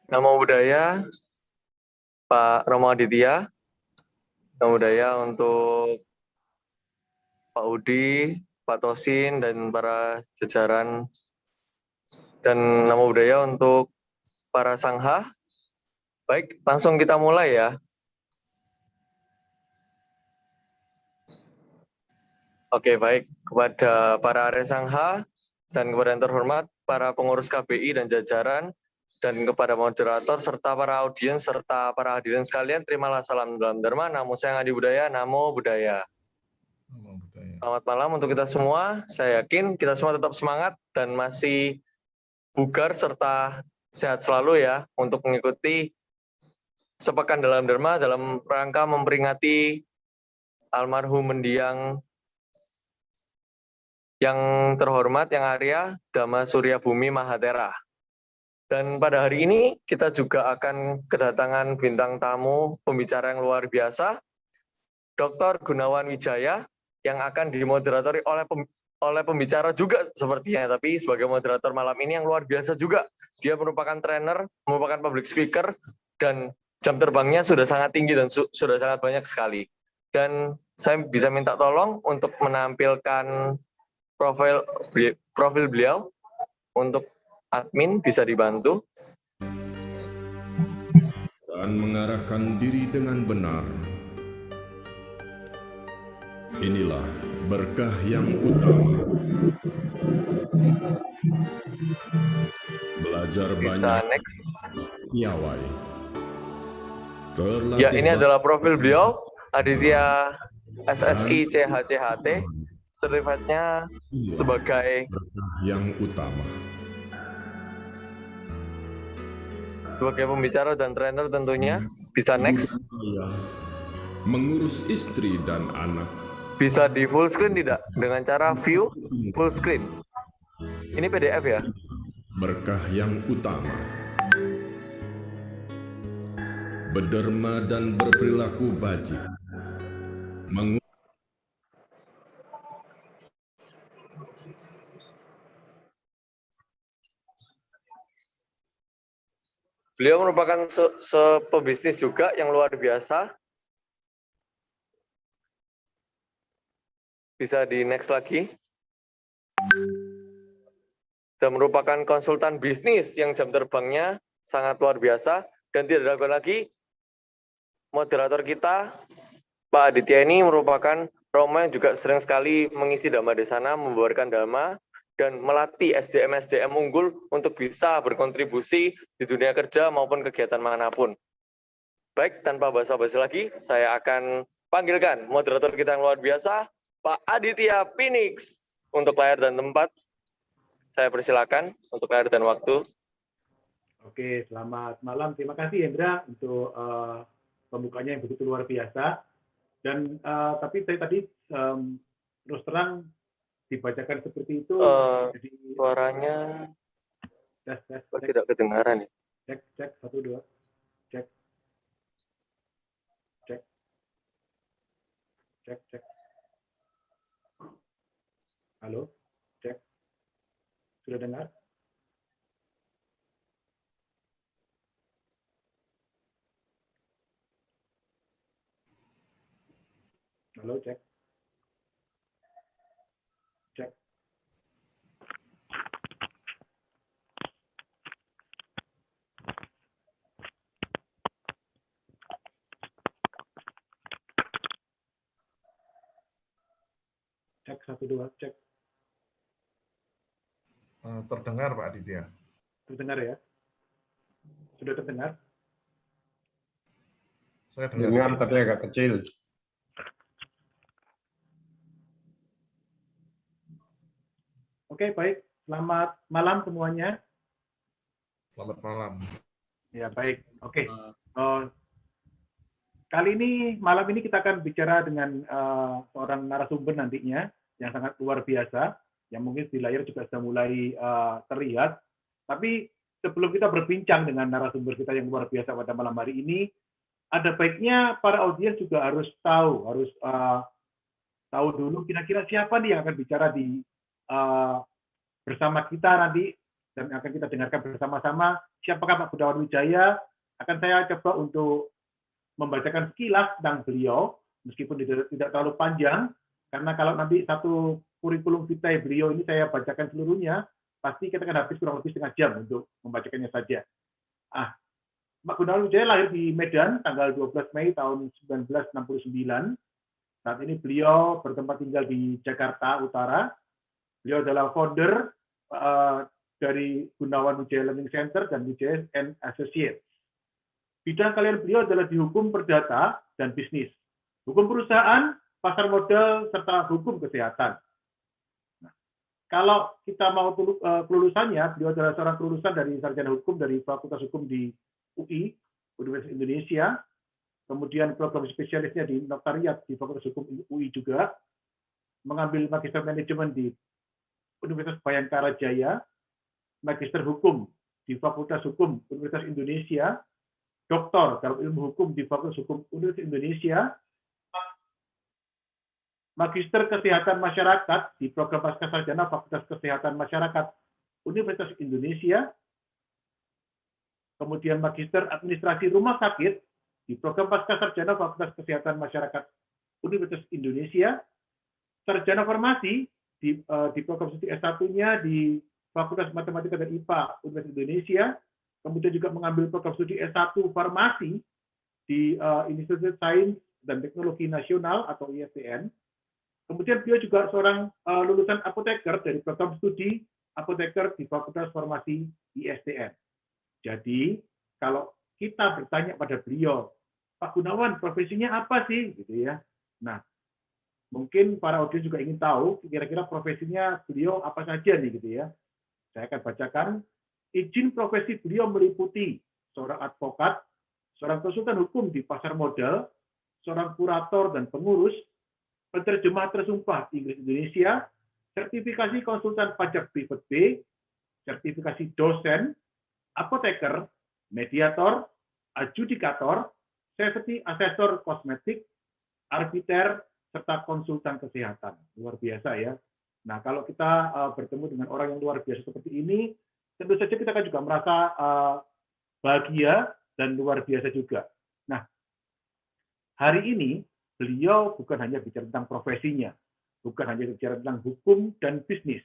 Nama budaya Pak Romo Aditya. Nama budaya untuk Pak Udi, Pak Tosin, dan para jajaran. Dan nama budaya untuk para sangha. Baik, langsung kita mulai ya. Oke, baik. Kepada para Arya Sangha dan kepada yang terhormat, para pengurus KBI dan jajaran, dan kepada moderator, serta para audiens, serta para hadirin sekalian, terimalah salam dalam Dharma, namo sayang adi budaya, namo budaya. Selamat malam untuk kita semua. Saya yakin kita semua tetap semangat dan masih bugar serta sehat selalu ya untuk mengikuti Sepekan dalam Dharma dalam rangka memperingati almarhum mendiang yang terhormat, yang Arya, Dhamma Surya Bumi Mahatera. Dan pada hari ini kita juga akan kedatangan bintang tamu pembicara yang luar biasa, Dr. Gunawan Wijaya, yang akan dimoderatori oleh pembicara juga sepertinya, tapi sebagai moderator malam ini yang luar biasa juga. Dia merupakan trainer, merupakan public speaker, dan jam terbangnya sudah sangat tinggi dan sudah sangat banyak sekali. Dan saya bisa minta tolong untuk menampilkan profil beliau. Untuk admin bisa dibantu. Dan mengarahkan diri dengan benar. Inilah berkah yang utama. Belajar Bisa banyak. next. Piawai. Ya, ini adalah profil beliau, Aditya SSI CHCHT, sertifikatnya sebagai berkah yang utama. Sebagai pembicara dan trainer tentunya. Bisa next. Mengurus istri dan anak. Bisa di full screen tidak? Dengan cara view full screen. Ini PDF ya? Berkah yang utama. Berderma dan berperilaku bajik. Beliau merupakan pebisnis juga yang luar biasa. Bisa di next lagi. Dan merupakan konsultan bisnis yang jam terbangnya sangat luar biasa. Dan tidak ragu lagi, moderator kita, Pak Aditya ini merupakan Romo yang juga sering sekali mengisi Dhamma Desana, membawakan Dhamma, dan melatih SDM-SDM unggul untuk bisa berkontribusi di dunia kerja maupun kegiatan manapun. Baik, tanpa basa-basi lagi, saya akan panggilkan moderator kita yang luar biasa, Pak Aditya Phoenix. Untuk layar dan tempat, saya persilakan untuk layar dan waktu. Oke, selamat malam. Terima kasih Hendra untuk pembukanya yang begitu luar biasa. Dan tapi saya tadi terus terang dibacakan seperti itu. Jadi, suaranya tidak kedengaran ya. Cek 1 2. Cek. Halo, cek. Sudah dengar? Halo, cek. Cek. Cek 1 2, cek. Terdengar Pak Aditya. Terdengar ya? Sudah terdengar? Saya dengar tapi agak kecil. Oke, baik. Selamat malam semuanya. Selamat malam. Ya, baik. Oke. Kali ini, malam ini kita akan bicara dengan seorang narasumber nantinya yang sangat luar biasa, yang mungkin di layar juga sudah mulai terlihat. Tapi sebelum kita berbincang dengan narasumber kita yang luar biasa pada malam hari ini, ada baiknya para audiens juga harus tahu dulu kira-kira siapa nih yang akan bicara di bersama kita nanti dan akan kita dengarkan bersama-sama. Siapakah Pak Gunawan Wijaya? Akan saya coba untuk membacakan sekilas tentang beliau, meskipun tidak terlalu panjang, karena kalau nanti satu kurikulum vitae beliau ini saya bacakan seluruhnya, pasti kita akan habis kurang lebih setengah jam untuk membacakannya saja. Pak Gunawan Wijaya lahir di Medan tanggal 12 Mei tahun 1969. Saat ini beliau bertempat tinggal di Jakarta Utara. Beliau adalah founder dari Gunawan Wijaya Learning Center dan Wijaya and Associates. Bidang kalian beliau adalah di hukum perdata dan bisnis, hukum perusahaan, pasar modal, serta hukum kesehatan. Nah, kalau kita mau kelulusannya, beliau adalah seorang kelulusan dari sarjana hukum dari Fakultas Hukum di UI, Universitas Indonesia, kemudian program spesialisnya di notariat di Fakultas Hukum UI juga, mengambil magister manajemen di Universitas Bhayangkara Jaya, magister hukum di Fakultas Hukum Universitas Indonesia, doktor dalam ilmu hukum di Fakultas Hukum Universitas Indonesia, magister kesehatan masyarakat di program pascasarjana Fakultas Kesehatan Masyarakat Universitas Indonesia, kemudian magister administrasi rumah sakit di program pascasarjana Fakultas Kesehatan Masyarakat Universitas Indonesia, sarjana farmasi di program studi S1-nya di Fakultas Matematika dan IPA Universitas Indonesia, kemudian juga mengambil program studi S1 farmasi di Institut Sains dan Teknologi Nasional atau ISTN. Kemudian beliau juga seorang lulusan apoteker dari program studi apoteker di Fakultas Farmasi ISTN. Jadi, kalau kita bertanya pada beliau, Pak Gunawan, profesinya apa sih? Gitu ya. Nah, mungkin para audiens juga ingin tahu kira-kira profesinya beliau apa saja nih, gitu ya. Saya akan bacakan. Izin profesi beliau meliputi seorang advokat, seorang konsultan hukum di pasar modal, seorang kurator dan pengurus, penerjemah tersumpah Inggris Indonesia, sertifikasi konsultan pajak private B, sertifikasi dosen, apoteker, mediator, adjudikator, safety assessor kosmetik, arbiter, serta konsultan kesehatan. Luar biasa ya. Nah, kalau kita bertemu dengan orang yang luar biasa seperti ini, tentu saja kita akan juga merasa bahagia dan luar biasa juga. Nah, hari ini beliau bukan hanya bicara tentang profesinya, bukan hanya bicara tentang hukum dan bisnis,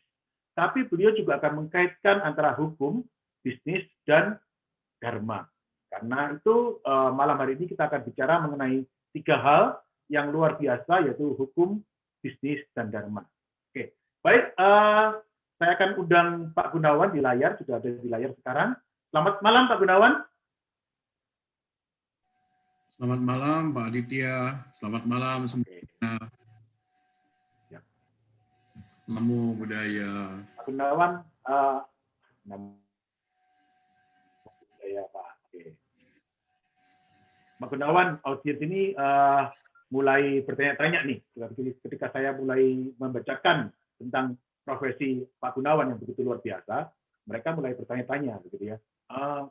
tapi beliau juga akan mengkaitkan antara hukum, bisnis, dan dharma. Karena itu malam hari ini kita akan bicara mengenai 3 hal yang luar biasa, yaitu hukum, bisnis, dan dharma. Oke, baik. Saya akan undang Pak Gunawan di layar, sudah ada di layar sekarang. Selamat malam Pak Gunawan. Selamat malam Pak Aditya, selamat malam semuanya. Namo Buddhaya. Pak Gunawan, Namo Buddhaya Pak. Oke. Pak Gunawan, audiens ini mulai bertanya-tanya nih, ketika saya mulai membacakan tentang profesi Pak Gunawan yang begitu luar biasa, mereka mulai bertanya-tanya, begitu ya.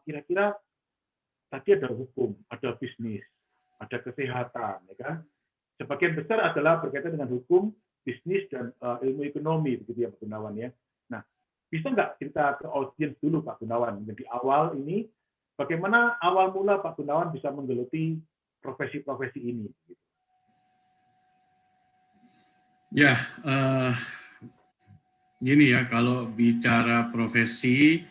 Kira-kira tadi ada hukum, ada bisnis, ada kesehatan, ya kan? Sebagian besar adalah berkaitan dengan hukum, bisnis, dan ilmu ekonomi, begitu ya Pak Gunawan ya. Nah, bisa nggak kita ke audiens dulu Pak Gunawan, di awal ini, bagaimana awal mula Pak Gunawan bisa menggeluti profesi-profesi ini? Ya, gini ya, kalau bicara profesi,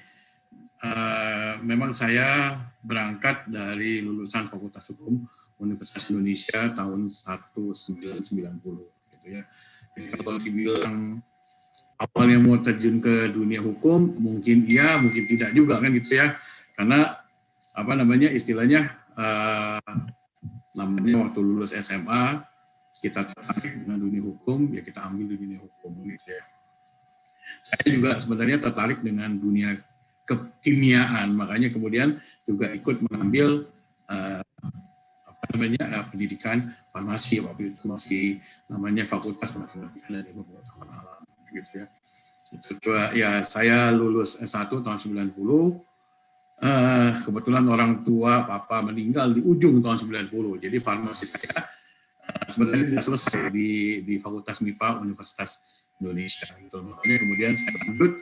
memang saya berangkat dari lulusan Fakultas Hukum Universitas Indonesia tahun 1990, gitu ya. Jadi kalau dibilang awalnya mau terjun ke dunia hukum, mungkin iya, mungkin tidak juga kan gitu ya. Karena apa namanya istilahnya, namanya waktu lulus SMA kita tertarik dengan dunia hukum, ya kita ambil di dunia hukum gitu ya. Saya juga sebenarnya tertarik dengan dunia kekimiaan, makanya kemudian juga ikut mengambil pendidikan farmasi, waktu itu masih namanya Fakultas Matematika dan Ilmu Pengetahuan Alam gitu ya. Itu ya saya lulus S1 tahun 90. Kebetulan orang tua papa meninggal di ujung tahun 90. Jadi farmasi saya sebenarnya tidak selesai di Fakultas MIPA Universitas Indonesia gitu. Makanya kemudian saya lanjut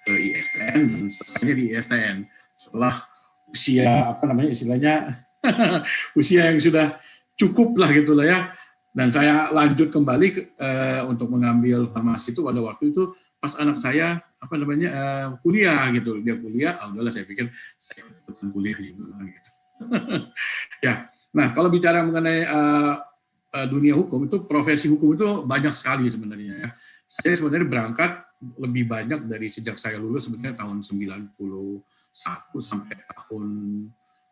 ke ISTN dan selesainya di ISTN setelah usia istilahnya usia yang sudah cukup lah gitulah ya. Dan saya lanjut kembali untuk mengambil farmasi itu pada waktu itu pas anak saya kuliah gitu. Dia kuliah, udahlah saya pikir saya ikutan kuliah juga gitu. Ya. Nah, kalau bicara mengenai dunia hukum itu, profesi hukum itu banyak sekali sebenarnya ya. Saya sebenarnya berangkat lebih banyak dari sejak saya lulus sebenarnya tahun 91 sampai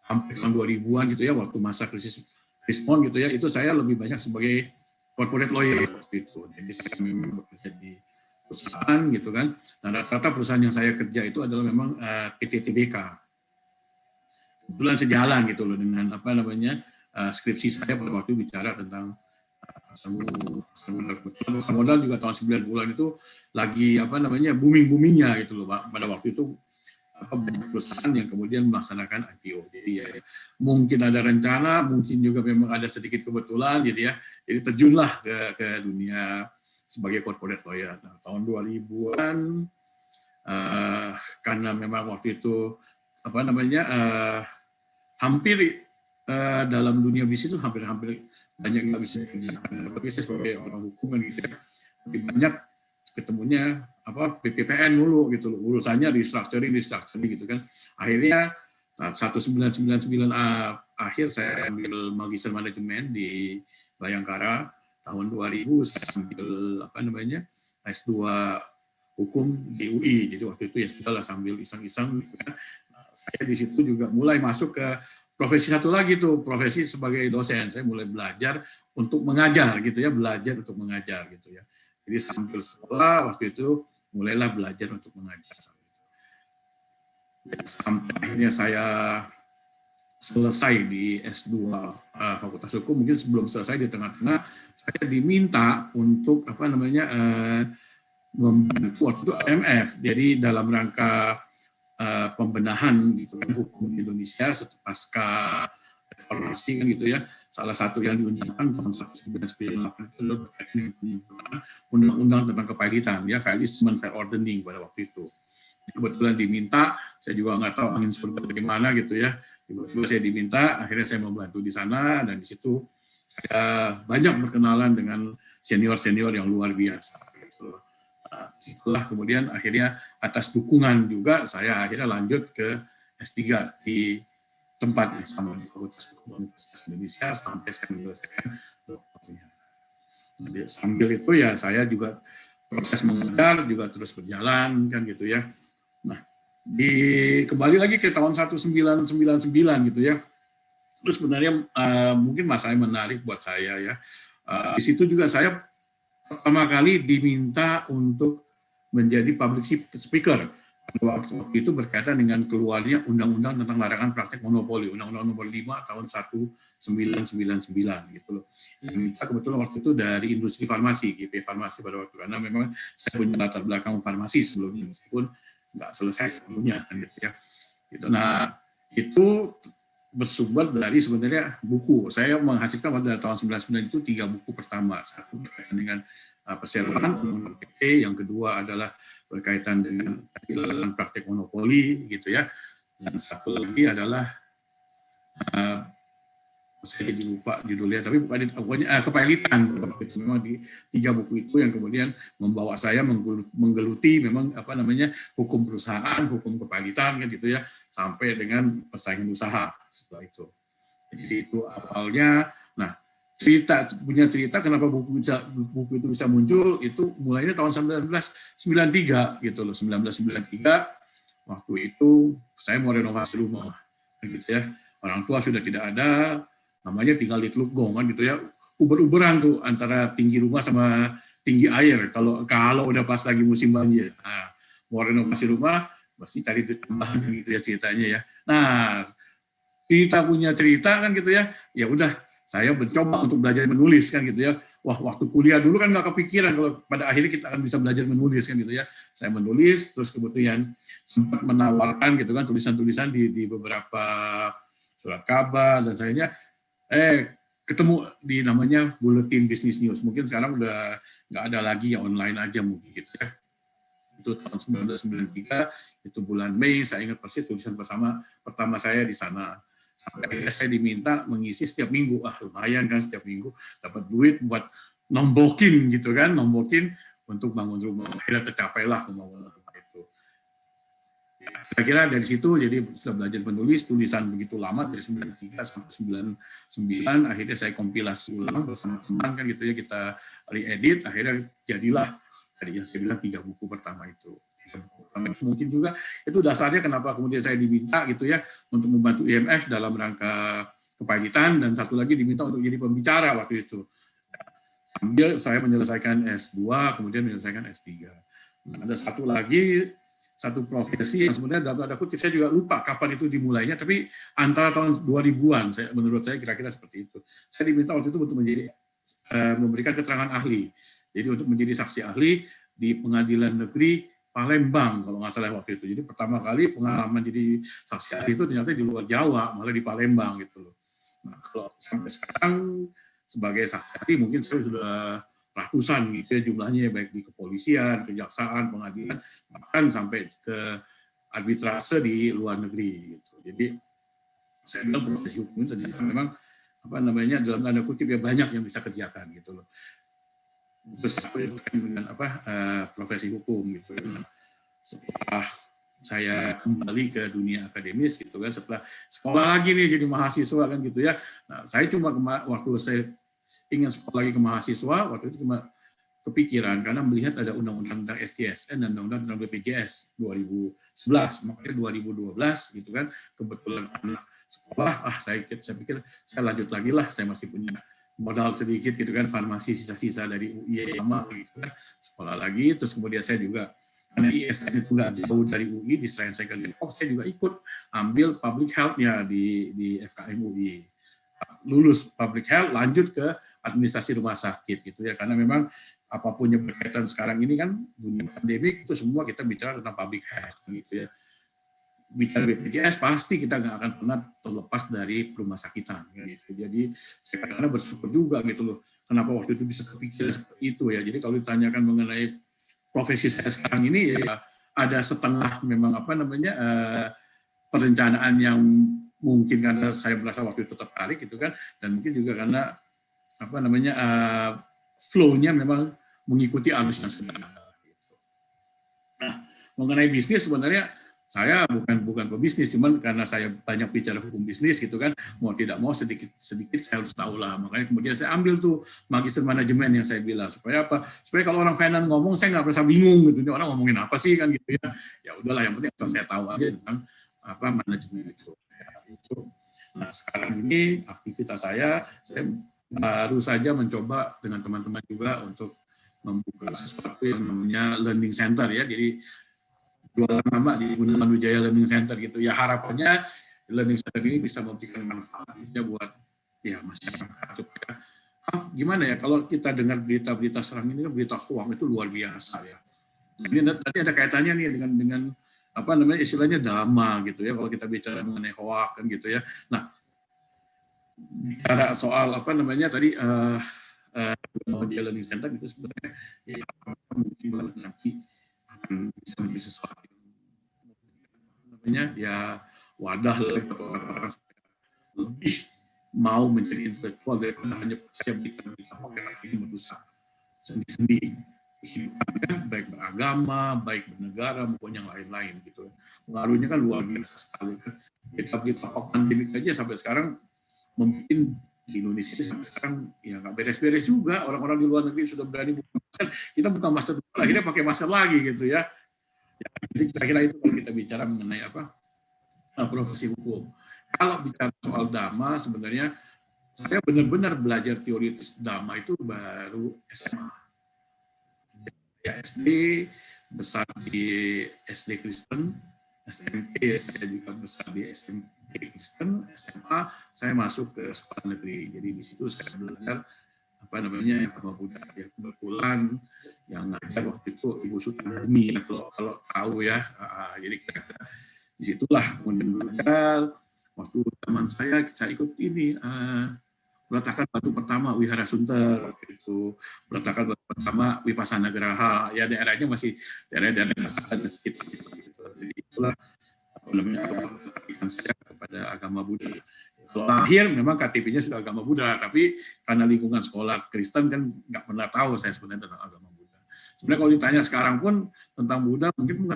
hampir tahun 2000-an gitu ya, waktu masa krisis Krismon gitu ya, itu saya lebih banyak sebagai corporate lawyer waktu itu. Jadi saya memang bekerja di perusahaan gitu kan. Dan rata-rata perusahaan yang saya kerja itu adalah memang PT TBK. Kebetulan sejalan gitu loh dengan skripsi saya pada waktu bicara tentang pasar modal juga tahun 9 bulan itu lagi booming-boomingnya gitu loh Pak. Pada waktu itu banyak perusahaan yang kemudian melaksanakan IPO. Jadi ya, mungkin ada rencana, mungkin juga memang ada sedikit kebetulan gitu ya. Jadi terjunlah ke dunia sebagai corporate lawyer. Nah, tahun 2000-an karena memang waktu itu hampir dalam dunia bisnis itu hampir banyak nggak bisa kerjakan. Tapi saya sebagai orang hukum kan gitu ya, lebih banyak ketemunya PPPN dulu gitu loh, urusannya restructuring gitu kan. Akhirnya 1999 akhir saya ambil magister manajemen di Bayangkara. Tahun 2000 saya ambil S2 hukum di UI. Jadi waktu itu ya sudahlah sambil iseng-iseng gitu kan. Saya di situ juga mulai masuk ke profesi satu lagi tuh, profesi sebagai dosen. Saya mulai belajar untuk mengajar gitu ya, belajar untuk mengajar gitu ya. Jadi sambil sekolah waktu itu mulailah belajar untuk mengajar. Sampai akhirnya saya selesai di S2 Fakultas Hukum. Mungkin sebelum selesai di tengah-tengah saya diminta untuk membantu waktu itu IMF. Jadi dalam rangka pembenahan gitu kan, hukum Indonesia pasca reformasi kan gitu ya. Salah satu yang diundangkan tahun 1998 itu adalah undang-undang tentang kepailitan ya, fair easement, fair ordering pada waktu itu. Kebetulan diminta, saya juga nggak tahu angin seperti bagaimana gitu ya. Tiba-tiba saya diminta, akhirnya saya membantu di sana, dan di situ saya banyak berkenalan dengan senior-senior yang luar biasa. Gitu. Setelah kemudian akhirnya atas dukungan juga saya akhirnya lanjut ke S3 di tempat yang sama di Fakultas Hukum Universitas Indonesia sampai saya menyelesaikan doktornya. Sambil itu ya saya juga proses mengajar juga terus berjalan kan gitu ya. Nah, kembali lagi ke tahun 1999 gitu ya. Terus sebenarnya mungkin masalah yang menarik buat saya ya. Di situ juga saya pertama kali diminta untuk menjadi public speaker. Waktu itu berkaitan dengan keluarnya Undang-Undang tentang Larangan Praktek Monopoli, Undang-Undang Nomor 5 tahun 1999 gitu loh. Yang minta kebetulan waktu itu dari industri farmasi, GP Farmasi pada waktu, karena memang saya punya latar belakang farmasi sebelumnya, meskipun nggak selesai sebelumnya gitu ya. Gitu. Nah, itu bersumber dari sebenarnya buku. Saya menghasilkan pada tahun 1999 itu 3 buku pertama. Satu berkaitan dengan perseroan Undang-Undang PT, yang kedua adalah berkaitan dengan praktek monopoli gitu ya, dan satu lagi adalah saya jadi lupa judulnya, tapi pokoknya kepailitan. Itu memang di 3 buku itu yang kemudian membawa saya menggeluti memang hukum perusahaan, hukum kepailitan kan gitu ya, sampai dengan persaingan usaha setelah itu. Jadi itu awalnya. Nah, punya cerita kenapa buku itu bisa muncul itu mulainya tahun 1993 gitu loh. 1993 waktu itu saya mau renovasi rumah gitu ya. Orang tua sudah tidak ada, namanya tinggal di Teluk Gong kan gitu ya. Uber-uberan tuh antara tinggi rumah sama tinggi air kalau udah pas lagi musim banjir. Nah, mau renovasi rumah pasti cari tambahan gitu ya ceritanya ya. Nah, punya cerita kan gitu ya. Ya udah, saya mencoba untuk belajar menulis kan gitu ya. Wah, waktu kuliah dulu kan nggak kepikiran kalau pada akhirnya kita akan bisa belajar menulis kan gitu ya. Saya menulis, terus kemudian sempat menawarkan gitu kan tulisan-tulisan di beberapa surat kabar dan sayangnya ketemu di namanya Bulletin Business News. Mungkin sekarang udah nggak ada lagi, ya online aja mungkin gitu ya. Itu tahun 1993, itu bulan Mei, saya ingat persis tulisan pertama saya di sana. Sampai akhirnya saya diminta mengisi setiap minggu. Lumayan kan setiap minggu dapat duit buat nombokin gitu kan, nombokin untuk bangun rumah. Akhirnya tercapailah pembangunan rumah itu. Saya kira dari situ jadi sudah belajar menulis tulisan begitu lama dari 93 sampai 99, akhirnya saya kompilasi ulang bersama teman kan gitu ya, kita re-edit, akhirnya jadilah tadi yang saya bilang 3 buku pertama itu. Mungkin juga itu dasarnya kenapa kemudian saya diminta gitu ya untuk membantu IMF dalam rangka kepanitan, dan satu lagi diminta untuk jadi pembicara waktu itu. Sambil saya menyelesaikan S2, kemudian menyelesaikan S3. Nah, ada satu profesi yang sebenarnya dalam tanda kutip saya juga lupa kapan itu dimulainya, tapi antara tahun 2000-an menurut saya kira-kira seperti itu. Saya diminta waktu itu untuk memberikan keterangan ahli. Jadi untuk menjadi saksi ahli di Pengadilan Negeri Palembang kalau nggak salah waktu itu. Jadi pertama kali pengalaman jadi saksi ahli itu ternyata di luar Jawa, malah di Palembang gitu loh. Nah, kalau sampai sekarang sebagai saksi ahli mungkin saya sudah ratusan gitu ya jumlahnya, baik di kepolisian, kejaksaan, pengadilan, bahkan sampai ke arbitrase di luar negeri gitu. Jadi saya bilang profesi hukum ini ternyata memang dalam tanda kutip ya banyak yang bisa kerjakan gitu loh. Terus dengan profesi hukum gitu. Setelah saya kembali ke dunia akademis gitu kan, setelah sekolah lagi nih jadi mahasiswa kan gitu ya. Nah, saya cuma waktu saya ingin sekolah lagi ke mahasiswa, waktu itu cuma kepikiran karena melihat ada undang-undang tentang STSN dan undang-undang tentang BPJS 2011, makanya 2012 gitu kan, kebetulan anak sekolah, saya pikir saya lanjut lagi lah, saya masih punya modal sedikit gitu kan, farmasi sisa-sisa dari UI lama gitu kan, sekolah lagi. Terus kemudian saya juga karena ISN itu nggak jauh dari UI, di selain saya saya juga ikut ambil public health-nya di FKM UI. Lulus public health, lanjut ke administrasi rumah sakit gitu ya, karena memang apapun yang berkaitan sekarang ini kan dunia pandemik itu semua kita bicara tentang public health gitu ya. Bicara BPJS pasti kita nggak akan pernah terlepas dari rumah sakitan gitu. Jadi saya kadang-kadang bersyukur juga gitu loh, kenapa waktu itu bisa kepikiran seperti itu ya. Jadi kalau ditanyakan mengenai profesi saya sekarang ini ya ada setengah memang perencanaan yang mungkin karena saya merasa waktu itu tertarik gitu kan, dan mungkin juga karena flow-nya memang mengikuti arus yang sudah ada. Gitu. Nah, mengenai bisnis sebenarnya saya bukan pebisnis, cuman karena saya banyak bicara hukum bisnis gitu kan, mau tidak mau sedikit saya harus tahu lah. Makanya kemudian saya ambil tuh magister manajemen yang saya bilang, supaya apa? Supaya kalau orang finance ngomong saya nggak merasa bingung gitu, ini orang ngomongin apa sih kan gitu ya. Ya udahlah, yang penting asal saya tahu aja tentang manajemen itu. Nah, sekarang ini aktivitas saya baru saja mencoba dengan teman-teman juga untuk membuka sesuatu yang namanya learning center ya. Jadi jualan nama di Gunawan Wijaya Learning Center gitu ya, harapannya learning center ini bisa memberikan manfaatnya buat ya masyarakat supaya gimana ya, kalau kita dengar berita-berita sekarang ini kan berita hoax itu luar biasa ya. Ini nanti ada kaitannya nih dengan istilahnya dhamma gitu ya, kalau kita bicara mengenai hoax kan gitu ya. Nah, bicara soal tadi learning center itu sebenarnya ya mungkin nanti bisa menjadi sesuatu ya wadah orang lebih mau menjadi intelektual daripada hanya percaya berita-berita ini merusak sendi-sendi kehidupan, baik beragama, baik bernegara maupun yang lain-lain gitu. Pengaruhnya kan luar biasa sekali kan. Berita-berita pandemik aja sampai sekarang mungkin di Indonesia sampai sekarang ya nggak beres-beres juga, orang-orang di luar negeri sudah berani buka masker, kita buka masker dulu, akhirnya pakai masker lagi gitu ya. Jadi kira-kira itu kalau kita bicara mengenai profesi hukum. Kalau bicara soal dhamma, sebenarnya saya benar-benar belajar teoritis dhamma itu baru SMA. Ya, SD besar di SD Kristen, SMP saya juga besar di SMP Kristen, SMA saya masuk ke sekolah negeri. Jadi di situ saya belajar agama Buddha. Ya, kebetulan yang ngajar waktu itu Ibu Sutarmi, kalau tahu ya. Jadi disitulah kemudian belajar. Waktu zaman saya ikut ini meletakkan batu pertama Wihara Sunter waktu itu, meletakkan batu pertama Wipasana Geraha, ya daerahnya masih daerah-daerah sekitar gitu. Jadi itulah saya kepada agama Buddha. Kalau lahir memang KTP-nya sudah agama Buddha, tapi karena lingkungan sekolah Kristen kan nggak pernah tahu saya sebenarnya tentang agama Buddha. Sebenarnya kalau ditanya sekarang pun tentang Buddha, mungkin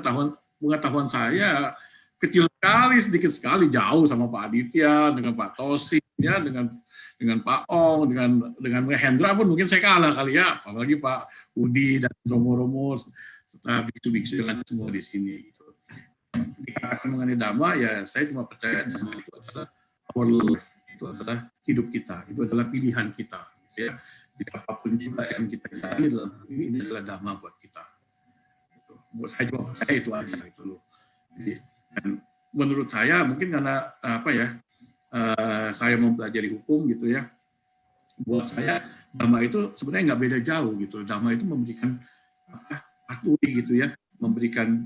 pengetahuan saya kecil sekali, sedikit sekali, jauh sama Pak Aditya, dengan Pak Tosi, ya, dengan Pak Ong, dengan Hendra pun mungkin saya kalah kali ya, apalagi Pak Udi dan Romo-Romo, serta biksu-biksu yang ada semua di sini. Dikatakan mengenai Dhamma, ya saya cuma percaya Dhamma itu adalah our life, itu adalah hidup kita, itu adalah pilihan kita. Ya. Jadi apapun juga yang kita jalani, ini adalah Dhamma buat kita. Buat saya cuma percaya itu aja gitu loh. Jadi, dan menurut saya mungkin karena saya mempelajari hukum gitu ya, buat saya Dhamma itu sebenarnya nggak beda jauh gitu. Dhamma itu memberikan aturi gitu ya, memberikan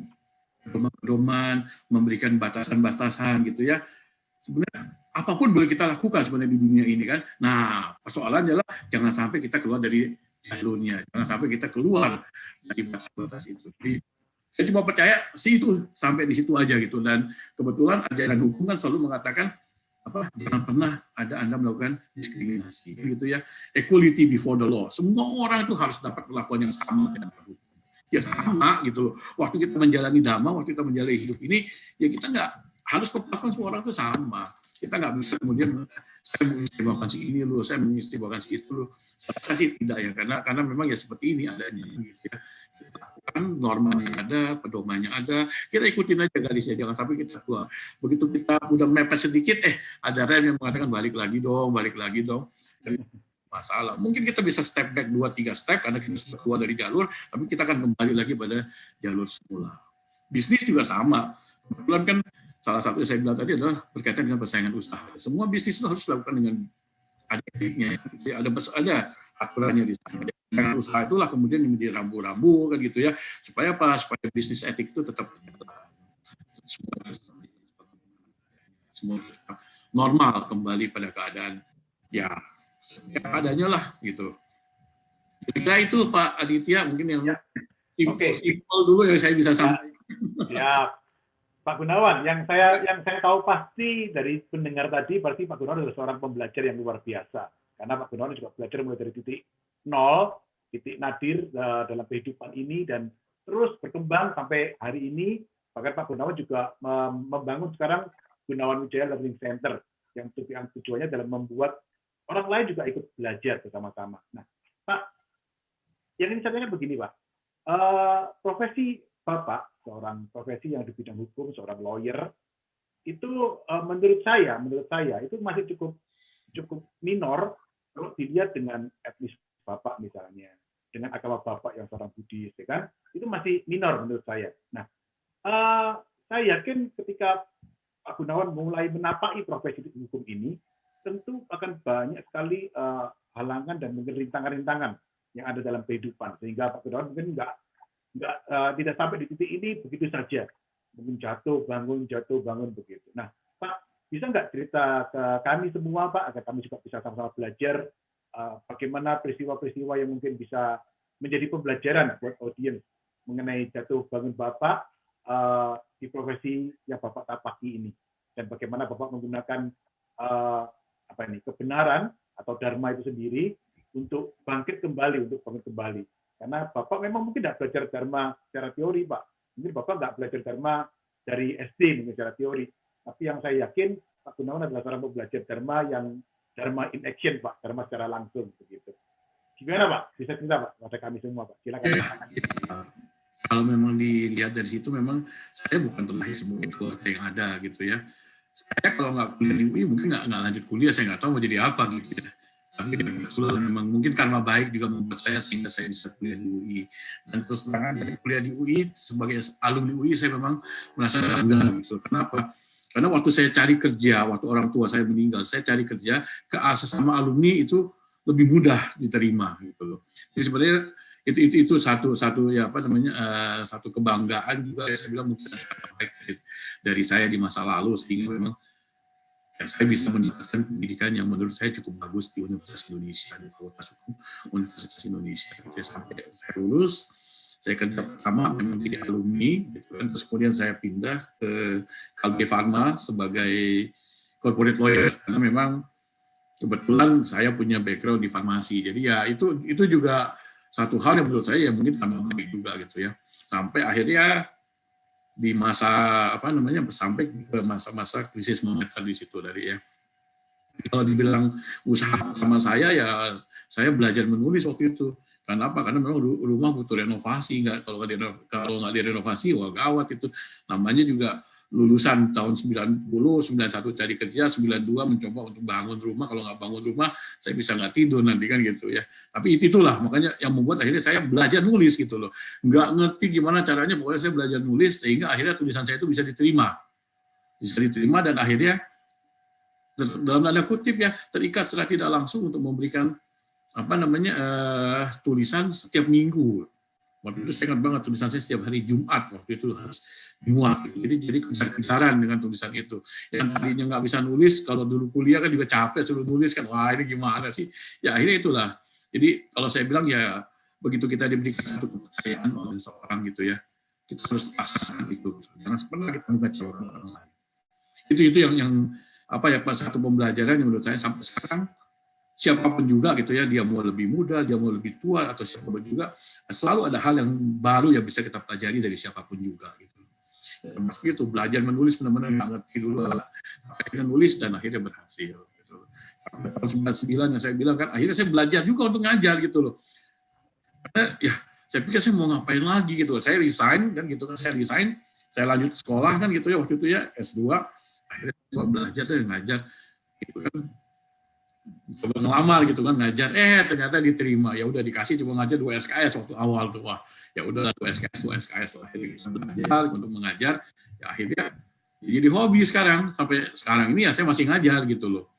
pedoman, memberikan batasan-batasan gitu ya. Sebenarnya apapun boleh kita lakukan sebenarnya di dunia ini kan. Nah, persoalannya adalah jangan sampai kita keluar dari jalurnya, jangan sampai kita keluar dari batas-batas itu. Jadi saya cuma percaya sih itu sampai di situ aja gitu. Dan kebetulan ajaran hukum kan selalu mengatakan jangan pernah ada Anda melakukan diskriminasi gitu ya. Equality before the law. Semua orang itu harus dapat perlakuan yang sama dengan hukum. Ya sama gitu. Waktu kita menjalani Dhamma, waktu kita menjalani hidup ini, ya kita nggak harus perlakuan semua orang itu sama. Kita nggak bisa kemudian saya mengistimewakan si ini loh, saya mengistimewakan si itu loh. Saya sih tidak ya, karena memang ya seperti ini adanya gitu ya. Kan normanya ada, pedomannya ada, kita ikutin aja garisnya, jangan sampai kita keluar. Begitu kita udah mepet sedikit, ada rem yang mengatakan balik lagi dong. Masalah. Mungkin kita bisa step back 2-3 step karena kita sudah keluar dari jalur, tapi kita akan kembali lagi pada jalur semula. Bisnis juga sama. Kebetulan kan salah satu yang saya bilang tadi adalah berkaitan dengan persaingan usaha. Semua bisnis itu harus dilakukan dengan ada etiknya. Ada aturannya di sana. Persaingan usaha itulah kemudian yang menjadi rambu-rambu kan gitu ya. Supaya apa? Supaya bisnis etik itu tetap semua tetap normal, kembali pada keadaan ya adanya lah gitu. Kira itu Pak Aditya mungkin yang simpel dulu yang saya bisa sampaikan. Ya, Pak Gunawan, yang saya tahu pasti dari pendengar tadi, berarti Pak Gunawan adalah seorang pembelajar yang luar biasa. Karena Pak Gunawan juga belajar mulai dari titik nol, titik nadir dalam kehidupan ini dan terus berkembang sampai hari ini. Bahkan Pak Gunawan juga membangun sekarang Gunawan Wijaya Learning Center yang tujuannya dalam membuat orang lain juga ikut belajar bersama-sama. Nah, Pak, yang ingin saya tanya begini, Pak. Profesi Bapak, seorang profesi yang di bidang hukum, seorang lawyer, itu menurut saya itu masih cukup minor kalau dilihat dengan etnis Bapak misalnya, dengan agama Bapak yang seorang Buddhis, ya kan? Itu masih minor menurut saya. Nah, saya yakin ketika Pak Gunawan mulai menapaki profesi hukum ini, tentu akan banyak sekali halangan dan mungkin rintangan-rintangan yang ada dalam kehidupan, sehingga Pak Gunawan mungkin tidak sampai di titik ini begitu saja, mungkin jatuh bangun begitu. Nah, Pak, bisa nggak cerita ke kami semua, Pak, agar kami juga bisa sama-sama belajar bagaimana peristiwa-peristiwa yang mungkin bisa menjadi pembelajaran buat audiens mengenai jatuh bangun Bapak di profesi yang Bapak tapaki ini, dan bagaimana Bapak menggunakan kebenaran atau dharma itu sendiri untuk bangkit kembali, untuk bangun kembali. Karena Bapak memang mungkin tidak belajar dharma secara teori, Pak. Mungkin Bapak nggak belajar dharma dari SD mungkin secara teori. Tapi yang saya yakin Pak Gunawan adalah seorang pembelajar dharma yang dharma in action, Pak. Dharma secara langsung begitu. Gimana, Pak? Bisa cerita, Pak, pada kami semua, Pak. Silakan. Kalau memang dilihat dari situ, memang saya bukan terlahir sebagai keluarga yang ada gitu ya. Saya kalau nggak kuliah di UI mungkin nggak lanjut kuliah, saya nggak tahu mau jadi apa gitu ya. Tapi memang mungkin karma baik juga membuat saya sehingga saya bisa kuliah di UI. Dan terus terang dari kuliah di UI sebagai alumni UI saya memang merasa bangga gitu. Kenapa? Karena waktu saya cari kerja, waktu orang tua saya meninggal, saya cari kerja ke sesama alumni itu lebih mudah diterima gitu loh. Jadi sebenarnya itu satu ya satu kebanggaan juga saya bilang mungkin baik dari saya di masa lalu, sehingga memang ya saya bisa mendapatkan pendidikan yang menurut saya cukup bagus di Universitas Indonesia, di Fakultas Hukum Universitas Indonesia. Gitu ya. Sampai saya lulus, saya kerja pertama memang jadi alumni, gitu kan. Terus kemudian saya pindah ke Kalbe Pharma sebagai corporate lawyer, karena memang kebetulan saya punya background di farmasi. Jadi ya itu juga satu hal yang menurut saya ya mungkin tambah baik juga gitu ya. Sampai akhirnya di masa sampai ke masa-masa krisis moneter di situ dari ya. Kalau dibilang usaha sama saya ya saya belajar menulis waktu itu. Karena apa? Karena memang rumah butuh renovasi, kalau nggak direnovasi wah gawat itu. Namanya juga lulusan tahun 90, 91 cari kerja, 92 mencoba untuk bangun rumah. Kalau nggak bangun rumah, saya bisa nggak tidur nanti kan gitu ya. Tapi itulah makanya yang membuat akhirnya saya belajar nulis gitu loh. Nggak ngerti gimana caranya, pokoknya saya belajar nulis sehingga akhirnya tulisan saya itu bisa diterima. Bisa diterima dan akhirnya dalam tanda kutip ya terikat secara tidak langsung untuk memberikan tulisan setiap minggu. Waktu itu saya ingat banget tulisan saya setiap hari Jumat waktu itu harus dimuat. Jadi kejar-kejaran dengan tulisan itu. Yang tadinya nggak bisa nulis, kalau dulu kuliah kan juga capek suruh nulis kan, wah ini gimana sih? Ya akhirnya itulah. Jadi kalau saya bilang ya begitu kita diberikan satu kepercayaan oleh seseorang gitu ya, kita harus laksanakan itu. Jangan pernah kita mengecewakan orang lain. Itu yang satu pembelajaran yang menurut saya sampai sekarang. Siapapun juga gitu ya, dia mau lebih muda, dia mau lebih tua atau siapapun juga, selalu ada hal yang baru yang bisa kita pelajari dari siapapun juga gitu. Termasuk itu belajar menulis benar-benar nggak ngerti dulu, akhirnya nulis dan akhirnya berhasil. Gitu. Sampai tahun 99 yang saya bilang kan, akhirnya saya belajar juga untuk ngajar gitu loh. Karena ya saya pikir saya mau ngapain lagi gitu. Saya resign kan gitu kan, saya lanjut sekolah kan gitu ya waktu itu ya S2, akhirnya saya belajar dan ngajar gitu kan. Coba ngelamar gitu kan ngajar, ternyata diterima, ya udah dikasih cuma ngajar 2 SKS waktu awal tuh, wah ya udah 2 SKS lah, akhirnya bisa belajar untuk mengajar, ya akhirnya jadi hobi sekarang, sampai sekarang ini ya saya masih ngajar gitu loh.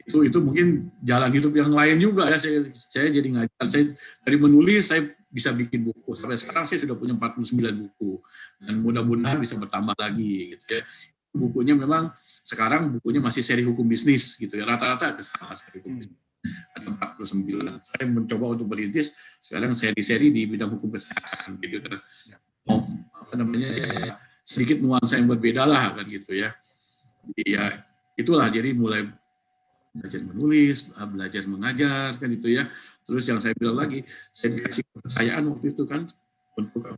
Itu mungkin jalan hidup yang lain juga ya, saya jadi ngajar, saya dari menulis saya bisa bikin buku, sampai sekarang saya sudah punya 49 buku, dan mudah-mudahan bisa bertambah lagi gitu ya. Bukunya memang sekarang bukunya masih seri hukum bisnis gitu ya, rata-rata ke sana seri hukum bisnis. Ada 49. Saya mencoba untuk merintis sekarang seri-seri di bidang hukum kesehatan gitu kan. Sedikit nuansa yang berbeda lah kan gitu ya. Ya itulah, jadi mulai belajar menulis, belajar mengajar kan gitu ya. Terus yang saya bilang lagi, saya dikasih kepercayaan waktu itu kan untuk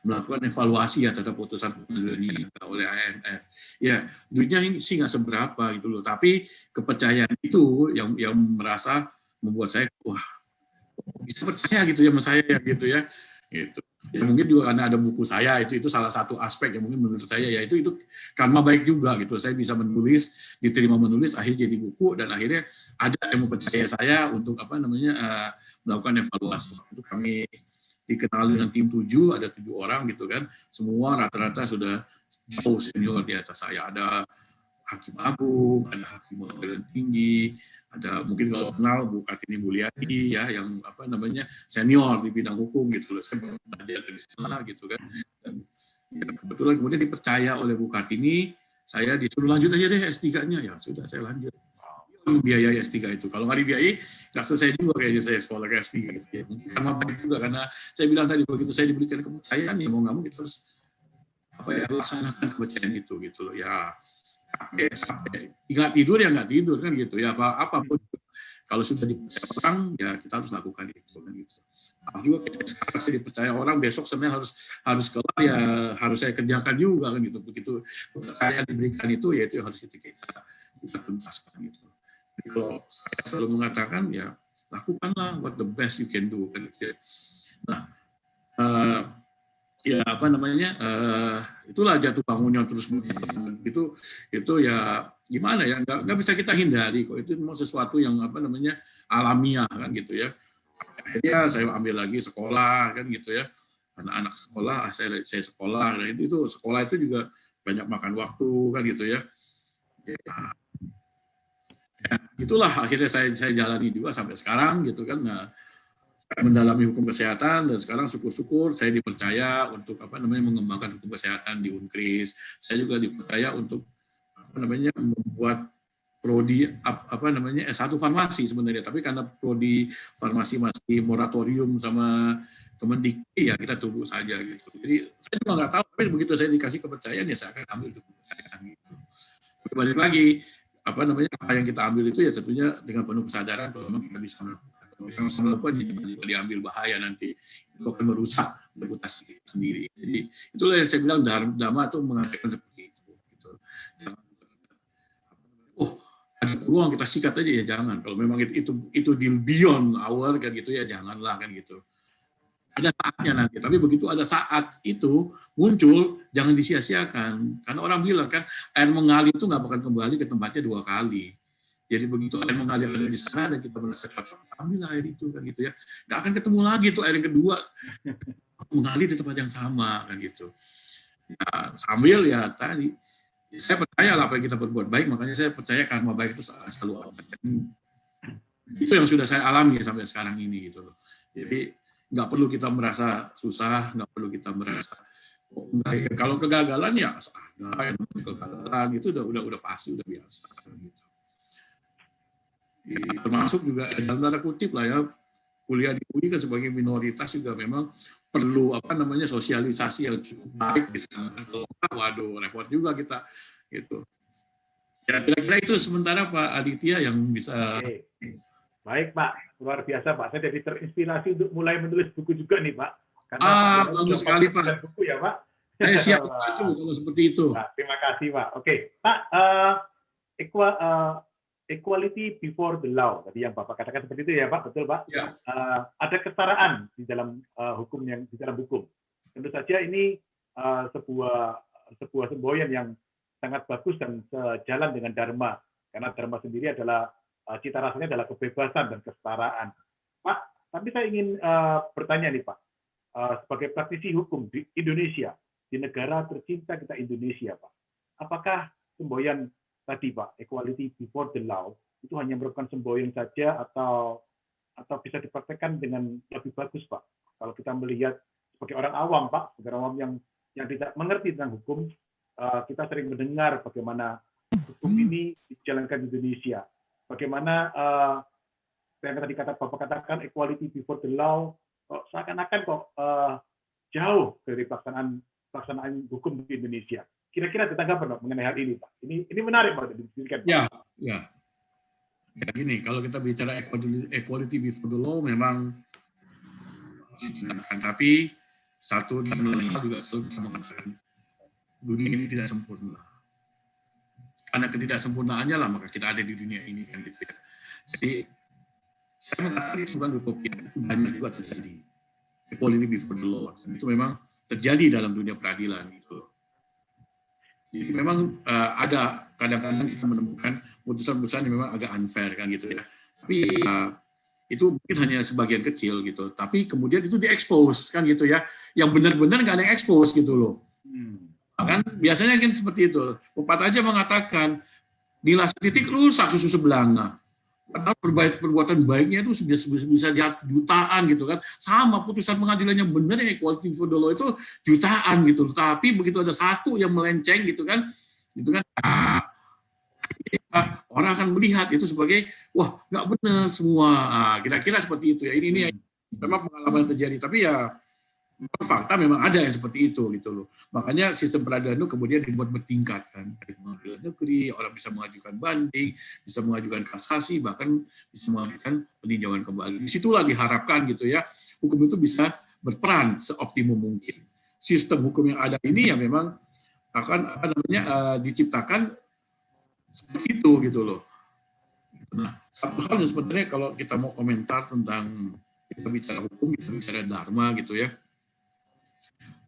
melakukan evaluasi ya terhadap putusan pengadilan oleh IMF. Ya, duitnya ini sih nggak seberapa gitu loh, tapi kepercayaan itu yang merasa membuat saya wah bisa percaya gitu ya sama saya gitu ya. Gitu. Ya mungkin juga karena ada buku saya, itu salah satu aspek yang mungkin menurut saya ya itu karma baik juga gitu. Saya bisa menulis, diterima menulis, akhirnya jadi buku dan akhirnya ada yang mempercayai saya untuk melakukan evaluasi. Itu kami dikenal dengan tim 7, ada 7 orang gitu kan, semua rata-rata sudah jauh senior di atas saya. Ada hakim agung, ada hakim pengadilan tinggi, ada mungkin kalau kenal Bu Kartini Mulyadi ya, yang senior di bidang hukum gitu loh. Saya belajar dari sana gitu kan. Dan ya, kebetulan kemudian dipercaya oleh Bu Kartini, saya disuruh lanjut aja deh S3-nya, ya sudah saya lanjut. Biaya S3 itu. Kalau nggak dibiayai, nggak selesai juga kayaknya saya sekolah ke S3. Gitu ya. Karena baik juga, karena saya bilang tadi, begitu saya diberikan kepercayaan, ya mau nggak mau kita harus laksanakan kepercayaan itu gitu loh. Ya, sampai nggak tidur ya nggak tidur kan gitu ya. Apapun kalau sudah dipercaya orang, ya kita harus lakukan itu kan gitu. Maaf juga sekarang saya dipercaya orang, besok sebenarnya harus kelar ya harus saya kerjakan juga kan gitu. Begitu kepercayaan diberikan itu, ya itu harus kita tuntaskan gitu. Jadi kalau saya selalu mengatakan ya lakukanlah what the best you can do. Nah, itulah jatuh bangunnya terus itu ya gimana ya nggak bisa kita hindari kok, itu memang sesuatu yang alamiah kan gitu ya. Akhirnya saya ambil lagi sekolah kan gitu ya, anak-anak sekolah saya sekolah, nah itu sekolah itu juga banyak makan waktu kan gitu ya. Ya, itulah akhirnya saya jalani juga sampai sekarang gitu kan. Nah, mendalami hukum kesehatan, dan sekarang syukur-syukur saya dipercaya untuk mengembangkan hukum kesehatan di Unkris. Saya juga dipercaya untuk membuat prodi S1 farmasi sebenarnya, tapi karena prodi farmasi masih moratorium sama Kemendikti, ya kita tunggu saja gitu. Jadi saya juga nggak tahu, tapi begitu saya dikasih kepercayaan ya saya akan ambil itu kepercayaan gitu. Tapi balik lagi apa yang kita ambil itu ya tentunya dengan penuh kesadaran kalau memang kita bisa melakukan diambil bahaya nanti itu akan merusak reputasi kita sendiri. Jadi itulah yang saya bilang Dharma itu mengatakan seperti itu. Gitu. Ada peluang kita sikat aja ya jangan. Kalau memang itu di beyond our kan gitu ya janganlah kan gitu. Ada saatnya nanti, tapi begitu ada saat itu muncul, jangan disia-siakan. Karena orang bilang kan, air mengalir itu nggak bakal kembali ke tempatnya 2 kali. Jadi begitu air mengalir ada di sana dan kita merasa ambil air itu kan gitu ya, nggak akan ketemu lagi tuh air yang kedua mengalir di tempat yang sama kan gitu. Ya, sambil ya tadi, saya percaya lah apa yang kita berbuat baik, makanya saya percaya karma baik itu selalu ada. Itu yang sudah saya alami sampai sekarang ini gitu loh. Jadi nggak perlu kita merasa susah, nggak perlu kita merasa kalau kegagalan ya ada kegagalan itu udah pasti udah biasa gitu. Termasuk juga dalam tanda kutip lah ya kuliah di UI kan sebagai minoritas juga memang perlu sosialisasi yang cukup baik di sana. Kalau waduh repot juga kita gitu. Ya kira-kira itu sementara Pak Aditya yang bisa. Oke. Baik Pak, luar biasa Pak. Saya jadi terinspirasi untuk mulai menulis buku juga nih Pak. Karena bagus sekali Pak. Buku ya Pak. Saya siap itu kalau seperti itu. Nah, terima kasih Pak. Oke Pak, equality before the law. Tadi yang Bapak katakan seperti itu ya Pak, betul Pak? Ya. Ada kesetaraan di dalam hukum di dalam hukum. Tentu saja ini sebuah semboyan yang sangat bagus dan sejalan dengan Dharma. Karena Dharma sendiri adalah cita rasanya adalah kebebasan dan kesetaraan. Pak, tapi saya ingin bertanya nih Pak, sebagai praktisi hukum di Indonesia, di negara tercinta kita Indonesia Pak, apakah semboyan tadi Pak, equality before the law, itu hanya merupakan semboyan saja atau bisa dipraktekkan dengan lebih bagus Pak? Kalau kita melihat sebagai orang awam Pak, sebagai orang awam yang tidak mengerti tentang hukum, kita sering mendengar bagaimana hukum ini dijalankan di Indonesia. Bagaimana yang tadi Bapak katakan equality before the law, kok seakan-akan jauh dari pelaksanaan hukum di Indonesia. Kira-kira ada tanggapan Pak mengenai hal ini Pak? Ini menarik Pak didiskusikan. Ya. Gini, kalau kita bicara equality before the law memang tapi satu dan lain juga selalu kita mengatakan dunia ini tidak sempurna. Karena ketidaksempurnaannya lah maka kita ada di dunia ini kan gitu ya. Jadi saya mengatakan itu bukan utopia, banyak juga terjadi. Equality before the law itu memang terjadi dalam dunia peradilan gitu. Jadi memang ada kadang-kadang kita menemukan putusan-putusan yang memang agak unfair kan gitu ya. Tapi itu mungkin hanya sebagian kecil gitu. Tapi kemudian itu diekspos kan gitu ya. Yang benar-benar nggak ada yang ekspos gitu loh. Kan biasanya kan seperti itu. Pepatah aja mengatakan nilai titik rusak susu sebelanga. Padahal perbuatan baiknya itu bisa jutaan gitu kan. Sama putusan pengadilan yang benar yang equality before the law itu jutaan gitu. Tapi begitu ada satu yang melenceng gitu kan orang akan melihat itu sebagai wah nggak benar semua. Kira-kira seperti itu ya. Ini memang pengalaman yang terjadi. Tapi ya fakta memang ada yang seperti itu gitu loh. Makanya sistem peradilan itu kemudian dibuat bertingkat kan. Dari pengadilan negeri, orang bisa mengajukan banding, bisa mengajukan kasasi, bahkan bisa mengajukan peninjauan kembali. Disitulah diharapkan gitu ya, hukum itu bisa berperan seoptimum mungkin. Sistem hukum yang ada ini ya memang akan diciptakan seperti itu gitu loh. Nah, satu hal yang sebenarnya kalau kita mau komentar tentang kita bicara hukum, kita bicara dharma gitu ya.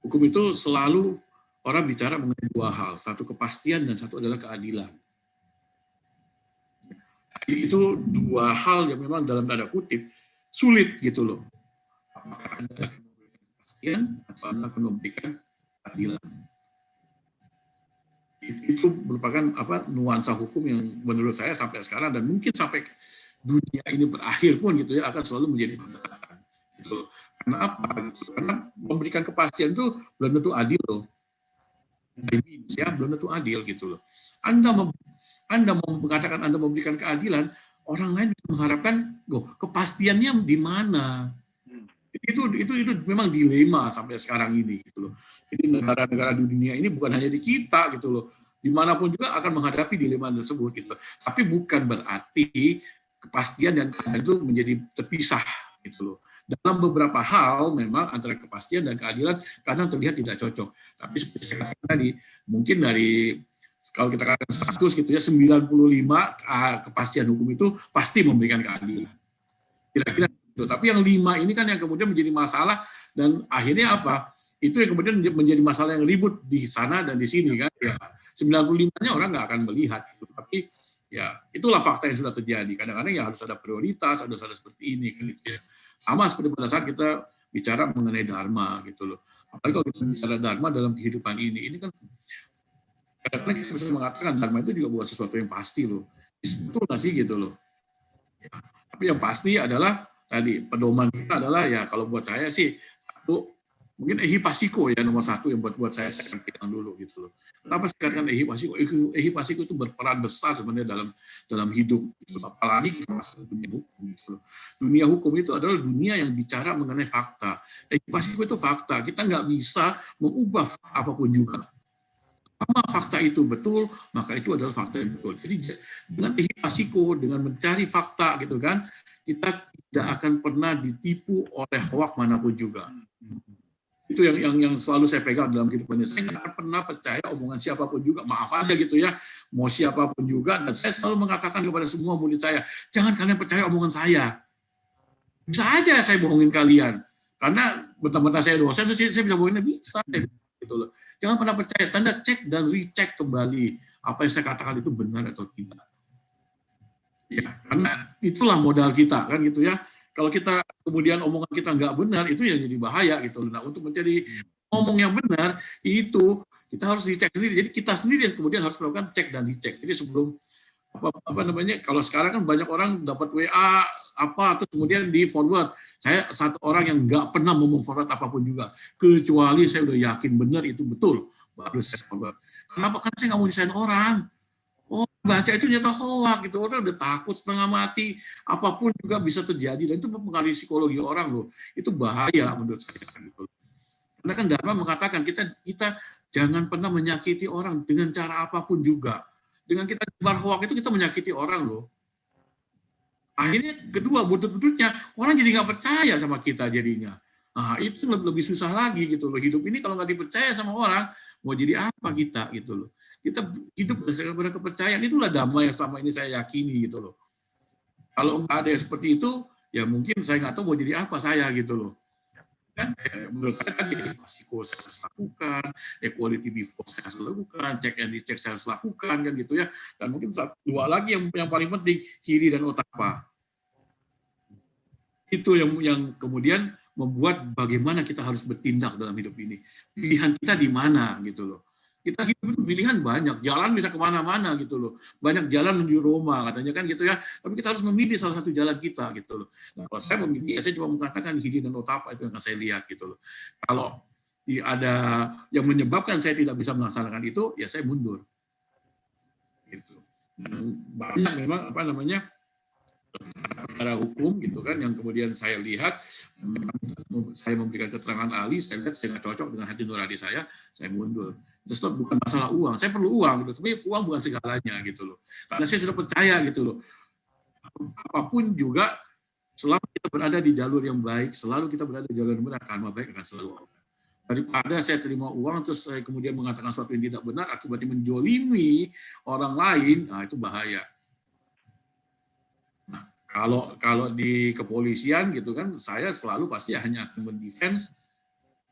Hukum itu selalu orang bicara mengenai 2 hal, satu kepastian dan satu adalah keadilan. Itu 2 hal yang memang dalam tanda kutip sulit gitu loh. Apakah Anda akan memberikan kepastian atau Anda akan memberikan keadilan? Itu merupakan nuansa hukum yang menurut saya sampai sekarang dan mungkin sampai dunia ini berakhir pun gitu ya akan selalu menjadi perdebatan. Gitu loh. Karena apa? Gitu. Karena memberikan kepastian itu belum tentu adil loh. Ya, belum tentu adil gitu loh. Anda mau mengatakan Anda memberikan keadilan, orang lain bisa mengharapkan, kepastiannya di mana? Itu memang dilema sampai sekarang ini gitu loh. Jadi negara-negara di dunia ini bukan hanya di kita gitu loh, dimanapun juga akan menghadapi dilema tersebut gitu. Tapi bukan berarti kepastian dan keadilan itu menjadi terpisah gitu loh. Dalam beberapa hal memang antara kepastian dan keadilan kadang terlihat tidak cocok. Tapi seperti saya katakan tadi, mungkin dari kalau kita katakan 100 gitu ya, 95 kepastian hukum itu pasti memberikan keadilan. Kira-kira itu. Tapi yang 5 ini kan yang kemudian menjadi masalah, dan akhirnya apa? Itu yang kemudian menjadi masalah yang ribut di sana dan di sini kan. Ya, 95-nya orang nggak akan melihat gitu. Tapi ya itulah fakta yang sudah terjadi. Kadang-kadang ya harus ada prioritas, harus ada seperti ini kan gitu ya. Sama seperti pada saat kita bicara mengenai dharma gitu loh. Apalagi kalau kita bicara dharma dalam kehidupan ini kan kadang-kadang kita bisa mengatakan dharma itu juga bukan sesuatu yang pasti loh. Betul nggak sih gitu loh. Ya, tapi yang pasti adalah tadi pedoman kita adalah ya kalau buat saya sih mungkin ehipassiko ya nomor 1 yang buat saya akan pegang dulu gitu loh. Kenapa saya katakan ehipassiko? Ehipassiko itu berperan besar sebenarnya dalam hidup. Apalagi kita masuk ke dunia hukum. Gitu loh. Dunia hukum itu adalah dunia yang bicara mengenai fakta. Ehipassiko itu fakta. Kita nggak bisa mengubah apapun juga. Sama fakta itu betul, maka itu adalah fakta yang betul. Jadi dengan ehipassiko, dengan mencari fakta gitu kan, kita tidak akan pernah ditipu oleh hoak manapun juga. Itu yang selalu saya pegang dalam kehidupan ini. Saya nggak pernah percaya omongan siapapun juga, maaf aja gitu ya, mau siapapun juga. Dan saya selalu mengatakan kepada semua murid saya, jangan kalian percaya omongan saya. Bisa aja saya bohongin kalian, karena bentar-bentar saya dosen, saya bisa bohongin, bisa. Gitu loh. Jangan pernah percaya, Tanda cek dan recheck kembali apa yang saya katakan itu benar atau tidak. Ya, karena itulah modal kita kan gitu ya. Kalau kita kemudian omongan kita nggak benar, itu yang jadi bahaya gitu. Nah, untuk menjadi ngomong yang benar itu kita harus dicek sendiri. Jadi kita sendiri kemudian harus melakukan cek dan dicek. Jadi sebelum apa namanya, kalau sekarang kan banyak orang dapat WA terus kemudian di forward. Saya satu orang yang nggak pernah mau forward apapun juga, kecuali saya udah yakin benar itu betul, baru saya forward. Kenapa? Karena saya nggak mau nyusahin orang. Baca itu nyata hoak gitu, orang udah takut setengah mati, apapun juga bisa terjadi, dan itu mempengaruhi psikologi orang loh. Itu bahaya menurut saya gitu. Karena kan Dharma mengatakan kita jangan pernah menyakiti orang dengan cara apapun juga. Dengan kita nyebar hoak itu kita menyakiti orang loh. Akhirnya kedua, butut-bututnya orang jadi nggak percaya sama kita jadinya. Nah, itu lebih susah lagi gitu loh. Hidup ini kalau nggak dipercaya sama orang, mau jadi apa kita gitu loh. Kita hidup berdasarkan pada kepercayaan, itulah Dhamma yang selama ini saya yakini gitu loh. Kalau nggak ada yang seperti itu, ya mungkin saya nggak tahu mau jadi apa saya gitu loh. Kan menurut saya kan ehipassiko saya harus lakukan, equality before saya harus lakukan, check and recheck saya harus lakukan kan gitu ya. Dan mungkin dua lagi yang paling penting, hiri dan otapa. Itu yang kemudian membuat bagaimana kita harus bertindak dalam hidup ini. Pilihan kita di mana gitu loh. Kita hidup itu pilihan banyak, jalan bisa kemana-mana gitu loh. Banyak jalan menuju Roma katanya kan gitu ya. Tapi kita harus memilih salah satu jalan kita gitu loh. Nah, kalau saya memilih, saya cuma mengatakan hiri dan otapa itu yang saya lihat gitu loh. Kalau ada yang menyebabkan saya tidak bisa melaksanakan itu, ya saya mundur. Gitu. Dan banyak memang perkara hukum gitu kan yang kemudian saya lihat, saya memberikan keterangan ahli, saya lihat saya nggak cocok dengan hati nurani saya mundur. Itu bukan masalah uang, saya perlu uang gitu, tapi uang bukan segalanya gitu loh. Karena saya sudah percaya gitu loh, apapun juga selama kita berada di jalur yang baik, selalu kita berada di jalur yang benar, karma baik akan selalu ada. Daripada saya terima uang terus saya kemudian mengatakan sesuatu yang tidak benar akibatnya menjolimi orang lain, nah itu bahaya. Kalau di kepolisian gitu kan, saya selalu pasti hanya akan mendefense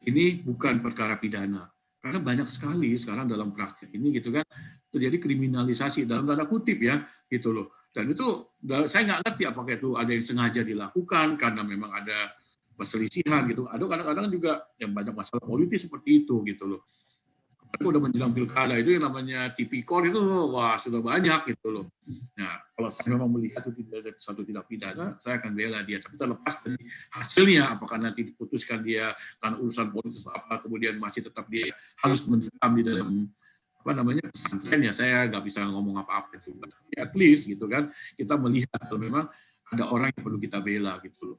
ini bukan perkara pidana. Karena banyak sekali sekarang dalam praktik ini gitu kan terjadi kriminalisasi dalam tanda kutip ya gitu loh. Dan itu saya nggak ngerti apakah itu ada yang sengaja dilakukan karena memang ada perselisihan gitu. Ada kadang-kadang juga yang banyak masalah politis seperti itu gitu loh. Udah menjelang pilkada itu yang namanya tipikor itu wah sudah banyak gitu loh. Nah, kalau saya memang melihat itu tidak ada suatu tindak pidana, saya akan bela dia. Tapi terlepas dari hasilnya, apakah nanti diputuskan dia karena urusan politis apa, kemudian masih tetap dia harus mendekam di dalam apa namanya pesantren, ya saya nggak bisa ngomong apa-apa itu. Tapi at least gitu kan, kita melihat kalau memang ada orang yang perlu kita bela gitu loh.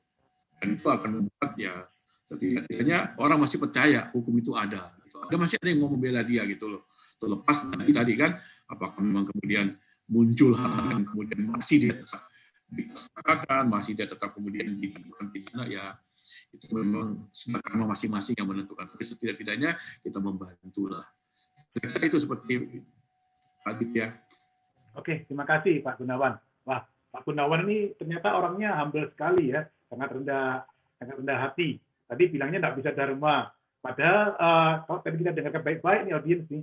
Dan itu akan membuat ya setidaknya orang masih percaya hukum itu ada. Ada masih ada yang mau membela dia gitu loh. Terlepas tadi kan, apakah memang kemudian muncul hal yang kemudian masih dia tetap dipesakakan, masih dia tetap kemudian dikenakan pidana, ya itu memang sudah karena masing-masing yang menentukan. Tapi setidak-tidaknya kita membantu lah. Itu seperti Pak Aditya. Oke, terima kasih Pak Gunawan. Wah, Pak Gunawan ini ternyata orangnya humble sekali ya, sangat rendah hati. Tadi bilangnya nggak bisa dharma. Padahal kalau tadi kita dengarkan baik-baik nih audiens nih,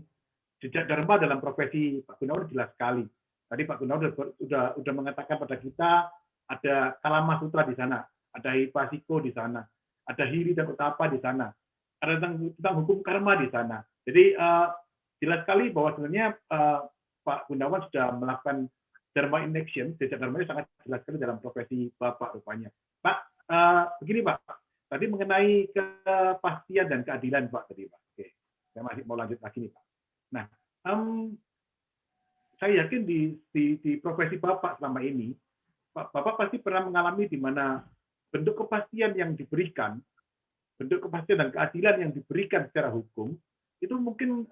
jejak dharma dalam profesi Pak Gunawan jelas sekali. Tadi Pak Gunawan sudah mengatakan pada kita ada Kalama Sutra di sana, ada Hipasiko di sana, ada Hiri dan Utapa di sana, ada tentang hukum karma di sana. Jadi jelas sekali bahwa sebenarnya Pak Gunawan sudah melakukan dharma in action, jejak dharmanya sangat jelas sekali dalam profesi Bapak rupanya. Pak, begini Pak, tadi mengenai kepastian dan keadilan Pak tadi Pak. Oke, saya masih mau lanjut lagi nih Pak. Nah, saya yakin di profesi Bapak selama ini, Bapak pasti pernah mengalami di mana bentuk kepastian yang diberikan, bentuk kepastian dan keadilan yang diberikan secara hukum itu mungkin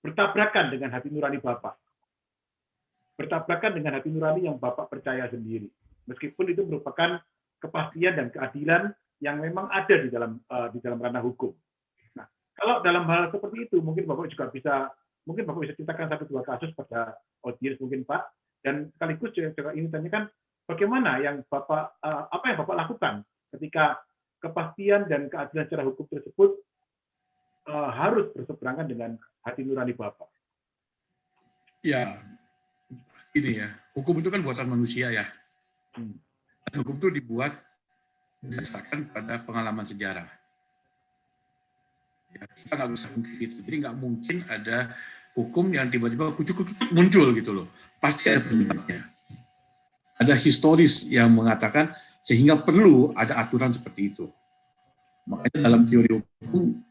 bertabrakan dengan hati nurani Bapak, bertabrakan dengan hati nurani yang Bapak percaya sendiri, meskipun itu merupakan kepastian dan keadilan yang memang ada di dalam ranah hukum. Nah, kalau dalam hal seperti itu, mungkin Bapak bisa ceritakan 1-2 kasus pada audiens mungkin Pak, dan sekaligus juga ini tanyakan bagaimana yang apa yang Bapak lakukan ketika kepastian dan keadilan secara hukum tersebut harus berseberangan dengan hati nurani Bapak. Ya, ini ya, hukum itu kan buatan manusia ya. Hukum itu dibuat berdasarkan pada pengalaman sejarah. Ya, kita nggak bisa mungkin itu. Jadi nggak mungkin ada hukum yang tiba-tiba kucuk-kucuk muncul gitu loh. Pasti ada penyebabnya. Ada historis yang mengatakan sehingga perlu ada aturan seperti itu. Makanya dalam teori hukum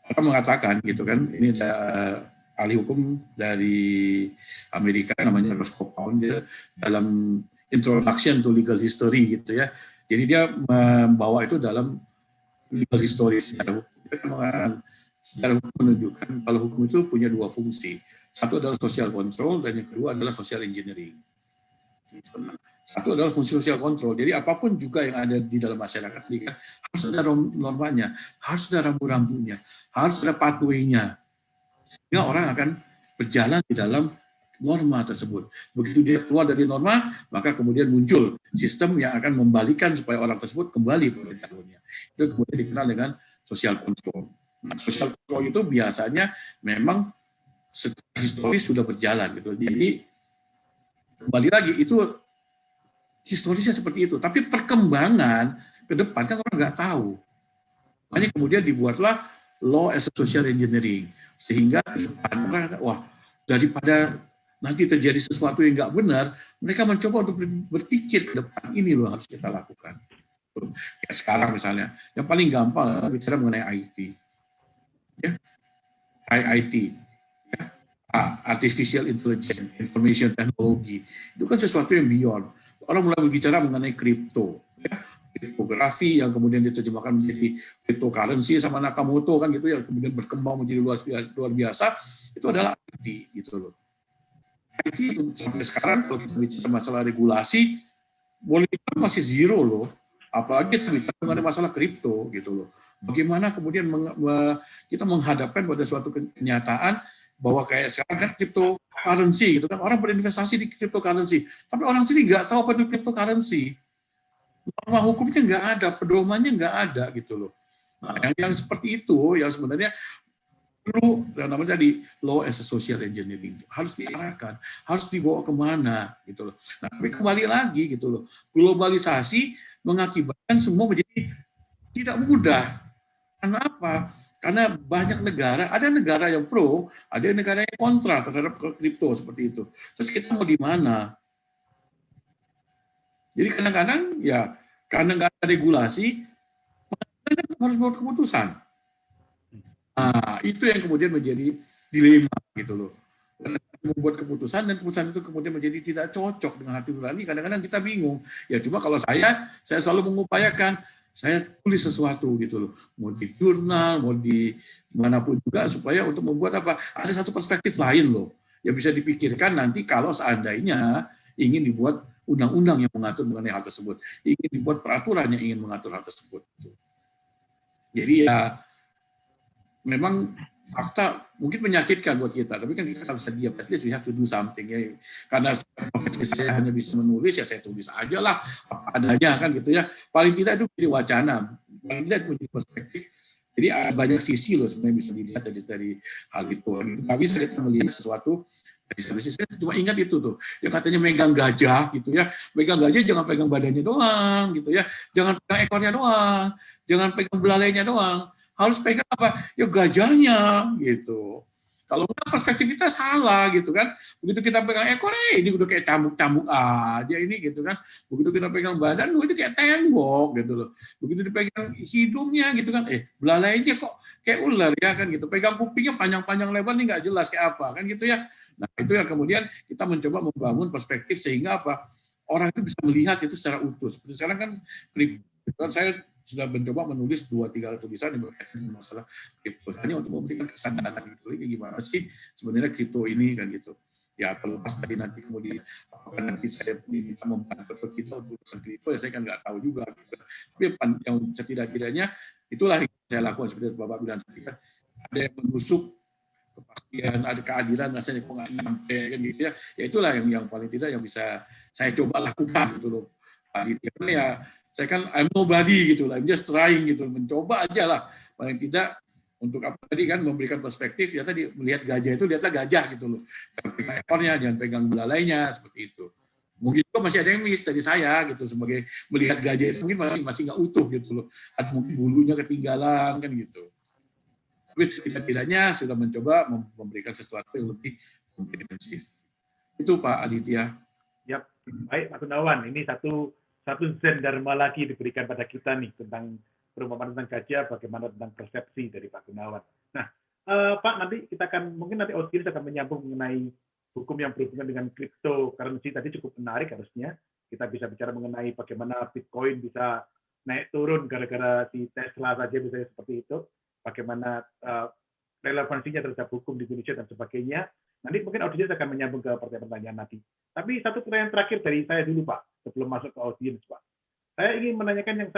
orang mengatakan gitu kan, ini ada ahli hukum dari Amerika namanya Roscoe Pound, dalam Introduction to Legal History gitu ya. Jadi dia membawa itu dalam legal history secara hukum menunjukkan kalau hukum itu punya 2 fungsi. Satu adalah social control dan yang kedua adalah social engineering. Satu adalah fungsi social control. Jadi apapun juga yang ada di dalam masyarakat ini kan harus ada normanya, harus ada rambu-rambunya, harus ada pathway-nya. Sehingga orang akan berjalan di dalam norma tersebut. Begitu dia keluar dari norma, maka kemudian muncul sistem yang akan membalikan supaya orang tersebut kembali pada jalurnya. Itu kemudian dikenal dengan social control. Nah, social control itu biasanya memang secara historis sudah berjalan gitu. Jadi kembali lagi itu historisnya seperti itu. Tapi perkembangan ke depan kan orang nggak tahu. Makanya kemudian dibuatlah law as a social engineering, sehingga orang, wah, daripada nanti terjadi sesuatu yang nggak benar, mereka mencoba untuk berpikir ke depan, ini loh harus kita lakukan. Ya, sekarang misalnya, yang paling gampang bicara mengenai IT. Ya, IIT, ya, Artificial Intelligence, Information Technology, itu kan sesuatu yang beyond. Orang mulai berbicara mengenai kripto, ya, kriptografi yang kemudian diterjemahkan menjadi cryptocurrency sama Nakamoto kan gitu, yang kemudian berkembang menjadi luar biasa, itu adalah IT gitu loh. IT sampai sekarang kalau kita bicara masalah regulasi, boleh masih zero loh. Apalagi kita bicara mengenai masalah kripto gitu loh. Bagaimana kemudian kita menghadapkan pada suatu kenyataan bahwa kayak sekarang kan cryptocurrency gitu kan, orang berinvestasi di cryptocurrency, tapi orang sini nggak tahu apa itu cryptocurrency. Norma hukumnya nggak ada, pedomannya nggak ada gitu loh. Nah, yang seperti itu yang sebenarnya perlu yang namanya tadi law as a social engineering harus diarahkan, harus dibawa kemana gitu loh. Nah, tapi kembali lagi gitu loh, globalisasi mengakibatkan semua menjadi tidak mudah. Karena apa? Karena banyak negara, ada negara yang pro, ada negara yang kontra terhadap kripto seperti itu. Terus kita mau di mana? Jadi kadang-kadang ya karena nggak ada regulasi, harus buat keputusan. Nah, itu yang kemudian menjadi dilema gitu loh. Karena membuat keputusan dan keputusan itu kemudian menjadi tidak cocok dengan hati nurani, kadang-kadang kita bingung. Ya cuma kalau saya selalu mengupayakan, saya tulis sesuatu gitu loh. Mau di jurnal, mau di manapun juga, supaya untuk membuat apa? Ada satu perspektif lain loh, yang bisa dipikirkan nanti kalau seandainya ingin dibuat undang-undang yang mengatur mengenai hal tersebut, ingin dibuat peraturan yang ingin mengatur hal tersebut. Jadi ya memang fakta mungkin menyakitkan buat kita, tapi kan kita harus diam. At least we have to do something ya. Karena profesi saya hanya bisa menulis, ya saya tulis aja lah apa adanya kan gitu ya. Paling tidak itu menjadi wacana, paling tidak menjadi perspektif. Jadi ada banyak sisi loh sebenarnya bisa dilihat dari hal itu. Nggak bisa kita melihat sesuatu dari satu sisi. Saya cuma ingat itu tuh, yang katanya megang gajah gitu ya. Megang gajah jangan pegang badannya doang gitu ya. Jangan pegang ekornya doang, jangan pegang belalainya doang. Harus pegang apa? Ya gajahnya gitu. Kalau enggak perspektif kita salah gitu kan. Begitu kita pegang ekor, ini udah kayak cambuk-cambuk aja ini gitu kan. Begitu kita pegang badan, itu kayak tembok gitu loh. Begitu dipegang hidungnya gitu kan, belalainya kok kayak ular ya kan gitu. Pegang kupingnya panjang-panjang lebar ini nggak jelas kayak apa kan gitu ya. Nah itu yang kemudian kita mencoba membangun perspektif sehingga apa? Orang itu bisa melihat itu secara utuh. Seperti sekarang kan saya sudah mencoba menulis 2-3 tulisan yang berkaitan dengan masalah kripto hanya untuk memberikan kesadaran gitu. Ini gimana sih sebenarnya kripto ini kan gitu. Ya terlepas dari nanti kemudian apakah nanti saya minta membantu kita untuk urusan kripto, ya saya kan nggak tahu juga. Gitu. Tapi yang setidak-tidaknya itulah yang saya lakukan seperti Bapak bilang tadi kan. Ada yang menusuk kepastian, ada keadilan, rasanya kok nggak nyampe kan gitu ya. Ya itulah yang paling tidak yang bisa saya coba lakukan gitu loh. Ya saya kan I'm nobody gitu lah, I'm just trying gitu, mencoba aja lah paling tidak untuk apa tadi kan memberikan perspektif ya tadi melihat gajah itu lihatlah gajah gitu loh, jangan pegang ekornya, jangan pegang belalainya seperti itu. Mungkin juga masih ada yang miss dari saya gitu sebagai melihat gajah itu mungkin masih nggak utuh gitu loh, ada mungkin bulunya ketinggalan kan gitu. Tapi setidaknya sudah mencoba memberikan sesuatu yang lebih komprehensif. Itu Pak Aditya. Yap, baik Pak Gunawan. Ini satu zen dharma lagi diberikan pada kita nih tentang perumpamaan tentang gajah, bagaimana tentang persepsi dari Pak Gunawan. Nah, Pak, nanti kita akan mungkin nanti audiens akan menyambung mengenai hukum yang berhubungan dengan cryptocurrency tadi cukup menarik harusnya. Kita bisa bicara mengenai bagaimana Bitcoin bisa naik turun gara-gara si Tesla saja misalnya seperti itu. Bagaimana relevansinya terhadap hukum di Indonesia dan sebagainya. Nanti mungkin audiens akan menyambung ke pertanyaan nanti. Tapi satu pertanyaan terakhir dari saya dulu, Pak, sebelum masuk ke audiens, Pak. Saya ingin menanyakan yang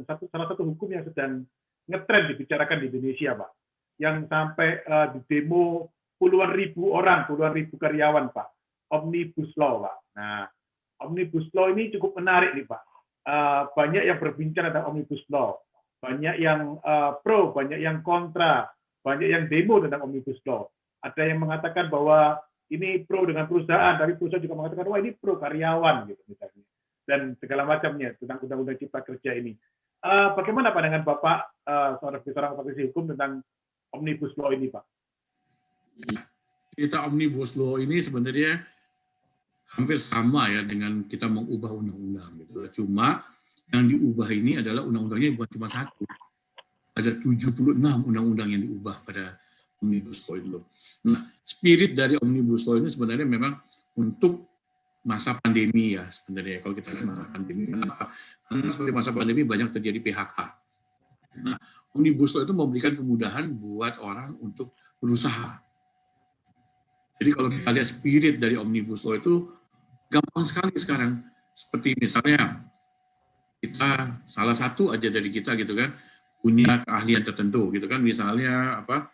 salah satu hukum yang sedang ngetren dibicarakan di Indonesia, Pak. Yang sampai di demo puluhan ribu orang, puluhan ribu karyawan, Pak. Omnibus Law, Pak. Nah, Omnibus Law ini cukup menarik nih, Pak. Banyak yang berbincang tentang Omnibus Law. Banyak yang pro, banyak yang kontra, banyak yang demo tentang Omnibus Law. Ada yang mengatakan bahwa ini pro dengan perusahaan, tapi perusahaan juga mengatakan wah ini pro karyawan gitu misalnya, dan segala macamnya tentang undang-undang cipta kerja ini. Bagaimana pandangan Bapak seorang praktisi hukum tentang Omnibus Law ini, Pak? Kita Omnibus Law ini sebenarnya hampir sama ya dengan kita mengubah undang-undang gitu. Cuma yang diubah ini adalah undang-undangnya bukan cuma satu. Ada 76 undang-undang yang diubah pada Omnibus Law itu. Nah, spirit dari Omnibus Law ini sebenarnya memang untuk masa pandemi ya sebenarnya. Kalau kita lihat masa pandemi, kenapa? Karena seperti masa pandemi banyak terjadi PHK. Nah, Omnibus Law itu memberikan kemudahan buat orang untuk berusaha. Jadi kalau kita lihat spirit dari Omnibus Law itu gampang sekali sekarang. Seperti misalnya kita salah satu aja dari kita gitu kan punya keahlian tertentu gitu kan, misalnya apa?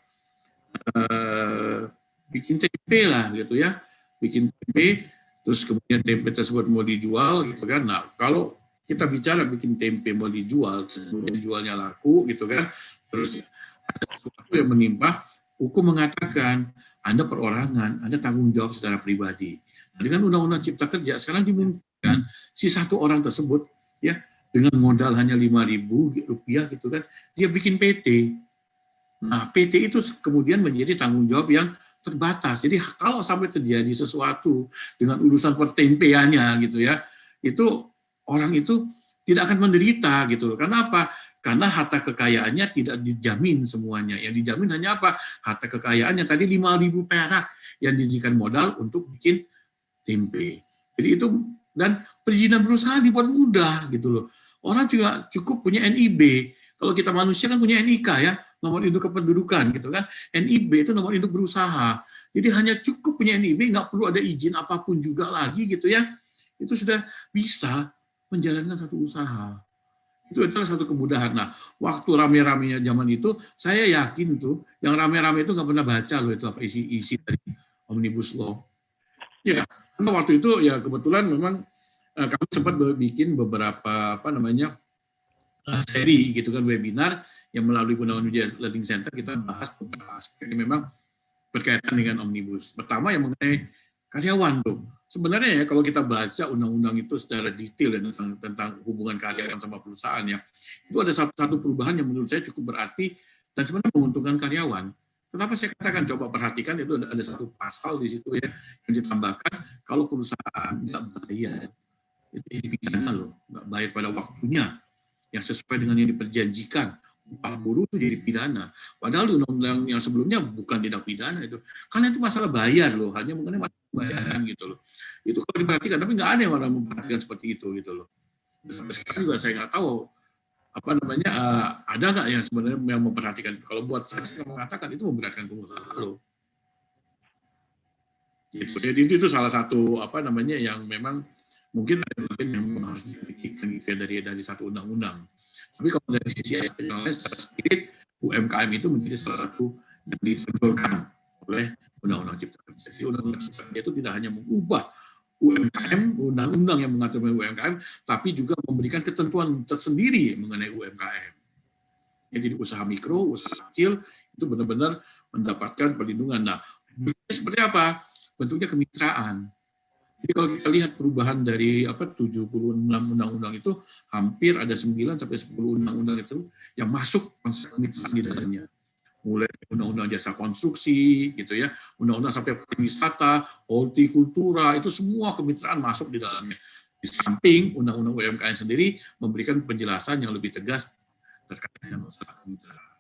Bikin tempe lah gitu ya, bikin tempe, terus kemudian tempe tersebut mau dijual gitu kan. Nah kalau kita bicara bikin tempe mau dijual, kemudian jualnya laku gitu kan, terus ada sesuatu yang menimpa, hukum mengatakan Anda perorangan, Anda tanggung jawab secara pribadi. Nah, dengan Undang-Undang Cipta Kerja sekarang dimungkinkan si satu orang tersebut ya dengan modal hanya Rp5.000 gitu kan, dia bikin PT. Nah, PT itu kemudian menjadi tanggung jawab yang terbatas. Jadi kalau sampai terjadi sesuatu dengan urusan pertempeannya gitu ya, itu orang itu tidak akan menderita gitu loh. Karena apa? Karena harta kekayaannya tidak dijamin semuanya. Yang dijamin hanya apa? Harta kekayaannya tadi 5.000 perak yang dijadikan modal untuk bikin tempe. Jadi itu, dan perizinan berusaha dibuat mudah gitu loh. Orang juga cukup punya NIB. Kalau kita manusia kan punya NIK ya, nomor induk kependudukan gitu kan. NIB itu nomor induk berusaha. Jadi hanya cukup punya NIB, nggak perlu ada izin apapun juga lagi gitu ya. Itu sudah bisa menjalankan satu usaha. Itu adalah satu kemudahan. Nah, waktu rame-ramenya zaman itu, saya yakin tuh, yang rame-rame itu nggak pernah baca loh itu apa isi dari Omnibus Law. Ya, karena waktu itu ya kebetulan memang kami sempat bikin beberapa seri gitu kan, webinar yang melalui Gunawan Wijaya Learning Center kita bahas beberapa aspek yang memang berkaitan dengan Omnibus. Pertama yang mengenai karyawan tuh. Sebenarnya ya kalau kita baca undang-undang itu secara detail ya, tentang hubungan karyawan sama perusahaan ya, itu ada satu perubahan yang menurut saya cukup berarti dan sebenarnya menguntungkan karyawan. Kenapa saya katakan coba perhatikan, itu ada satu pasal di situ ya yang ditambahkan, kalau perusahaan nggak bayar itu jadi pidana loh, nggak bayar pada waktunya yang sesuai dengan yang diperjanjikan, upah buruh itu jadi pidana. Padahal di undang-undang yang sebelumnya bukan tindak pidana itu, karena itu masalah bayar loh, hanya mengenai masalah bayaran gitu loh. Itu kalau diperhatikan, tapi nggak ada yang orang memperhatikan seperti itu gitu loh. Sampai sekarang juga saya nggak tahu ada nggak yang sebenarnya yang memperhatikan. Kalau buat saya mengatakan itu memberatkan pengusaha loh. Gitu. Jadi itu salah satu yang memang mungkin ada bagian yang harus dipikirkan gitu ya, dari satu undang-undang. Tapi kalau dari sisi eksternalnya secara spirit, UMKM itu menjadi salah satu yang ditonjolkan oleh Undang-Undang Cipta Kerja. Jadi Undang-Undang Cipta Kerja itu tidak hanya mengubah UMKM, undang-undang yang mengatur UMKM, tapi juga memberikan ketentuan tersendiri mengenai UMKM. Jadi usaha mikro, usaha kecil itu benar-benar mendapatkan perlindungan. Nah, seperti apa? Bentuknya kemitraan. Jadi kalau kita lihat perubahan dari 76 undang-undang itu, hampir ada 9 sampai 10 undang-undang itu yang masuk konsep kemitraan di dalamnya. Mulai undang-undang jasa konstruksi, gitu ya, undang-undang sampai pariwisata, hortikultura, itu semua kemitraan masuk di dalamnya. Di samping undang-undang UMKM sendiri memberikan penjelasan yang lebih tegas terkait dengan masalah kemitraan.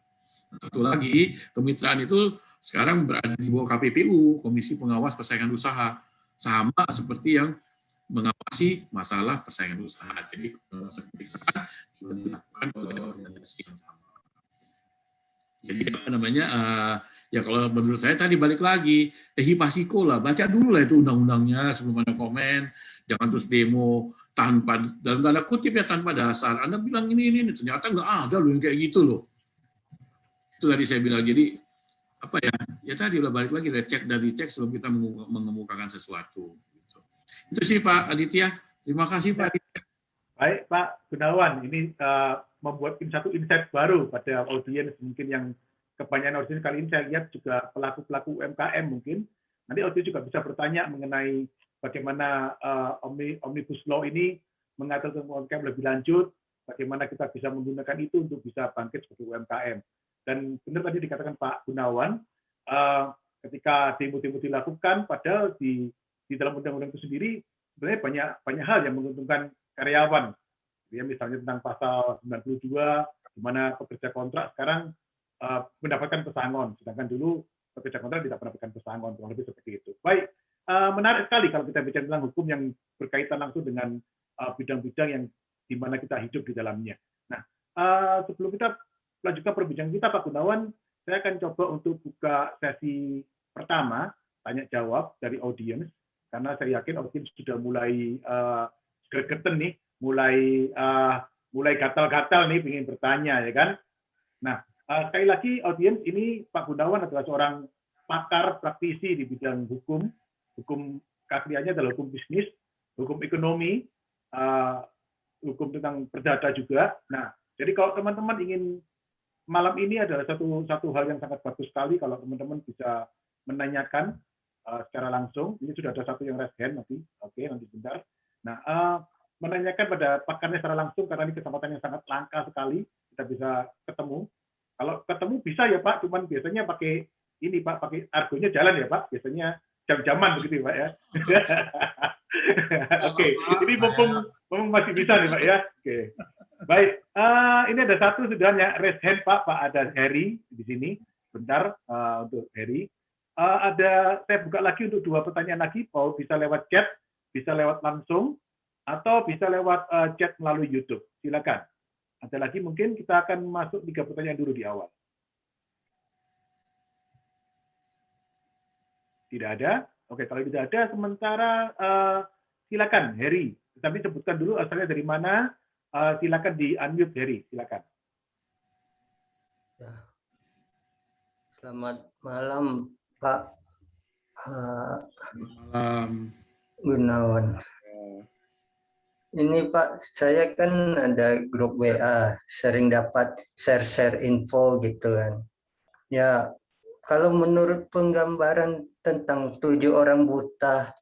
Satu lagi, kemitraan itu sekarang berada di bawah KPPU, Komisi Pengawas Persaingan Usaha, sama seperti yang mengawasi masalah persaingan usaha. Jadi kemitraan sudah dilakukan oleh organisasi yang sama. Jadi ya kalau menurut saya tadi balik lagi, hipasiko lah, baca dulu lah itu undang-undangnya sebelum Anda komen, jangan terus demo tanpa, dalam tanda kutip ya, tanpa dasar. Anda bilang ini, ternyata nggak ada loh yang kayak gitu loh. Itu tadi saya bilang, jadi ya tadi udah balik lagi, cek dari cek sebelum kita mengemukakan sesuatu. Gitu. Itu sih Pak Aditya, terima kasih Pak Aditya. Baik Pak Gunawan, ini membuat satu insight baru pada audiens mungkin yang kebanyakan audiens kali ini saya lihat juga pelaku-pelaku UMKM mungkin. Nanti audiens juga bisa bertanya mengenai bagaimana Omnibus Law ini mengatur tentang UMKM lebih lanjut, bagaimana kita bisa menggunakan itu untuk bisa bangkit sebagai UMKM. Dan benar tadi dikatakan Pak Gunawan, ketika demo-demo dilakukan, padahal di dalam undang-undang itu sendiri sebenarnya banyak hal yang menguntungkan karyawan. Ya, misalnya tentang pasal 92, di mana pekerja kontrak sekarang mendapatkan pesangon, sedangkan dulu pekerja kontrak tidak mendapatkan pesangon, kurang lebih seperti itu. Baik, menarik sekali kalau kita bicara tentang hukum yang berkaitan langsung dengan bidang-bidang yang di mana kita hidup di dalamnya. Nah, sebelum kita lanjutkan perbincangan kita, Pak Gunawan, saya akan coba untuk buka sesi pertama, tanya jawab dari audiens, karena saya yakin audiens sudah mulai gregetan nih, mulai gatal-gatal nih ingin bertanya ya kan. Nah, sekali lagi audiens, ini Pak Gunawan adalah seorang pakar praktisi di bidang hukum keahliannya adalah hukum bisnis, hukum ekonomi, hukum tentang perdata juga. Nah, jadi kalau teman-teman ingin malam ini adalah satu hal yang sangat bagus sekali kalau teman-teman bisa menanyakan secara langsung. Ini sudah ada satu yang raise hand nanti. Oke, nanti sebentar. Nah, menanyakan pada pakarnya secara langsung karena ini kesempatan yang sangat langka sekali kita bisa ketemu. Kalau ketemu langsung bisa ya Pak, cuman biasanya pakai ini Pak, pakai argonya jalan ya Pak, biasanya jam-jaman begitu ya Pak ya. Oke, ini mumpung masih bisa nih Pak ya. Oke. Baik, ini ada satu sudah raise hand Pak ada Harry di sini. Bentar untuk Harry. Saya buka lagi untuk 2 pertanyaan lagi, mau bisa lewat chat, bisa lewat langsung, atau bisa lewat chat melalui YouTube. Silakan. Ada lagi mungkin kita akan masuk 3 pertanyaan dulu di awal. Tidak ada? Oke, kalau tidak ada, sementara silakan Harry. Tapi sebutkan dulu asalnya dari mana. Silakan di unmute Harry. Silakan. Selamat malam Pak Malam. Gunawan. Ini Pak, saya kan ada grup WA, sering dapat share-share info gitu kan. Ya, kalau menurut penggambaran tentang 7 orang buta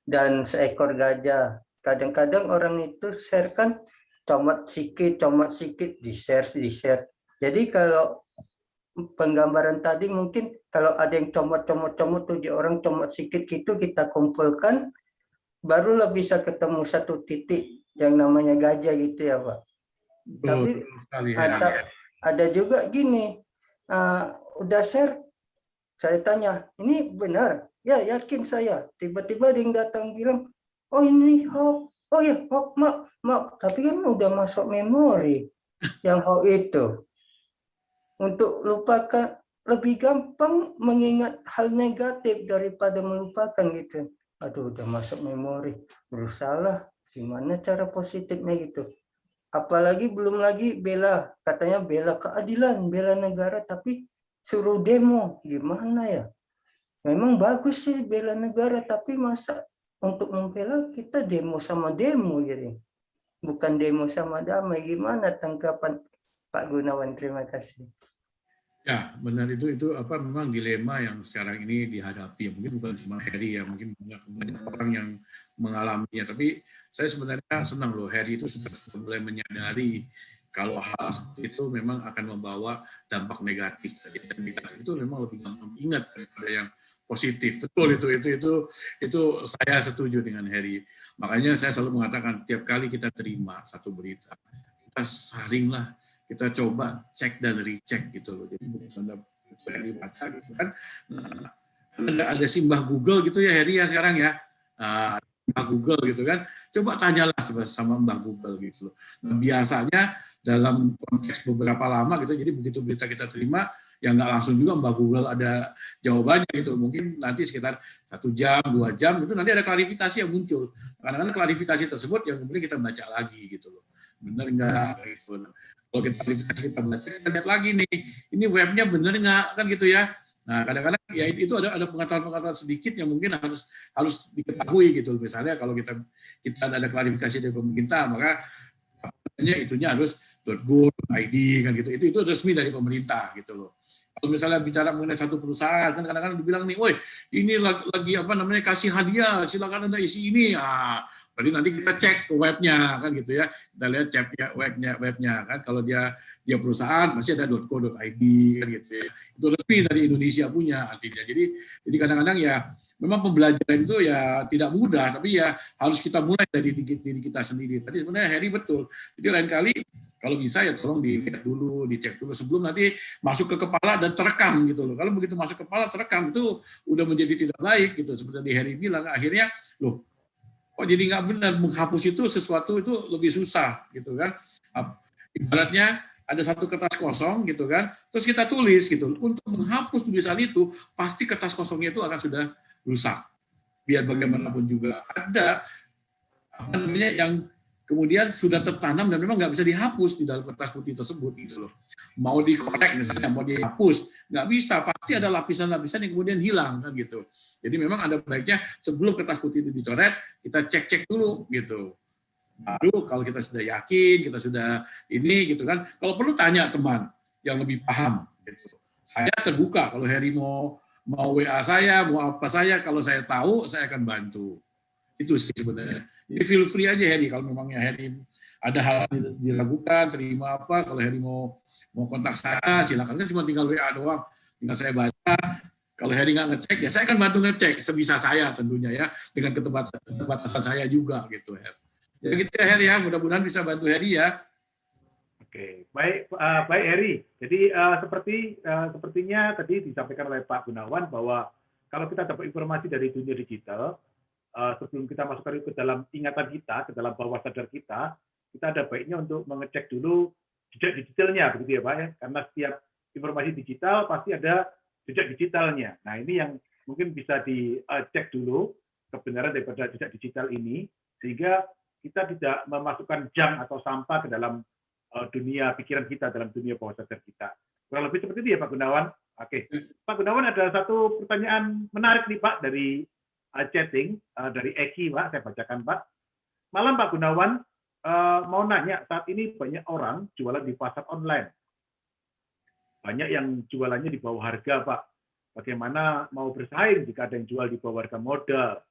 dan seekor gajah, kadang-kadang orang itu share kan comot sikit, di-share. Jadi kalau penggambaran tadi mungkin kalau ada yang comot 7 orang comot sikit gitu kita kumpulkan, barulah bisa ketemu satu titik yang namanya gajah gitu ya Pak. Tapi ada juga gini, udah share, saya tanya, ini benar? Ya yakin saya. Tiba-tiba ada yang datang bilang, oh ini hoax. Oh ya hoax, mak. Tapi kan udah masuk memori yang hoax itu. Untuk lupakan, lebih gampang mengingat hal negatif daripada melupakan gitu. Aduh udah masuk memori, berusaha gimana cara positifnya gitu. Apalagi belum lagi katanya bela keadilan, bela negara, tapi suruh demo, gimana ya? Memang bagus sih bela negara, tapi masa untuk membela kita demo sama demo jadi. Bukan demo sama damai, gimana tanggapan Pak Gunawan? Terima kasih. Ya, benar itu memang dilema yang sekarang ini dihadapi. Mungkin bukan cuma Harry ya, mungkin banyak orang yang mengalaminya. Tapi saya sebenarnya senang loh, Harry itu sudah mulai menyadari kalau hal seperti itu memang akan membawa dampak negatif. Dan negatif itu memang lebih gampang ingat daripada yang positif. Betul itu saya setuju dengan Harry. Makanya saya selalu mengatakan tiap kali kita terima satu berita, kita saringlah, kita coba cek dan recheck gitu loh. Jadi bukan dibaca gitu kan. Nah, ada simbah Google gitu ya Harry ya sekarang ya. Mbah Google gitu kan. Coba tanyalah sama Mbah Google gitu loh. Nah, biasanya dalam konteks beberapa lama gitu, jadi begitu berita kita terima, ya nggak langsung juga Mbah Google ada jawabannya gitu. Mungkin nanti sekitar 1 jam, 2 jam itu nanti ada klarifikasi yang muncul. Kadang-kadang klarifikasi tersebut yang kemudian kita baca lagi gitu loh. Benar nggak gitu. Kalau kita baca, kita lihat lagi nih, ini webnya benar nggak kan gitu ya. Nah kadang-kadang ya itu ada pengetahuan sedikit yang mungkin harus diketahui gitu. Misalnya kalau kita ada klarifikasi dari pemerintah, maka itunya harus .go.id kan gitu. Itu resmi dari pemerintah gitu loh. Kalau misalnya bicara mengenai satu perusahaan kan kadang-kadang dibilang nih, woi ini lagi kasih hadiah, silakan Anda isi ini. Berarti nanti kita cek ke webnya kan gitu ya, kita lihat webnya kan, kalau dia perusahaan pasti ada .co.id kan gitu ya, itu resmi dari Indonesia punya artinya. Jadi kadang-kadang ya memang pembelajaran itu ya tidak mudah, tapi ya harus kita mulai dari diri kita sendiri. Tadi sebenarnya Harry betul, jadi lain kali kalau bisa ya tolong dilihat dulu, dicek dulu sebelum nanti masuk ke kepala dan terekam gitu loh. Kalau begitu masuk ke kepala terekam itu udah menjadi tidak baik gitu, seperti Harry bilang, akhirnya loh kok jadi nggak benar, menghapus itu sesuatu itu lebih susah gitu kan. Ibaratnya ada satu kertas kosong gitu kan, terus kita tulis gitu. Untuk menghapus tulisan itu pasti kertas kosongnya itu akan sudah rusak. Biar bagaimanapun juga ada yang kemudian sudah tertanam dan memang nggak bisa dihapus di dalam kertas putih tersebut gitu loh. Mau dikorek misalnya, mau dihapus, nggak bisa, pasti ada lapisan-lapisan yang kemudian hilang kan gitu. Jadi memang ada baiknya sebelum kertas putih itu dicoret, kita cek-cek dulu gitu. Baru kalau kita sudah yakin, kita sudah ini gitu kan, kalau perlu tanya teman yang lebih paham gitu. Saya terbuka kalau Harry mau WA saya, mau apa saya, kalau saya tahu saya akan bantu. Itu sih sebenarnya. Jadi feel free aja Harry, kalau memangnya Harry ada hal yang diragukan, terima apa, kalau Harry mau mau kontak saya silakan, kan cuma tinggal WA doang, tinggal saya baca. Kalau Heri nggak ngecek, ya saya akan bantu ngecek sebisa saya tentunya ya, dengan keterbatasan saya juga gitu Her. Ya gitu ya Heri ya, mudah-mudahan bisa bantu Heri ya. Oke, baik, baik Heri. Jadi sepertinya tadi disampaikan oleh Pak Gunawan bahwa kalau kita dapat informasi dari dunia digital, sebelum kita masukkan itu ke dalam ingatan kita, ke dalam bawah sadar kita ada baiknya untuk mengecek dulu jejak digitalnya, begitu ya Pak ya? Karena setiap informasi digital pasti ada jejak digitalnya. Nah ini yang mungkin bisa dicek dulu kebenaran daripada jejak digital ini, sehingga kita tidak memasukkan junk atau sampah ke dalam dunia pikiran kita, dalam dunia bawah sadar kita. Kurang lebih seperti itu ya Pak Gunawan. Oke, Pak Gunawan ada satu pertanyaan menarik nih Pak dari chatting dari Eki Pak, saya bacakan Pak. Malam Pak Gunawan, mau nanya, saat ini banyak orang jualan di pasar online. Banyak yang jualannya di bawah harga, Pak. Bagaimana mau bersaing jika ada yang jual di bawah harga modal?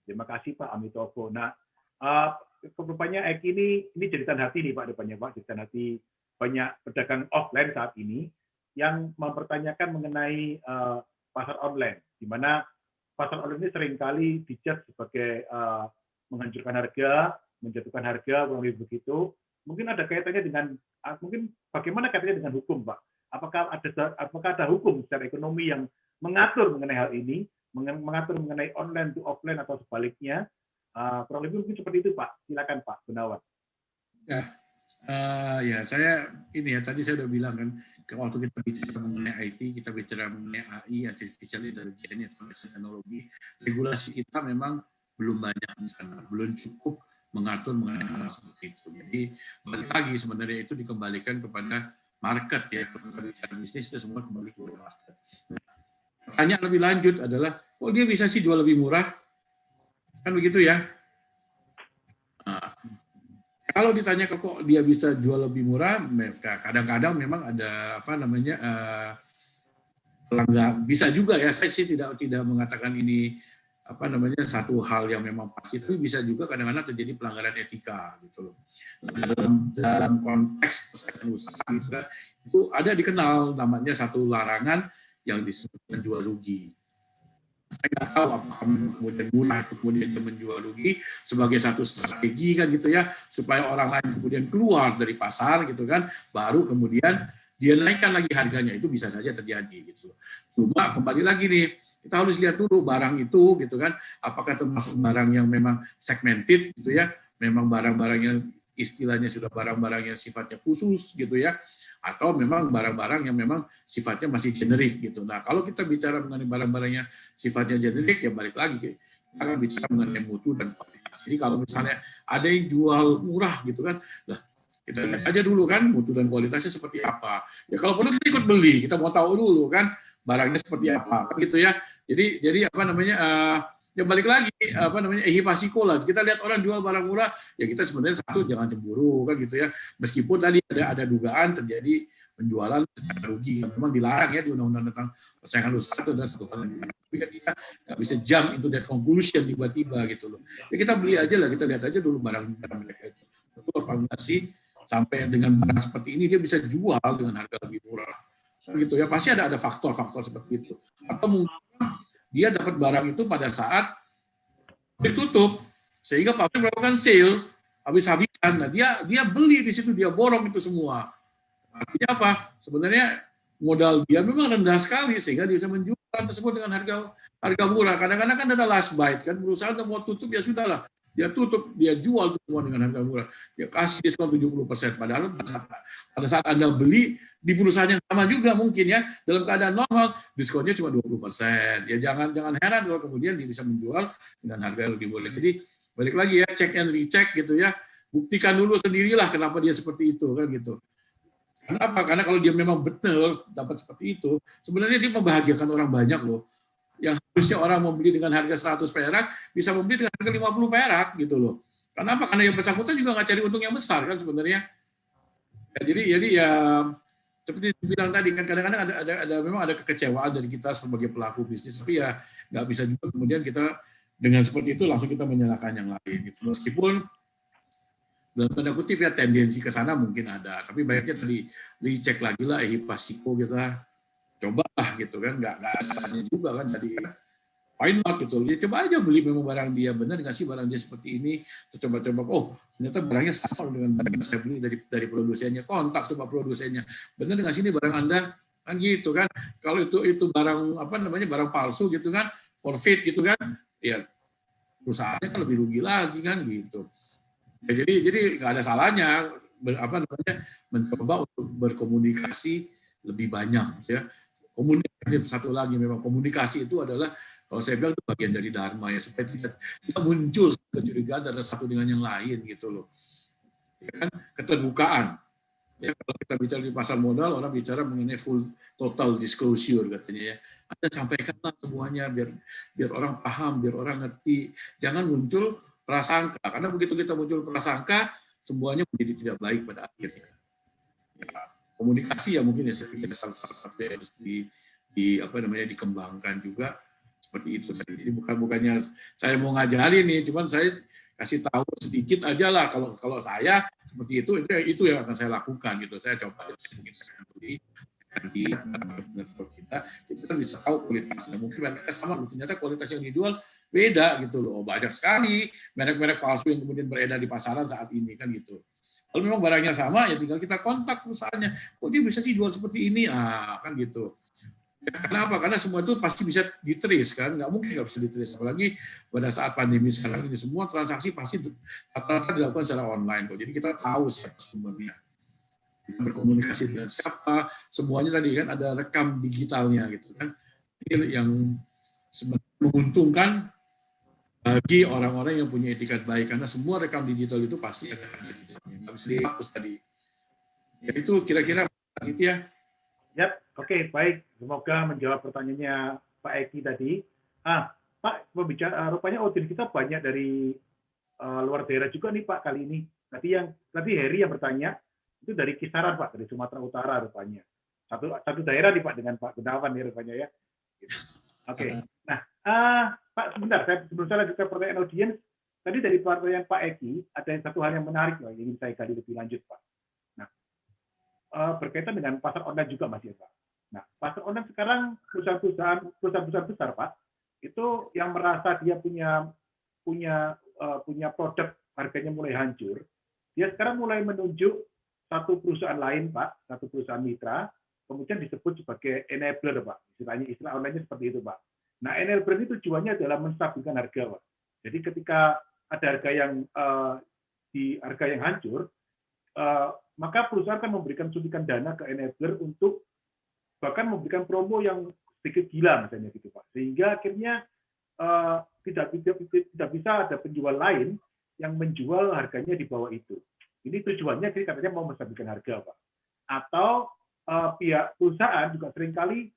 Terima kasih, Pak Amitofo. Nah, rupanya Eki ini jeritan hati nih, Pak, depannya, Pak. Jeritan hati banyak pedagang offline saat ini yang mempertanyakan mengenai pasar online, di mana pasar online ini seringkali dijudge sebagai menghancurkan harga, menjatuhkan harga, kurang lebih begitu. Mungkin ada kaitannya dengan, mungkin bagaimana kaitannya dengan hukum, Pak? Apakah ada hukum secara ekonomi yang mengatur mengenai hal ini, mengatur mengenai online to offline atau sebaliknya? Kurang lebih mungkin seperti itu, Pak. Silakan, Pak Gunawan. Ya, saya ini ya tadi saya udah bilang kan, waktu kita bicara mengenai IT, kita bicara mengenai AI, artificial intelligence, information teknologi, regulasi kita memang belum banyak di sana, belum cukup mengatur mengenai hal seperti itu. Jadi balik lagi sebenarnya itu dikembalikan kepada market ya, kepada bicara bisnis itu semua kembali ke market. Pertanyaan lebih lanjut adalah, kok dia bisa sih jual lebih murah? Kan begitu ya. Nah, kalau ditanya kok dia bisa jual lebih murah, kadang-kadang memang ada apa namanya pelanggaran. Bisa juga ya, saya sih tidak mengatakan ini apa namanya satu hal yang memang pasti, tapi bisa juga kadang-kadang terjadi pelanggaran etika gitu loh. Dalam konteks usaha gitu kan, itu ada dikenal namanya satu larangan yang disebut menjual rugi. Saya nggak tahu apakah kemudian murah kemudian dia menjual rugi sebagai satu strategi kan gitu ya, supaya orang lain kemudian keluar dari pasar gitu kan, baru kemudian dia naikkan lagi harganya, itu bisa saja terjadi gitu. Cuma kembali lagi nih, kita harus lihat dulu barang itu gitu kan, apakah termasuk barang yang memang segmented gitu ya, memang barang-barang yang istilahnya sudah barang-barang yang sifatnya khusus gitu ya, atau memang barang-barang yang memang sifatnya masih generik gitu. Nah, kalau kita bicara mengenai barang-barang yang sifatnya generik, ya balik lagi kita akan bicara mengenai mutu dan kualitas. Jadi kalau misalnya ada yang jual murah gitu kan, nah kita lihat aja dulu kan mutu dan kualitasnya seperti apa. Ya kalau perlu kita ikut beli, kita mau tahu dulu kan barangnya seperti apa gitu ya. Jadi apa namanya ya balik lagi apa namanya ehipasiko lah. Kita lihat orang jual barang murah, ya kita sebenarnya satu jangan cemburu kan gitu ya. Meskipun tadi ada dugaan terjadi penjualan secara rugi, memang dilarang ya di undang-undang tentang persaingan usaha itu adalah satu hal yang tapi kan kita nggak bisa jump into that conclusion tiba-tiba gitu loh. Ya kita beli aja lah, kita lihat aja dulu barang mereka itu betul apa enggak sih, sampai dengan barang seperti ini dia bisa jual dengan harga lebih murah. Gitu ya, pasti ada faktor-faktor seperti itu. Atau mungkin dia dapat barang itu pada saat ditutup, sehingga pabrik melakukan sale habis-habisan. Nah, dia beli di situ, dia borong itu semua. Artinya apa? Sebenarnya modal dia memang rendah sekali sehingga dia bisa menjual tersebut dengan harga murah. Kadang-kadang kan ada last bite kan, perusahaan mau tutup ya sudahlah. Dia tutup, dia jual semua dengan harga murah. Dia kasih diskon 70%. Padahal pada saat Anda beli di perusahaan yang sama juga mungkin ya, dalam keadaan normal, diskonnya cuma 20%. Ya jangan heran kalau kemudian dia bisa menjual dengan harga yang lebih murah. Jadi balik lagi ya, check and recheck gitu ya. Buktikan dulu sendirilah kenapa dia seperti itu kan gitu. Kenapa? Karena kalau dia memang betul dapat seperti itu, sebenarnya dia membahagiakan orang banyak loh. Yang harusnya orang membeli dengan harga 100 perak, bisa membeli dengan harga 50 perak gitu loh. Kenapa? Karena yang bersangkutan juga nggak cari untung yang besar kan sebenarnya. Ya, jadi ya seperti bilang tadi kan kadang-kadang memang ada kekecewaan dari kita sebagai pelaku bisnis, tapi ya nggak bisa juga kemudian kita dengan seperti itu langsung kita menyalahkan yang lain gitu. Meskipun dalam tanda kutip ya tendensi ke sana mungkin ada, tapi baiknya tadi dicek lagi lah Pasiko kita cobalah gitu kan, nggak salahnya juga kan tadi kan. Why not gitu, ya coba aja beli memang barang dia, benar nggak sih barang dia seperti ini, terus coba-coba, oh ternyata barangnya sama dengan barang yang saya beli dari produsennya, kontak coba produsennya, benar nggak sih ini barang Anda, kan gitu kan. Kalau itu barang apa namanya barang palsu gitu kan, forfeit gitu kan, ya perusahaannya kan lebih rugi lagi kan gitu. Ya, jadi nggak ada salahnya mencoba untuk berkomunikasi lebih banyak ya. Komunikasi satu lagi, memang komunikasi itu adalah, kalau saya bilang itu bagian dari dharma ya, supaya tidak muncul kecurigaan antara satu dengan yang lain gitu loh. Ya kan, keterbukaan. Ya, kalau kita bicara di pasar modal, orang bicara mengenai full total disclosure katanya ya. Anda sampaikanlah semuanya biar orang paham, biar orang ngerti. Jangan muncul prasangka, karena begitu kita muncul prasangka, semuanya menjadi tidak baik pada akhirnya. Ya, komunikasi ya mungkin ya saya pikir salah satu yang harus dikembangkan juga seperti itu. Jadi bukannya saya mau ngajarin nih, cuman saya kasih tahu sedikit aja lah. Kalau saya seperti itu yang akan saya lakukan gitu. Saya coba mungkin saya beli di network kita bisa tahu kualitasnya. Mungkin mereka sama, ternyata kualitas yang dijual beda gitu loh. Banyak sekali merek-merek palsu yang kemudian beredar di pasaran saat ini kan gitu. Kalau memang barangnya sama, ya tinggal kita kontak perusahaannya. Kok dia bisa sih jual seperti ini? Kan gitu. Ya, kenapa? Karena semua itu pasti bisa di-trace kan? Nggak mungkin nggak bisa di-trace. Apalagi pada saat pandemi sekarang ini, semua transaksi pasti rata-rata dilakukan secara online kok. Jadi kita tahu siapa sumbernya. Kita berkomunikasi dengan siapa, semuanya tadi kan ada rekam digitalnya gitu kan. Ini yang sebenarnya menguntungkan bagi orang-orang yang punya etikat baik, karena semua rekam digital itu pasti akan ada di dalamnya, nggak bisa dihapus tadi. Ya itu kira-kira gitu ya. Yap, oke, baik. Semoga menjawab pertanyaannya Pak Eki tadi. Pak, pembicara, rupanya audiens kita banyak dari luar daerah juga nih Pak kali ini. Tadi Heri yang bertanya itu dari kisaran Pak, dari Sumatera Utara rupanya. Satu daerah nih Pak dengan Pak Gunawan ya rupanya ya. Oke. Nah, Pak sebentar, sebelum saya lanjutkan pertanyaan audiens, tadi dari pertanyaan Pak Eki ada satu hal yang menarik yang ingin saya gali lebih lanjut Pak. Nah, berkaitan dengan pasar online juga Mas ya Pak. Nah, pasar online sekarang perusahaan besar Pak, itu yang merasa dia punya produk harganya mulai hancur, dia sekarang mulai menunjuk satu perusahaan lain Pak, satu perusahaan mitra, kemudian disebut sebagai enabler Pak. Istilah online-nya seperti itu Pak. Nah, enabler itu tujuannya adalah menstabilkan harga Pak. Jadi ketika ada harga yang hancur, maka perusahaan akan memberikan suntikan dana ke enabler untuk bahkan memberikan promo yang sedikit gila misalnya gitu Pak. Sehingga akhirnya tidak bisa ada penjual lain yang menjual harganya di bawah itu. Ini tujuannya jadi katanya mau menstabilkan harga Pak. Atau pihak perusahaan juga seringkali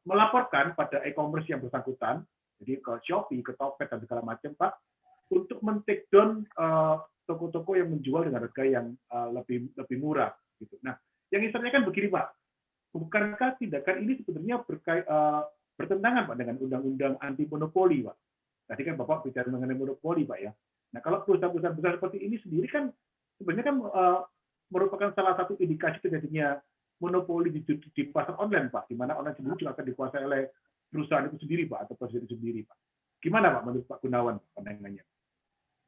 melaporkan pada e-commerce yang bersangkutan, jadi ke Shopee, ke Tokped dan segala macam Pak, untuk men-take down toko-toko yang menjual dengan harga yang lebih murah. Gitu. Nah, yang istilahnya kan begini Pak, bukankah tindakan ini sebenarnya bertentangan Pak dengan undang-undang anti monopoli Pak? Tadi kan Bapak bicara mengenai monopoli Pak ya. Nah, kalau perusahaan-perusahaan besar seperti ini sendiri kan sebenarnya kan merupakan salah satu indikasi terjadinya monopoli di pasar online Pak, di mana online sendiri juga akan dikuasai oleh perusahaan itu sendiri Pak, atau presiden itu sendiri Pak. Gimana Pak menurut Pak Gunawan pandangannya?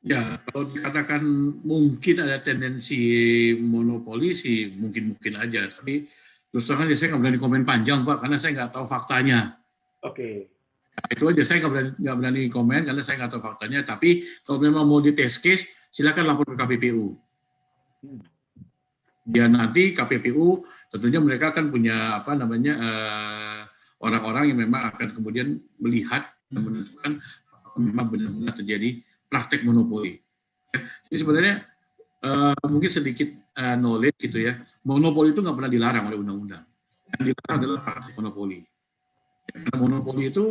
Ya, kalau dikatakan mungkin ada tendensi monopoli sih mungkin aja, tapi terus terang aja saya nggak berani komen panjang Pak, karena saya nggak tahu faktanya. Oke. Nah, itu aja saya nggak berani komen karena saya nggak tahu faktanya. Tapi kalau memang mau di test case, silakan lapor ke KPPU. Ya nanti KPPU tentunya mereka akan punya orang-orang yang memang akan kemudian melihat dan menentukan memang benar-benar terjadi praktek monopoli. Jadi sebenarnya mungkin sedikit knowledge gitu ya, monopoli itu nggak pernah dilarang oleh undang-undang. Yang dilarang adalah praktek monopoli. Karena monopoli itu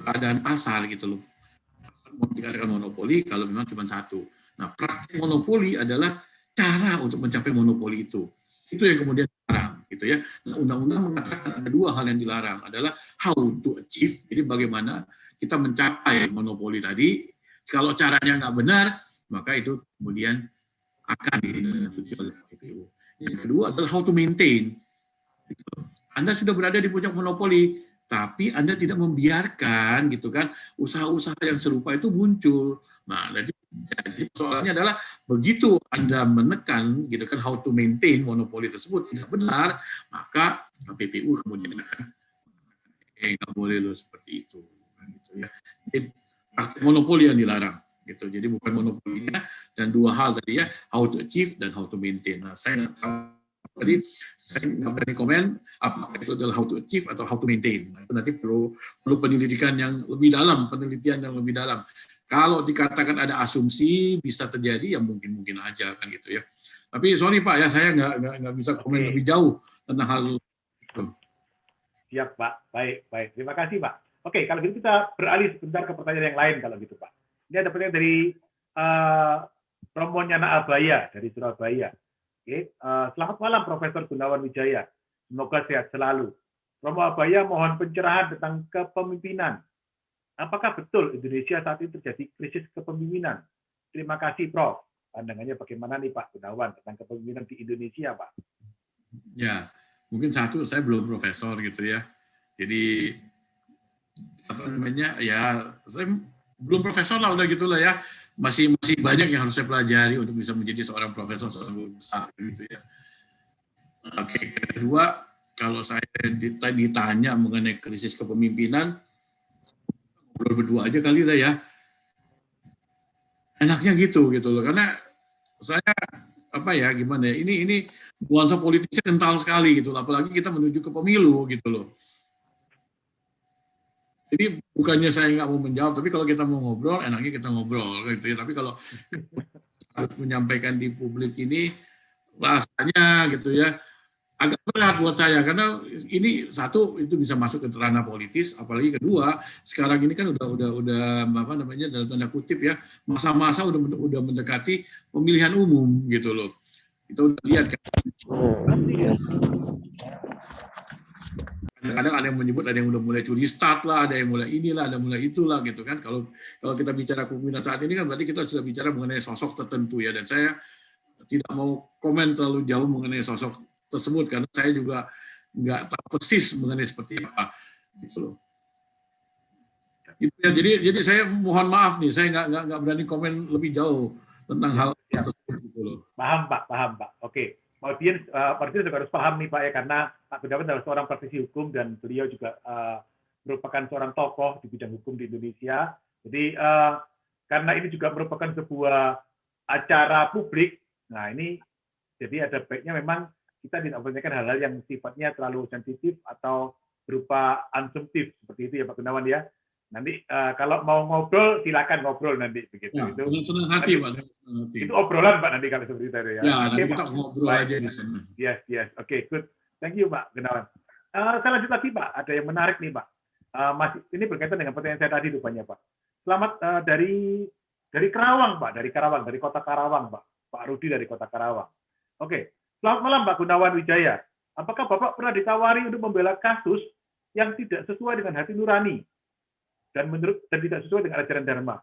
keadaan pasar gitu loh. Mau dikatakan monopoli kalau memang cuma satu. Nah, praktek monopoli adalah cara untuk mencapai monopoli itu. Itu yang kemudian dilarang gitu ya. Nah, undang-undang mengatakan ada dua hal yang dilarang, adalah how to achieve, jadi bagaimana kita mencapai monopoli tadi. Kalau caranya nggak benar, maka itu kemudian akan dilanjuti oleh KPPU. Yang kedua adalah how to maintain. Anda sudah berada di puncak monopoli, tapi Anda tidak membiarkan gitu kan usaha-usaha yang serupa itu muncul. Nah, jadi soalnya adalah begitu Anda menekan gitu kan how to maintain monopoli tersebut tidak benar, maka KPPU kemudian akan nggak boleh lo seperti itu, gitu ya. Jadi praktik monopoli yang dilarang, gitu. Jadi bukan monopolinya, dan dua hal tadi ya, how to achieve dan how to maintain. Nah, saya nggak tahu tadi, saya nggak berani komen apakah itu adalah how to achieve atau how to maintain. Nah, itu nanti perlu penelitian yang lebih dalam. Kalau dikatakan ada asumsi bisa terjadi, ya mungkin aja kan gitu ya. Tapi sorry Pak ya, saya nggak bisa komen lebih jauh tentang hal itu. Siap Pak, baik. Terima kasih Pak. Oke, kalau gitu kita beralih sebentar ke pertanyaan yang lain kalau gitu Pak. Ini ada pertanyaan dari Romo Nyana Abaya dari Surabaya. Oke, selamat malam Profesor Gunawan Wijaya. Semoga sehat selalu. Romo Abaya mohon pencerahan tentang kepemimpinan. Apakah betul Indonesia saat ini terjadi krisis kepemimpinan? Terima kasih Prof. Pandangannya bagaimana nih Pak Gunawan tentang kepemimpinan di Indonesia Pak? Ya, mungkin satu, saya belum profesor gitu ya. Jadi apa namanya ya, saya belum profesor lah, udah gitulah ya. Masih banyak yang harus saya pelajari untuk bisa menjadi seorang profesor, seorang guru besar gitu ya. Oke, kedua, kalau saya ditanya mengenai krisis kepemimpinan, ngobrol berdua aja kali lah ya. Enaknya gitu loh, karena saya apa ya gimana ya, ini nuansa politisnya kental sekali gitu, apalagi kita menuju ke pemilu gitu loh. Jadi bukannya saya nggak mau menjawab, tapi kalau kita mau ngobrol, enaknya kita ngobrol gitu ya. Tapi kalau harus menyampaikan di publik ini rasanya gitu ya agak berat buat saya, karena ini satu itu bisa masuk ke ranah politis, apalagi kedua sekarang ini kan udah apa namanya dalam tanda kutip ya masa-masa udah mendekati pemilihan umum gitu loh. Kita udah lihat kan. Kadang-kadang ada yang menyebut ada yang udah mulai curi start lah, ada yang mulai inilah, ada mulai itulah gitu kan. Kalau kita bicara kepemimpinan saat ini kan berarti kita sudah bicara mengenai sosok tertentu ya, dan saya tidak mau komen terlalu jauh mengenai sosok tersebut karena saya juga nggak tahu persis mengenai seperti apa gitu loh. Gitu ya, jadi saya mohon maaf nih, saya nggak berani komen lebih jauh tentang hal tersebut gitu loh. Paham Pak. Oke. Audiens juga harus paham nih Pak ya, karena Pak Gunawan adalah seorang praktisi hukum dan beliau juga merupakan seorang tokoh di bidang hukum di Indonesia. Jadi karena ini juga merupakan sebuah acara publik, nah ini jadi ada baiknya memang kita tidak menyampaikan hal-hal yang sifatnya terlalu sensitif atau berupa asumtif seperti itu ya Pak Gunawan ya. Nanti kalau mau ngobrol silakan ngobrol nanti begitu. Ya, itu senang hati Pak. Itu obrolan Pak nanti kalau seperti itu ya. Ya, Oke, nanti kita Pak. ngobrol aja di sana. Yes. Oke, good. Thank you Pak Gunawan. Saya lanjut lagi Pak. Ada yang menarik nih Pak. Masih ini berkaitan dengan pertanyaan saya tadi rupanya Pak. Selamat dari Karawang Pak, dari kota Karawang Pak. Pak Rudi dari kota Karawang. Oke. Selamat malam Pak Gunawan Wijaya. Apakah Bapak pernah ditawari untuk membela kasus yang tidak sesuai dengan hati nurani dan tidak sesuai dengan ajaran Dharma?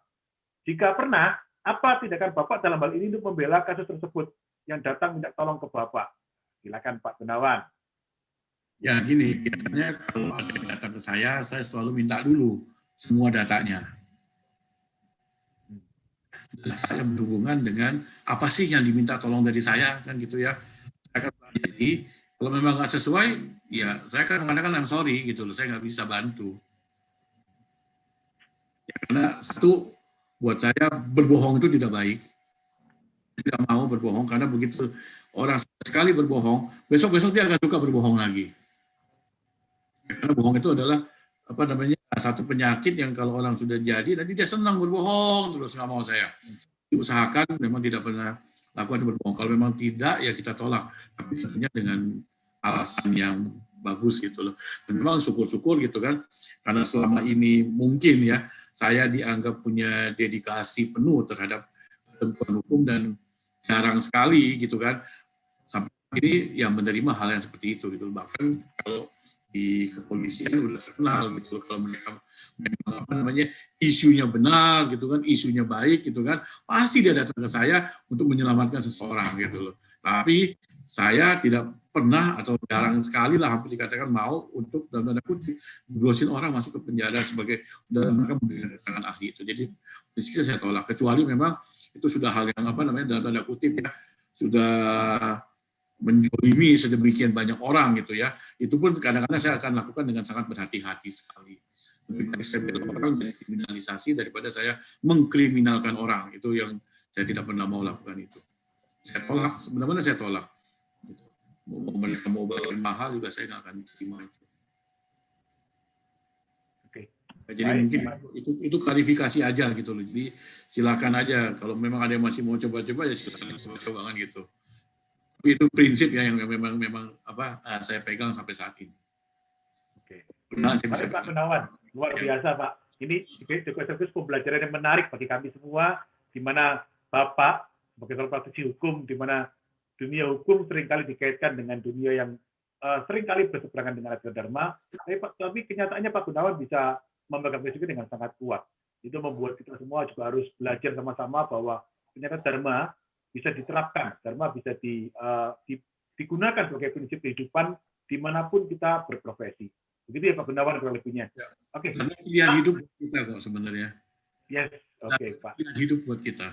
Jika pernah, apa tindakan Bapak dalam hal ini untuk membela kasus tersebut yang datang minta tolong ke Bapak? Silakan Pak Gunawan. Ya gini, biasanya kalau ada yang datang ke saya selalu minta dulu semua datanya. Saya berhubungan dengan apa sih yang diminta tolong dari saya, kan gitu ya. Saya akan pelajari, kalau memang nggak sesuai, ya saya kadang-kadang sorry gitu loh, saya nggak bisa bantu. Ya, karena satu, buat saya berbohong itu tidak baik. Tidak mau berbohong, karena begitu orang sekali berbohong, besok-besok dia akan suka berbohong lagi. Karena bohong itu adalah apa namanya satu penyakit yang kalau orang sudah jadi, nanti dia senang berbohong terus, nggak mau saya. Diusahakan memang tidak pernah lakukan berbohong. Kalau memang tidak, ya kita tolak. Tapi tentunya dengan alasan yang bagus gitu loh. Dan memang syukur-syukur gitu kan, karena selama ini mungkin ya saya dianggap punya dedikasi penuh terhadap ketentuan hukum dan jarang sekali gitu kan sampai ini yang menerima hal yang seperti itu gitu. Bahkan kalau di kepolisian udah terkenal gitu kalau mereka memang apa namanya isunya benar gitu kan, isunya baik gitu kan, pasti dia datang ke saya untuk menyelamatkan seseorang gitu loh. Tapi saya tidak pernah atau jarang sekali lah hampir dikatakan mau untuk dalam tanda kutip dosin orang masuk ke penjara sebagai dalam mereka memberikan keterangan ahli itu. Jadi di situ saya tolak, kecuali memang itu sudah hal yang apa namanya dalam tanda kutip ya sudah menjolimi sedemikian banyak orang gitu ya. Itu pun kadang-kadang saya akan lakukan dengan sangat berhati-hati sekali. Lebih baik saya bela orang dari kriminalisasi daripada saya mengkriminalkan orang. Itu yang saya tidak pernah mau lakukan itu. Saya tolak, sebenarnya saya tolak. Gitu. Mereka mau bayar mahal juga saya nggak akan terima itu. Oke. Jadi Baik, mungkin itu klarifikasi aja gitu loh. Jadi silakan aja kalau memang ada yang masih mau coba-coba ya silakan coba-coba kan gitu. Tapi itu prinsip ya yang memang apa saya pegang sampai saat ini. Oke. Nah, saya Baik, bisa Pak Gunawan, luar biasa Pak. Ini sekaligus pembelajaran yang menarik bagi kami semua, di mana Bapak sebagai seorang praktisi hukum, di mana dunia hukum seringkali dikaitkan dengan dunia yang seringkali berseberangan dengan ajaran Dharma. Tapi kenyataannya Pak Gunawan bisa memegang prinsip dengan sangat kuat. Itu membuat kita semua juga harus belajar sama-sama bahwa ternyata Dharma bisa diterapkan, Dharma bisa digunakan sebagai prinsip kehidupan dimanapun kita berprofesi. Begitu ya Pak Gunawan kurang lebihnya. Ya. Oke. Karena pilihan hidup buat kita kok sebenarnya. Yes, oke Pak. Pilihan hidup buat kita.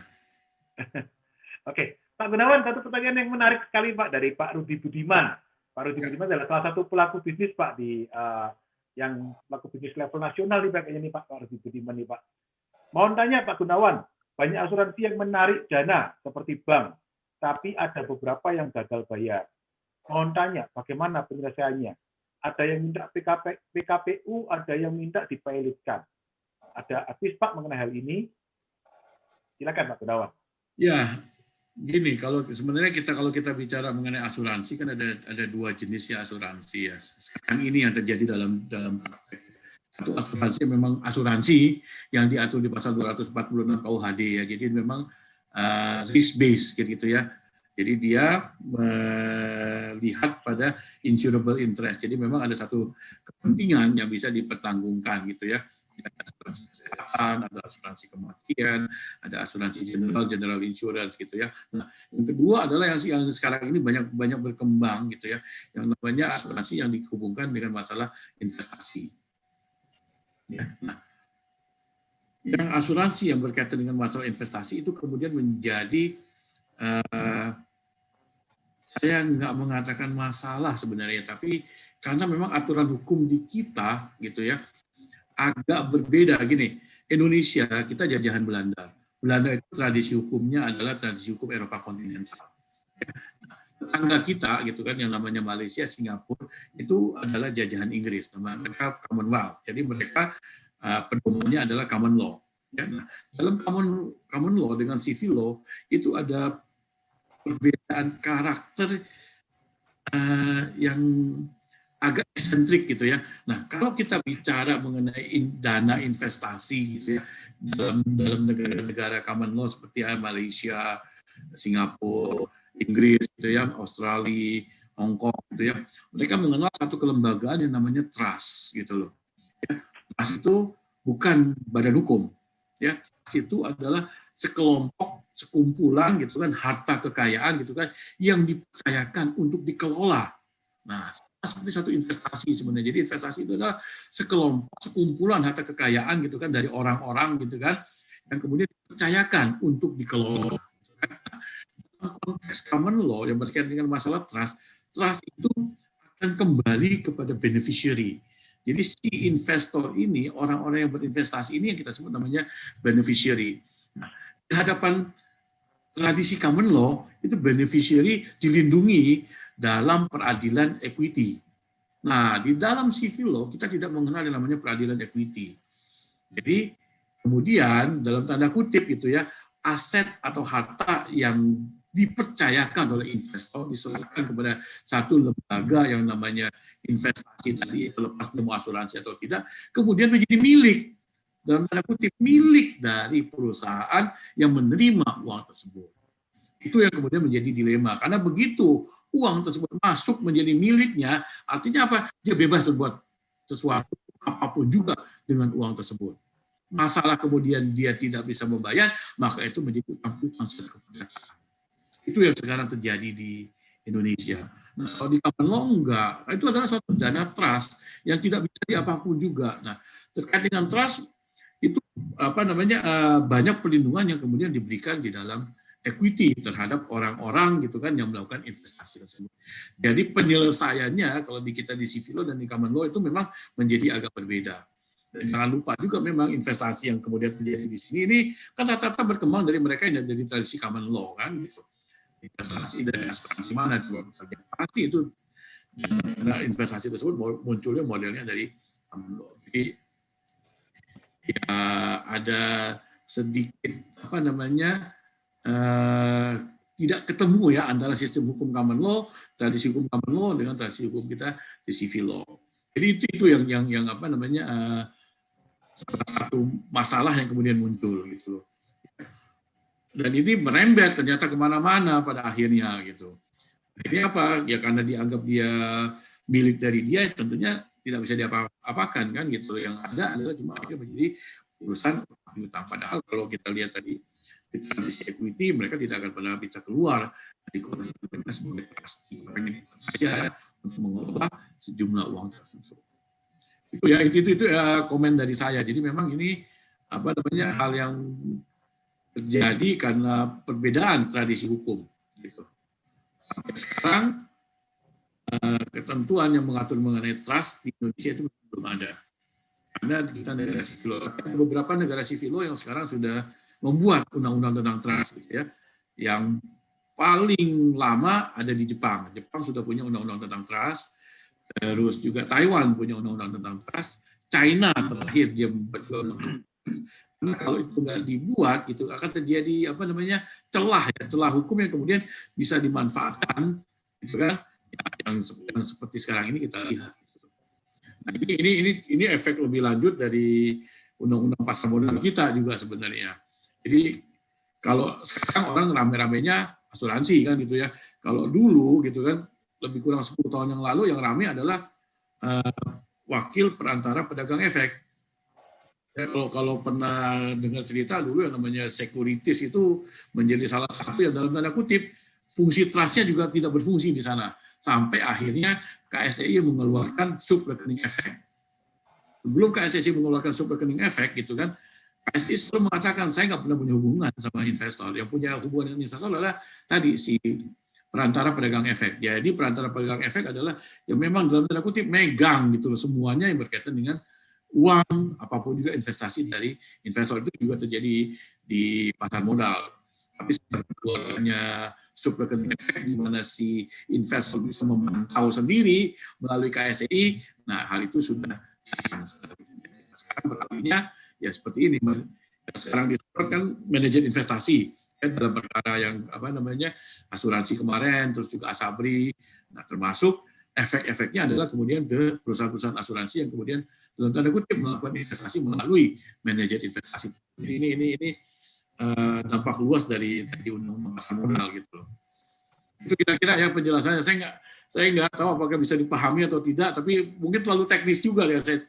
Oke, Pak Gunawan, satu pertanyaan yang menarik sekali Pak dari Pak Rudi Budiman. Pak Rudi Budiman adalah salah satu pelaku bisnis Pak di yang pelaku bisnis level nasional nih Pak, kayaknya nih Pak Rudi Budiman nih Pak. Mau tanya Pak Gunawan, banyak asuransi yang menarik dana seperti bank, tapi ada beberapa yang gagal bayar. Mau tanya, bagaimana penyelesaiannya? Ada yang minta PKPU, ada yang minta dipilotkan. Ada advis Pak mengenai hal ini? Silakan Pak Gunawan. Ya, gini, kalau kita bicara mengenai asuransi kan ada dua jenis ya asuransi ya. Sekarang ini yang terjadi dalam praktek. Satu asuransi memang asuransi yang diatur di pasal 246 KUHD ya. Jadi memang risk based gitu ya. Jadi dia melihat pada insurable interest. Jadi memang ada satu kepentingan yang bisa dipertanggungkan gitu ya. Ada asuransi kesehatan, ada asuransi kematian, ada asuransi general insurance gitu ya. Nah, yang kedua adalah yang sekarang ini banyak berkembang gitu ya, yang namanya asuransi yang dihubungkan dengan masalah investasi. Ya. Nah, yang asuransi yang berkaitan dengan masalah investasi itu kemudian menjadi saya nggak mengatakan masalah sebenarnya, tapi karena memang aturan hukum di kita gitu ya agak berbeda gini. Indonesia kita jajahan Belanda. Belanda itu tradisi hukumnya adalah tradisi hukum Eropa kontinental. Tetangga kita gitu kan yang namanya Malaysia, Singapura itu adalah jajahan Inggris. Mereka Commonwealth. Jadi mereka pedomannya adalah common law. Ya, nah, dalam common law dengan civil law itu ada perbedaan karakter yang agak eksentrik gitu ya. Nah, kalau kita bicara mengenai dana investasi gitu ya dalam negara-negara common law seperti Malaysia, Singapura, Inggris gitu ya, Australia, Hong Kong gitu ya, mereka mengenal satu kelembagaan yang namanya trust gitu loh. Ya, trust itu bukan badan hukum. Ya, trust itu adalah sekumpulan gitu kan harta kekayaan gitu kan yang dipercayakan untuk dikelola. Nah, seperti satu investasi sebenarnya. Jadi investasi itu adalah sekumpulan harta kekayaan gitu kan dari orang-orang gitu kan yang kemudian dipercayakan untuk dikelola. Dalam konteks common law yang berkaitan dengan masalah trust itu akan kembali kepada beneficiary. Jadi si investor ini, orang-orang yang berinvestasi ini yang kita sebut namanya beneficiary. Nah, di hadapan tradisi common law, itu beneficiary dilindungi dalam peradilan equity. Nah, di dalam civil law, kita tidak mengenal yang namanya peradilan equity. Jadi, kemudian dalam tanda kutip gitu ya, aset atau harta yang dipercayakan oleh investor diserahkan kepada satu lembaga yang namanya investasi tadi, lepas mau asuransi atau tidak, kemudian menjadi milik, dalam tanda kutip, milik dari perusahaan yang menerima uang tersebut. Itu yang kemudian menjadi dilema. Karena begitu uang tersebut masuk menjadi miliknya, artinya apa? Dia bebas berbuat sesuatu apapun juga dengan uang tersebut. Masalah kemudian dia tidak bisa membayar, maka itu menjadi utang-utang kepada. Itu yang sekarang terjadi di Indonesia. Nah, kalau di common law enggak, itu adalah suatu dana trust yang tidak bisa diapapun juga. Nah, terkait dengan trust itu banyak perlindungan yang kemudian diberikan di dalam equity terhadap orang-orang gitu kan yang melakukan investasi tersebut. Jadi penyelesaiannya kalau di kita di civil law dan di common law itu memang menjadi agak berbeda. Dan jangan lupa juga memang investasi yang kemudian terjadi di sini ini kan rata-rata berkembang dari mereka yang dari tradisi common law kan gitu. Investasi dari asuransi mana juga pasti itu investasi tersebut munculnya modelnya dari common law. Jadi ya ada sedikit tidak ketemu ya antara sistem hukum common law, tradisi hukum common law dengan tradisi hukum kita di civil law. Jadi itu yang salah satu masalah yang kemudian muncul gitu loh. Dan ini merembet ternyata kemana-mana pada akhirnya gitu. Ini apa? Ya karena dianggap dia milik dari dia, tentunya tidak bisa diapa-apakan kan gitu. Yang ada adalah cuma menjadi urusan utang. Padahal kalau kita lihat tadi di tradisi equity, mereka tidak akan pernah bisa keluar dari kondisi mereka sebagai pasti saja untuk mengelola sejumlah uang tertentu. Itu komen dari saya. Jadi memang ini hal yang terjadi karena perbedaan tradisi hukum. Gitu. Sampai sekarang ketentuan yang mengatur mengenai trust di Indonesia itu belum ada. Karena kita negara civil law, ada beberapa negara civil law yang sekarang sudah membuat undang-undang tentang trust, gitu ya. Yang paling lama ada di Jepang. Jepang sudah punya undang-undang tentang trust. Terus juga Taiwan punya undang-undang tentang trust. China terakhir dia membuat undang-undang. Karena kalau itu nggak dibuat, itu akan terjadi celah hukum yang kemudian bisa dimanfaatkan, gitu kan? Yang seperti sekarang ini kita lihat. Nah, ini efek lebih lanjut dari undang-undang pasar modal kita juga sebenarnya. Jadi kalau sekarang orang rame-ramenya asuransi kan gitu ya. Kalau dulu gitu kan lebih kurang 10 tahun yang lalu yang rame adalah wakil perantara pedagang efek. Ya, kalau pernah dengar cerita dulu yang namanya securities itu menjadi salah satu yang dalam tanda kutip fungsi trustnya juga tidak berfungsi di sana sampai akhirnya KSEI mengeluarkan sub rekening efek. Sebelum KSEI mengeluarkan sub rekening efek gitu kan, KSEI selalu mengatakan saya nggak pernah punya hubungan sama investor. Yang punya hubungan dengan investor adalah tadi si perantara pedagang efek. Jadi perantara pedagang efek adalah yang memang dalam tanda kutip megang gitu loh semuanya yang berkaitan dengan uang, apapun juga investasi dari investor itu juga terjadi di pasar modal. Tapi setelah keluarnya sub rekening efek di mana si investor bisa memantau sendiri melalui KSEI, nah hal itu sudah sekarang beralihnya ya seperti ini. Sekarang disebutkan manajer investasi kan dalam perkara yang asuransi kemarin, terus juga Asabri. Nah termasuk efek-efeknya adalah kemudian ke perusahaan-perusahaan asuransi yang kemudian dalam tanda kutip melakukan investasi melalui manajer investasi. Jadi ini dampak luas dari undang-undang pasar modal gitu loh. Itu kira-kira ya penjelasannya. Saya nggak tahu apakah bisa dipahami atau tidak, tapi mungkin terlalu teknis juga yang saya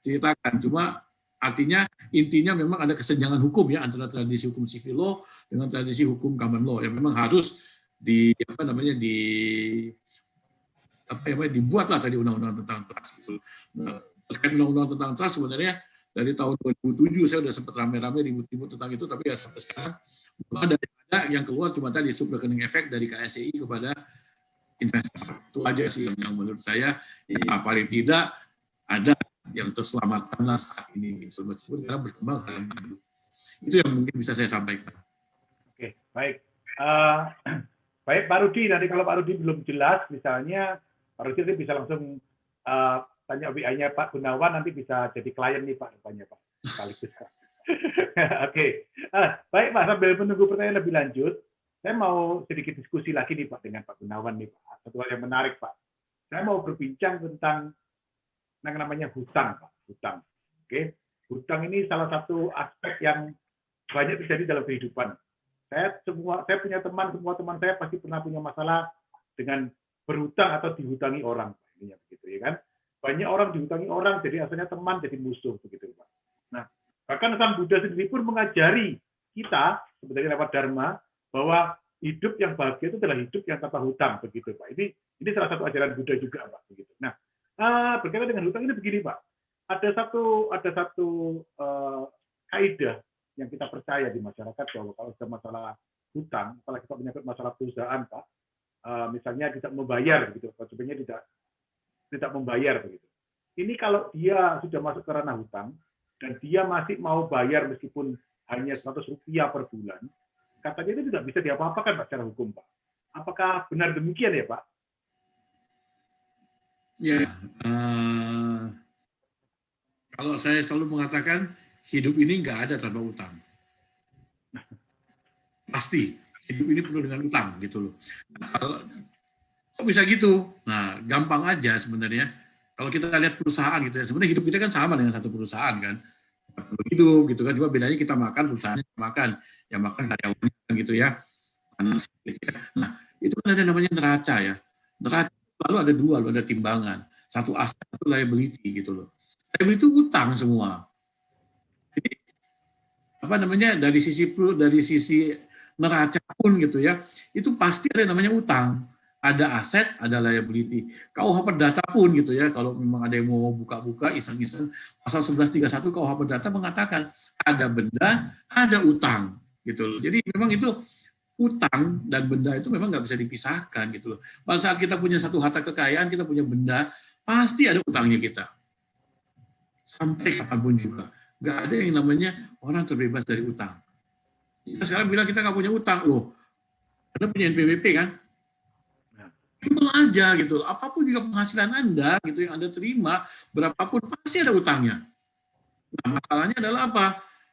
ceritakan. Cuma artinya intinya memang ada kesenjangan hukum ya antara tradisi hukum civil law dengan tradisi hukum common law yang memang harus dibuatlah tadi undang-undang tentang trust. Gitu. Nah, terkait undang-undang tentang trust sebenarnya dari tahun 2007 saya sudah sempat rame-rame ribut-ribut tentang itu, tapi ya sampai sekarang belum ada yang keluar cuma tadi sub rekening efek dari KSEI kepada investor. Itu aja sih yang menurut saya ya, paling tidak ada yang terselamatkanlah saat ini. Meskipun sekarang berkembang hal yang baru. Itu yang mungkin bisa saya sampaikan. Oke, baik. Baik Pak Rudi, nanti kalau Pak Rudi belum jelas, misalnya Pak Rudi bisa langsung tanya WA-nya Pak Gunawan, nanti bisa jadi klien nih Pak, rupanya Pak. Sekaligus. Oke. Baik Pak, sambil menunggu pertanyaan lebih lanjut, saya mau sedikit diskusi lagi nih Pak dengan Pak Gunawan nih Pak. Satu hal yang menarik Pak. Saya mau berbincang tentang yang namanya hutang Pak. Hutang. Oke. Hutang ini salah satu aspek yang banyak terjadi dalam kehidupan. Saya punya teman, semua teman saya pasti pernah punya masalah dengan berhutang atau dihutangi orang. Ini begitu ya kan. Banyak orang dihutangi orang, jadi asalnya teman jadi musuh begitu Pak. Nah, bahkan Sang Buddha sendiri pun mengajari kita sebenarnya lewat Dharma bahwa hidup yang bahagia itu adalah hidup yang tanpa hutang begitu Pak. Ini salah satu ajaran Buddha juga Pak begitu. Nah, berkaitan dengan hutang ini begini Pak. Ada satu kaidah yang kita percaya di masyarakat bahwa kalau ada masalah hutang, apalagi kalau menyangkut masalah perusahaan Pak, misalnya tidak membayar gitu, konsumennya tidak membayar begitu. Ini kalau dia sudah masuk ke ranah hutang dan dia masih mau bayar meskipun hanya 100 rupiah per bulan, katanya itu tidak bisa diapa-apakan Pak secara hukum Pak. Apakah benar demikian ya Pak? Ya, kalau saya selalu mengatakan hidup ini nggak ada tanpa utang. Pasti hidup ini penuh dengan utang gitu loh. Nah, kok bisa gitu? Nah, gampang aja sebenarnya. Kalau kita lihat perusahaan gitu ya, sebenarnya hidup kita kan sama dengan satu perusahaan kan. Hidup gitu kan, cuma bedanya kita makan, perusahaannya makan, yang makan karyawannya gitu ya. Nah, itu kan ada namanya neraca ya. Neraca lalu ada dua, lalu ada timbangan. Satu aset, satu liability gitu loh. Liability itu utang semua. Jadi apa namanya dari sisi neraca pun gitu ya, itu pasti ada namanya utang. Ada aset, ada liability. KUH Perdata pun gitu ya, kalau memang ada yang mau buka-buka, iseng-iseng, pasal 1131 KUH Perdata mengatakan ada benda, ada utang gitu loh. Jadi memang itu utang dan benda itu memang nggak bisa dipisahkan gitu loh. Pada saat kita punya satu harta kekayaan, kita punya benda, pasti ada utangnya kita. Sampai kapanpun juga. Nggak ada yang namanya orang terbebas dari utang. Kita sekarang bilang kita nggak punya utang loh. Anda punya NPWP kan? Simple aja gitu. Apapun juga penghasilan Anda gitu yang Anda terima, berapapun pasti ada utangnya. Nah, masalahnya adalah apa?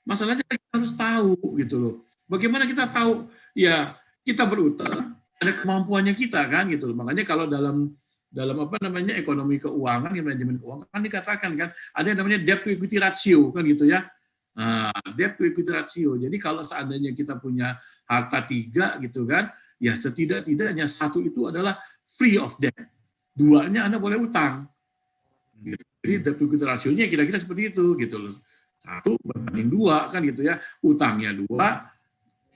Masalahnya kita harus tahu gitu loh. Bagaimana kita tahu? Ya, kita berutang, ada kemampuannya kita kan gitu loh. Makanya kalau dalam apa namanya ekonomi keuangan, manajemen keuangan kan dikatakan kan ada yang namanya debt to equity ratio kan gitu ya. Nah, debt to equity ratio. Jadi kalau seandainya kita punya harta 3 gitu kan, ya setidak-tidaknya 1 itu adalah free of debt. 2-nya Anda boleh utang. Jadi debt to equity ratio-nya kira-kira seperti itu gitu loh. 1 berbanding 2 kan gitu ya. Utangnya 2,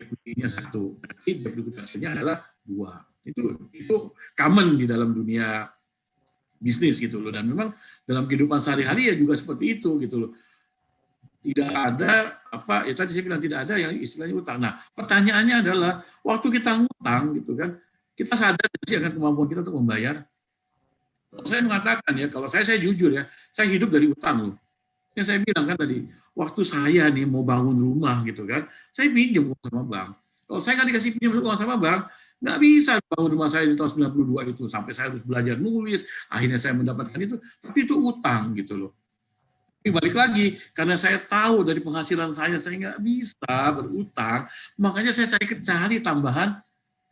equity-nya 1. Berarti debt to equity ratio-nya adalah 2. Itu common di dalam dunia bisnis gitu loh. Dan memang dalam kehidupan sehari-hari ya juga seperti itu gitu loh. Tidak ada apa ya tadi saya bilang tidak ada yang istilahnya utang. Nah, pertanyaannya adalah waktu kita ngutang gitu kan, kita sadar sih akan kemampuan kita untuk membayar. Saya mengatakan ya, kalau saya jujur ya, saya hidup dari utang loh. Yang saya bilang kan tadi, waktu saya nih mau bangun rumah gitu kan, saya pinjam uang sama bank. Kalau saya nggak dikasih pinjam uang sama bank, nggak bisa bangun rumah saya di tahun 92 itu, sampai saya harus belajar nulis, akhirnya saya mendapatkan itu, tapi itu utang gitu loh. Balik lagi, karena saya tahu dari penghasilan saya nggak bisa berutang, makanya saya cari tambahan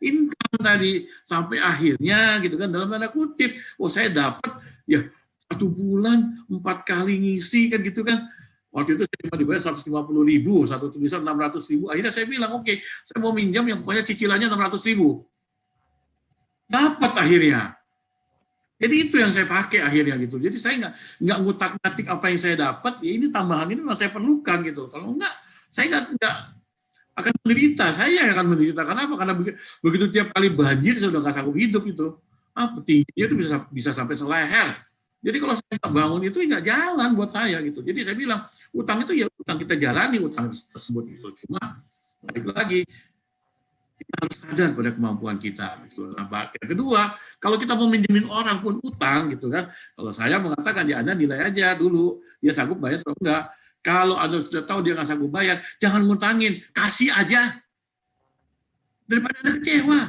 income tadi, sampai akhirnya gitu kan, dalam tanda kutip, saya dapat ya 1 bulan 4 kali ngisi kan gitu kan, waktu itu saya cuma dibayar 150.000, satu tulisan 600.000, akhirnya saya bilang oke, saya mau minjam yang pokoknya cicilannya 600.000, dapat akhirnya. Jadi itu yang saya pakai akhirnya gitu. Jadi saya nggak ngutak-ngatik apa yang saya dapat. Ya ini tambahan ini memang saya perlukan gitu. Kalau enggak, saya nggak akan menderita. Saya yang akan menderita. Kenapa? Karena begitu tiap kali banjir saya udah nggak sanggup hidup itu. Tingginya itu bisa sampai seleher. Jadi kalau saya nggak bangun itu nggak jalan buat saya gitu. Jadi saya bilang utang itu ya utang kita jalani utang tersebut itu. Cuma balik lagi. Kita harus sadar pada kemampuan kita. Gitu. Nah, yang kedua, kalau kita mau minjemin orang pun utang, gitu kan. Kalau saya mengatakan, ya Anda nilai aja dulu, dia sanggup bayar atau enggak. Kalau Anda sudah tahu dia nggak sanggup bayar, jangan ngutangin, kasih aja. Daripada Anda kecewa.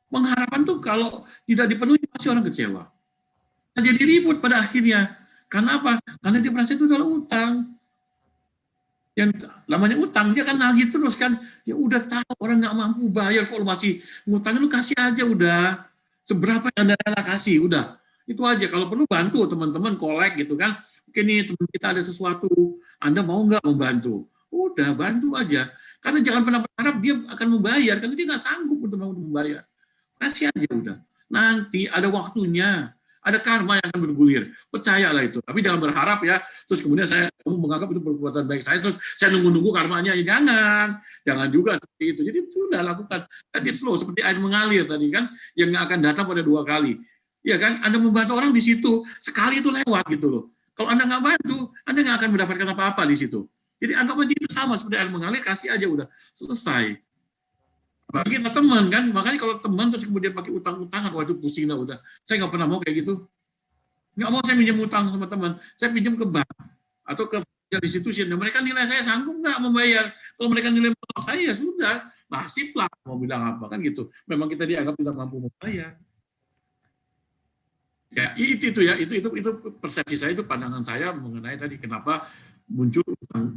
Pengharapan tuh kalau tidak dipenuhi, pasti orang kecewa. Nah, jadi ribut pada akhirnya. Karena apa? Karena dia merasa itu adalah utang. Yang namanya utang, dia kan nagih terus kan, ya udah tahu orang nggak mampu bayar kok masih ngutangin, lu kasih aja udah, seberapa yang Anda rela kasih, udah, itu aja. Kalau perlu bantu teman-teman kolek gitu kan, oke nih teman kita ada sesuatu, Anda mau nggak membantu, udah bantu aja. Karena jangan pernah berharap dia akan membayar, karena dia nggak sanggup untuk membayar. Kasih aja udah. Nanti ada waktunya, ada karma yang akan bergulir. Percayalah itu. Tapi jangan berharap ya, terus kemudian kamu menganggap itu perbuatan baik saya, terus saya nunggu-nunggu karmanya. Ya, jangan juga seperti itu. Jadi sudah lakukan. Tadi slow, seperti air mengalir tadi kan, yang nggak akan datang pada 2 kali. Ya kan, Anda membantu orang di situ, sekali itu lewat gitu loh. Kalau Anda nggak bantu, Anda nggak akan mendapatkan apa-apa di situ. Jadi anggap aja itu sama seperti air mengalir, kasih aja udah selesai. Bagi kita teman kan, makanya kalau teman terus kemudian pakai utang-utangan, waduh pusing lah udah. Saya nggak pernah mau kayak gitu. Nggak mau saya minjem utang sama teman, saya pinjam ke bank atau ke financial institution. Dan mereka nilai saya sanggup nggak membayar. Kalau mereka nilai menolak saya ya sudah, nasib lah mau bilang apa kan gitu. Memang kita dianggap tidak mampu membayar. Ya itu ya, itu persepsi saya, itu pandangan saya mengenai tadi kenapa muncul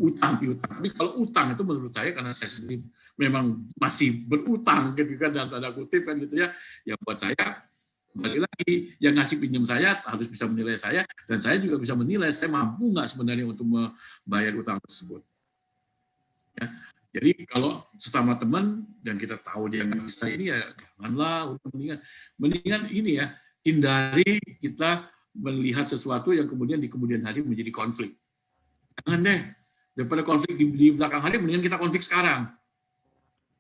utang piutang. Tapi kalau utang itu menurut saya karena saya sendiri memang masih berutang gitu kan, dalam tanda kutip kan gitu ya. Ya buat saya kembali lagi yang ngasih pinjam saya harus bisa menilai saya, dan saya juga bisa menilai saya mampu nggak sebenarnya untuk membayar utang tersebut. Ya. Jadi kalau sesama teman dan kita tahu dia nggak bisa ini ya janganlah, mendingan ini ya, hindari kita melihat sesuatu yang kemudian di kemudian hari menjadi konflik. Jangan deh, daripada konflik di belakang hari, mendingan kita konflik sekarang.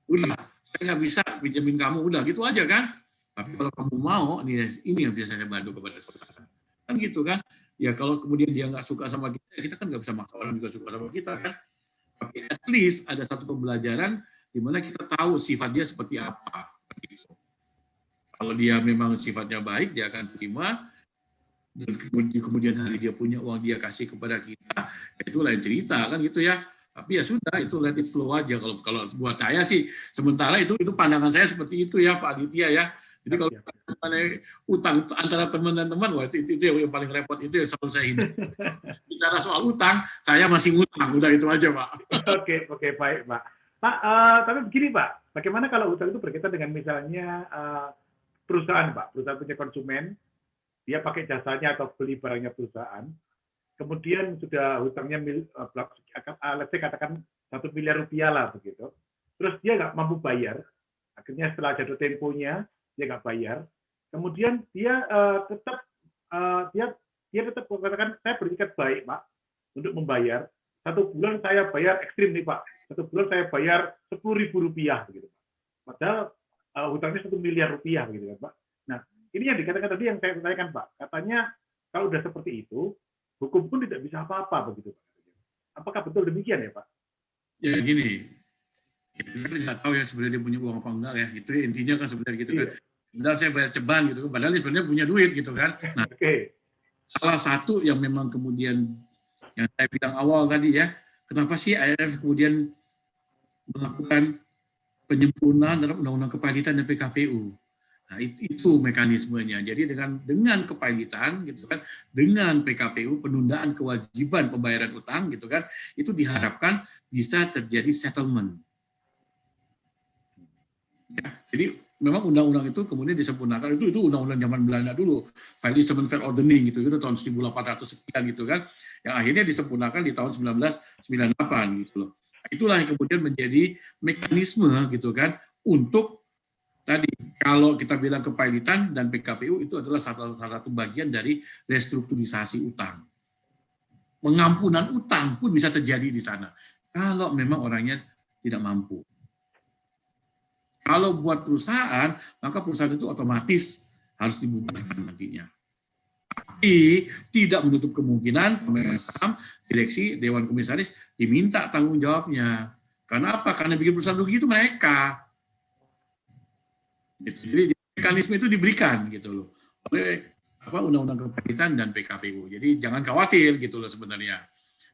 Udah, saya nggak bisa pinjemin kamu, udah gitu aja kan. Tapi kalau kamu mau, ini yang bisa saya bantu kepada saudara. Kan gitu kan. Ya kalau kemudian dia nggak suka sama kita kan nggak bisa maksa orang juga suka sama kita kan. Tapi at least ada satu pembelajaran di mana kita tahu sifat dia seperti apa. Gitu. Kalau dia memang sifatnya baik, dia akan terima. Dan kemudian hari dia punya uang, dia kasih kepada kita, itu lain cerita kan gitu ya. Tapi ya sudah, itu let it flow aja. Kalau buat saya sih, sementara itu pandangan saya seperti itu ya Pak Aditya ya. Jadi kalau utang antara teman dan teman, wah itu yang paling repot, itu yang selalu saya hindari. Bicara soal utang, saya masih ngutang, udah itu aja Pak. Oke, baik Pak. Pak, tapi begini Pak, bagaimana kalau utang itu berkaitan dengan misalnya perusahaan Pak, perusahaan punya konsumen, dia pakai jasanya atau beli barangnya perusahaan, kemudian sudah hutangnya let's say katakan 1 miliar rupiah lah begitu, terus dia nggak mampu bayar, akhirnya setelah jatuh temponya dia nggak bayar, kemudian dia tetap mengatakan saya berikat baik Pak untuk membayar, 1 bulan saya bayar ekstrim nih Pak, 1 bulan saya bayar 10.000 rupiah begitu, padahal hutangnya 1 miliar rupiah begitu kan Pak. Nah, ini yang dikatakan tadi yang saya tanyakan Pak, katanya kalau sudah seperti itu, hukum pun tidak bisa apa-apa begitu Pak. Apakah betul demikian ya Pak? Ya gini, kita nggak tahu ya sebenarnya dia punya uang apa enggak ya, itu intinya kan sebenarnya gitu kan. Padahal saya bayar ceban gitu, padahal dia sebenarnya punya duit gitu kan. Nah, salah satu yang memang kemudian yang saya bilang awal tadi ya, kenapa sih IMF kemudian melakukan penyempurnaan dalam Undang-Undang Kepailitan dan PKPU? Nah, itu mekanismenya. Jadi dengan kepailitan gitu kan, dengan PKPU penundaan kewajiban pembayaran utang gitu kan, itu diharapkan bisa terjadi settlement. Ya, jadi memang undang-undang itu kemudian disempurnakan, itu undang-undang zaman Belanda dulu, Fair Ordening gitu, itu tahun 1800 sekian gitu kan, yang akhirnya disempurnakan di tahun 1998 gitu loh. Itulah yang kemudian menjadi mekanisme gitu kan untuk tadi, kalau kita bilang kepailitan dan PKPU itu adalah salah satu bagian dari restrukturisasi utang. Pengampunan utang pun bisa terjadi di sana, kalau memang orangnya tidak mampu. Kalau buat perusahaan, maka perusahaan itu otomatis harus dibubarkan nantinya. Tapi tidak menutup kemungkinan pemegang saham, direksi, dewan komisaris diminta tanggung jawabnya. Karena apa? Karena bikin perusahaan rugi itu mereka. Jadi mekanisme itu diberikan gitu loh oleh Undang-Undang Kepailitan dan PKPU. Jadi jangan khawatir gitu loh sebenarnya.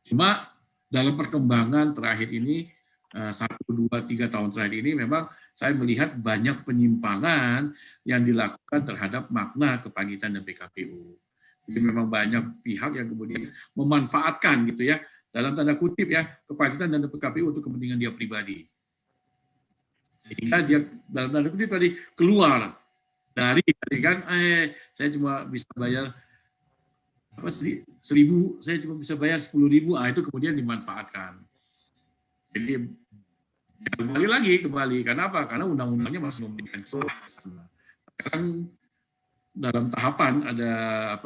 Cuma dalam perkembangan terakhir ini 1, 2, 3 tahun terakhir ini memang saya melihat banyak penyimpangan yang dilakukan terhadap makna kepailitan dan PKPU. Jadi memang banyak pihak yang kemudian memanfaatkan gitu ya, dalam tanda kutip ya, kepailitan dan PKPU untuk kepentingan dia pribadi. Sehingga dia dalam tanda kutip tadi keluar dari kan, saya cuma bisa bayar 1.000, saya cuma bisa bayar 10.000, itu kemudian dimanfaatkan. Jadi Kembali. Karena apa? Karena undang-undangnya masih memberikan celah. Kan dalam tahapan ada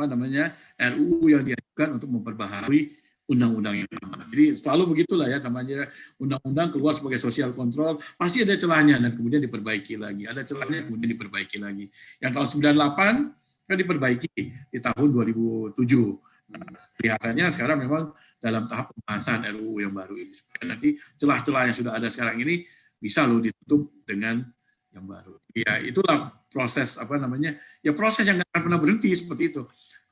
RUU yang diajukan untuk memperbaharui undang-undang yang lama. Jadi selalu begitulah ya, namanya undang-undang keluar sebagai social control, pasti ada celahnya dan kemudian diperbaiki lagi. Ada celahnya kemudian diperbaiki lagi. Yang tahun 98 kan diperbaiki di tahun 2007. Nah, kelihatannya sekarang memang dalam tahap pembahasan RUU yang baru ini. Supaya nanti celah-celah yang sudah ada sekarang ini bisa loh ditutup dengan yang baru. Ya itulah proses proses yang nggak akan pernah berhenti seperti itu.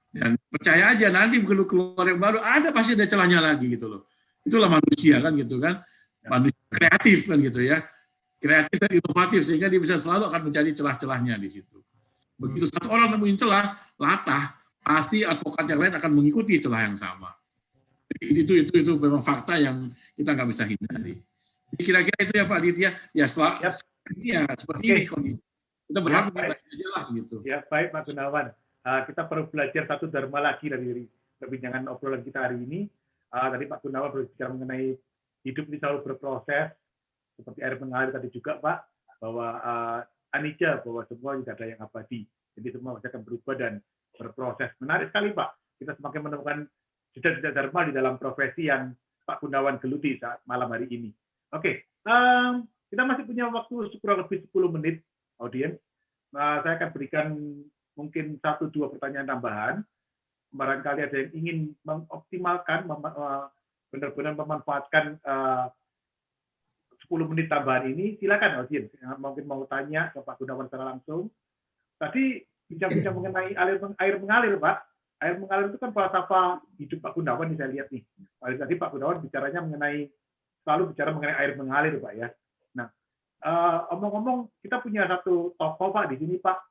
Dan percaya aja nanti begitu keluar yang baru pasti ada celahnya lagi gitu loh. Itulah manusia kan gitu kan. Manusia kreatif kan gitu ya. Kreatif dan inovatif sehingga dia bisa selalu akan mencari celah-celahnya di situ. Begitu satu orang nemuin celah, latah, pasti advokat yang lain akan mengikuti celah yang sama. Jadi itu memang fakta yang kita nggak bisa hindari. Jadi kira-kira itu ya Pak Aditya. Ya seperti ini kondisi. Kita berharap aja lah gitu. Ya baik Pak Gunawan. Kita perlu belajar satu dharma lagi dari perbincangan obrolan kita hari ini. Tadi Pak Gunawan berbicara mengenai hidup ini selalu berproses, seperti air mengalir tadi juga Pak, bahwa anicca, bahwa semua tidak ada yang abadi. Jadi semua masih akan berubah dan berproses. Menarik sekali Pak. Kita semakin menemukan jejak-jejak dharma di dalam profesi yang Pak Gunawan geluti saat malam hari ini. Oke, kita masih punya waktu kurang lebih 10 menit, audiens. Saya akan berikan mungkin 1-2 pertanyaan tambahan. Barangkali ada yang ingin mengoptimalkan, benar-benar memanfaatkan 10 menit tambahan ini, silakan audiens. Mungkin mau tanya ke Pak Gunawan secara langsung. Tadi bincang-bincang mengenai air mengalir, Pak. Air mengalir itu kan falsafah hidup Pak Gunawan, saya lihat nih. Tadi Pak Gunawan bicaranya selalu bicara mengenai air mengalir, Pak ya. Nah, omong-omong, kita punya satu tokoh Pak di sini, Pak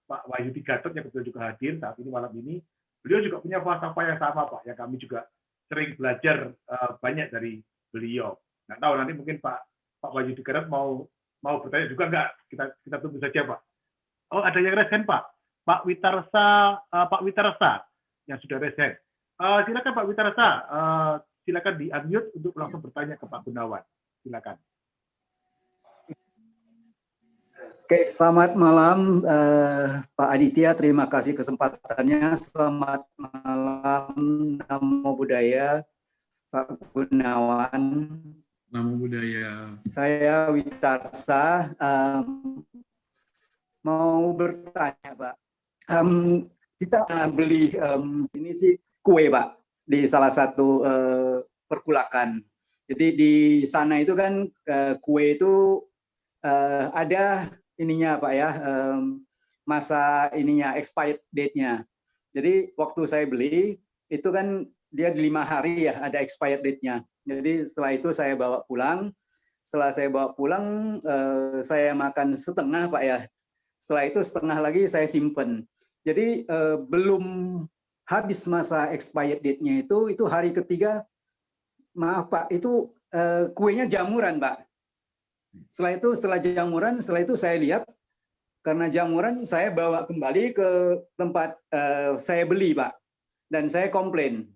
Wahyudi Gatot yang kebetulan juga hadir saat ini malam ini. Beliau juga punya falsafah yang sama, Pak. Yang kami juga sering belajar banyak dari beliau. Nggak tahu nanti mungkin Pak Wahyudi Gatot mau bertanya juga nggak? Kita tunggu saja, Pak. Oh, ada yang resen, Pak. Pak Witarsa yang sudah resen. Silakan Pak Witarsa. Silakan di-unmute untuk langsung bertanya ke Pak Gunawan. Silakan. Oke, selamat malam Pak Aditya, terima kasih kesempatannya. Selamat malam, Namo Buddhaya, Pak Gunawan. Namo Buddhaya. Saya Witarsa, mau bertanya Pak. Kita beli ini sih kue Pak di salah satu perkulakan. Jadi di sana itu kan kue itu ada ininya Pak ya, masa ininya expired date-nya. Jadi waktu saya beli itu kan dia 5 hari ya ada expired date-nya. Jadi setelah itu saya bawa pulang. Setelah saya bawa pulang saya makan setengah Pak ya. Setelah itu setengah lagi saya simpen. Jadi belum habis masa expired date-nya itu hari ketiga, maaf Pak, itu kuenya jamuran Pak. Setelah jamuran, saya lihat karena jamuran saya bawa kembali ke tempat saya beli Pak, dan saya komplain.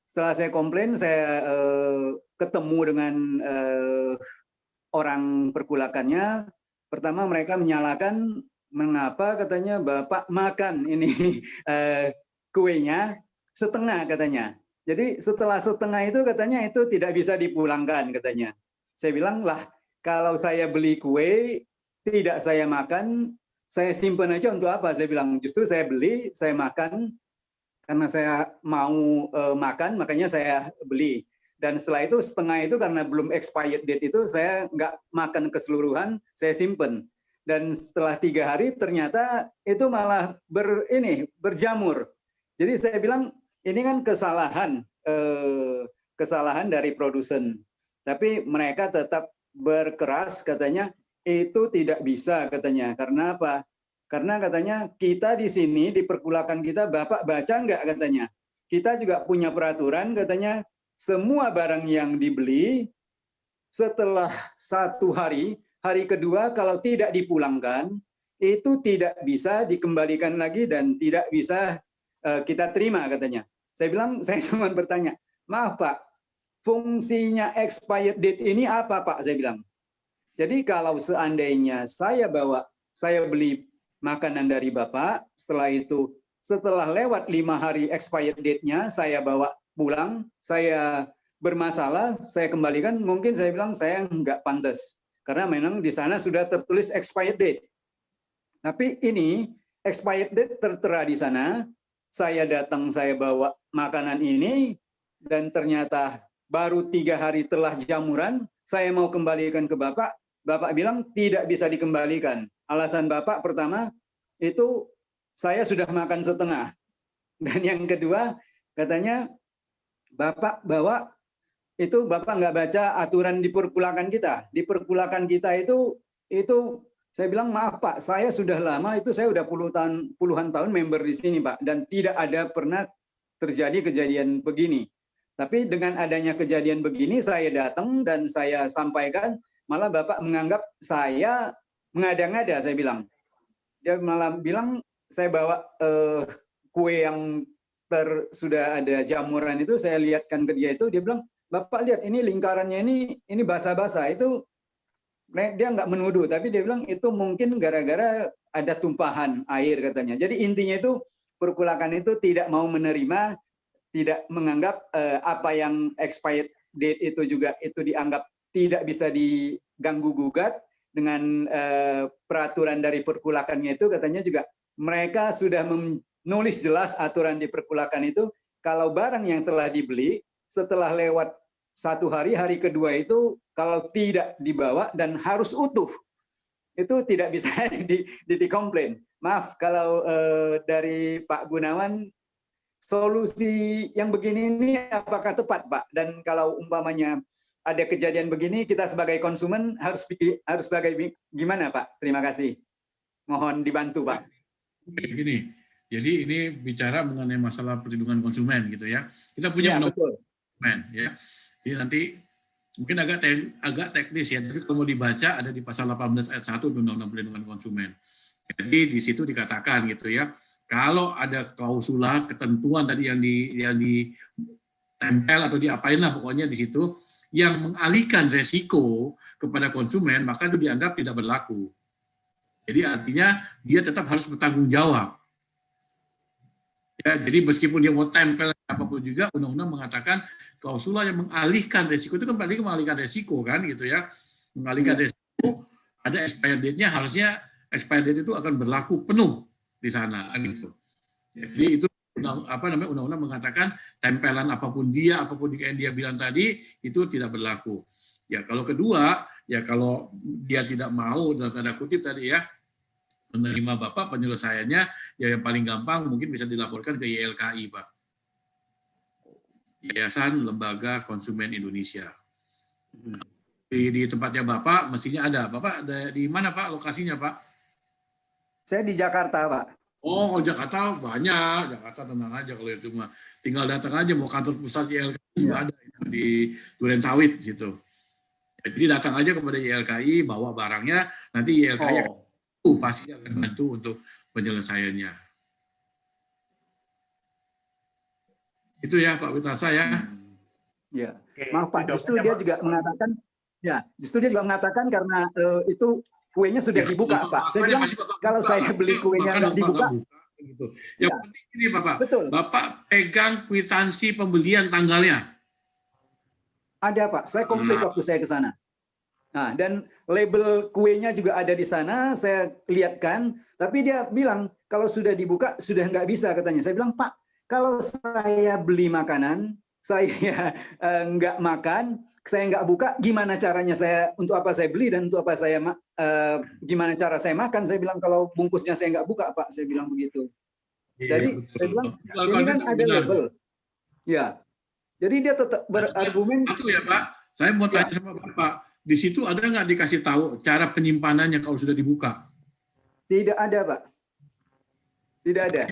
Setelah saya komplain, saya ketemu dengan orang perkulakannya. Pertama mereka menyalahkan mengapa katanya Bapak makan ini kuenya setengah katanya. Jadi setelah setengah itu katanya itu tidak bisa dipulangkan katanya. Saya bilang lah, kalau saya beli kue, tidak saya makan, saya simpan aja untuk apa? Saya bilang, justru saya beli, saya makan, karena saya mau makan, makanya saya beli. Dan setelah itu, setengah itu karena belum expired date itu, saya nggak makan keseluruhan, saya simpan. Dan setelah 3 hari, ternyata itu malah berjamur. Jadi saya bilang, ini kan kesalahan dari produsen. Tapi mereka tetap berkeras katanya itu tidak bisa katanya. Karena apa? Karena katanya kita di sini di perkulakan kita Bapak baca enggak katanya. Kita juga punya peraturan katanya semua barang yang dibeli setelah 1 hari, hari kedua kalau tidak dipulangkan itu tidak bisa dikembalikan lagi dan tidak bisa kita terima katanya. Saya bilang, saya cuma bertanya, maaf Pak, fungsinya expired date ini apa Pak? Saya bilang, Jadi kalau seandainya saya beli makanan dari Bapak, setelah lewat 5 hari expired date-nya, saya bawa pulang, saya bermasalah, saya kembalikan, mungkin saya bilang saya nggak pantas. Karena memang di sana sudah tertulis expired date. Tapi ini expired date tertera di sana, saya datang, saya bawa makanan ini, dan ternyata baru 3 hari telah jamuran, saya mau kembalikan ke Bapak, Bapak bilang tidak bisa dikembalikan. Alasan Bapak pertama, itu saya sudah makan setengah. Dan yang kedua, katanya Bapak bawa, itu Bapak nggak baca aturan di perpulakan kita. Di perpulakan kita itu saya bilang, maaf Pak, saya sudah lama, itu saya udah puluhan tahun member di sini Pak, dan tidak ada pernah terjadi kejadian begini. Tapi dengan adanya kejadian begini, saya datang dan saya sampaikan, malah Bapak menganggap saya mengada-ngada, saya bilang. Dia malah bilang, saya bawa kue yang sudah ada jamuran itu, saya lihatkan ke dia itu, dia bilang, Bapak lihat ini lingkarannya ini basah-basah, itu dia nggak menuduh, tapi dia bilang itu mungkin gara-gara ada tumpahan air katanya. Jadi intinya itu perkulakan itu tidak mau menerima, tidak menganggap apa yang expired date itu juga itu dianggap tidak bisa diganggu-gugat dengan peraturan dari perkulakannya itu. Katanya juga mereka sudah menulis jelas aturan di perkulakan itu, kalau barang yang telah dibeli setelah lewat 1 hari, hari kedua itu kalau tidak dibawa dan harus utuh, itu tidak bisa dikomplain. Maaf kalau dari Pak Gunawan, solusi yang begini ini apakah tepat Pak? Dan kalau umpamanya ada kejadian begini, kita sebagai konsumen harus gimana Pak? Terima kasih. Mohon dibantu Pak. Begini, jadi ini bicara mengenai masalah perlindungan konsumen gitu ya. Kita punya undang-undang konsumen ya. Jadi nanti mungkin agak teknis ya, tapi kalau mau dibaca ada di pasal 18 ayat 1 Undang-Undang Perlindungan Konsumen. Jadi di situ dikatakan gitu ya, kalau ada klausula ketentuan tadi yang ditempel atau diapain lah pokoknya di situ yang mengalihkan resiko kepada konsumen, maka itu dianggap tidak berlaku. Jadi artinya dia tetap harus bertanggung jawab. Ya, jadi meskipun dia mau tempel apapun juga, undang-undang mengatakan klausula yang mengalihkan resiko itu kan berarti mengalihkan resiko kan gitu ya. Mengalihkan resiko, ada expired date-nya, harusnya expired date itu akan berlaku penuh di sana kan gitu. Jadi itu undang-undang mengatakan tempelan apapun yang dia bilang tadi itu tidak berlaku. Ya kalau kedua, ya kalau dia tidak mau dalam tanda kutip tadi ya menerima Bapak, penyelesaiannya ya yang paling gampang mungkin bisa dilaporkan ke YLKI Pak. Yayasan Lembaga Konsumen Indonesia. Di tempatnya Bapak mestinya ada. Bapak ada di mana Pak lokasinya Pak? Saya di Jakarta Pak. Oh, Jakarta banyak. Jakarta tenang aja kalau itu mah. Tinggal datang aja, mau kantor pusat YLKI juga ada di Duren Sawit situ. Jadi datang aja kepada YLKI, bawa barangnya, nanti YLKI pasti akan bantu untuk penyelesaiannya. Itu ya Pak Witasa ya. Ya, maaf Pak, justru dia juga mengatakan karena itu kuenya sudah dibuka Pak. Saya bilang kalau saya beli kuenya nggak dibuka. Gitu. Yang penting ini Bapak, betul. Bapak pegang kwitansi pembelian tanggalnya. Ada Pak, saya komplit waktu saya ke sana. Nah, dan label kuenya juga ada di sana, saya lihatkan, tapi dia bilang kalau sudah dibuka sudah nggak bisa katanya. Saya bilang, Pak, kalau saya beli makanan, saya nggak makan, saya nggak buka, gimana caranya untuk apa saya beli dan untuk apa gimana cara saya makan? Saya bilang kalau bungkusnya saya nggak buka, Pak, saya bilang begitu. Jadi saya bilang ini kan ada label, ya. Jadi dia tetap berargumen. Satu ya Pak, saya mau tanya sama Bapak. Di situ ada nggak dikasih tahu cara penyimpanannya kalau sudah dibuka? Tidak ada, Pak. Tidak ada.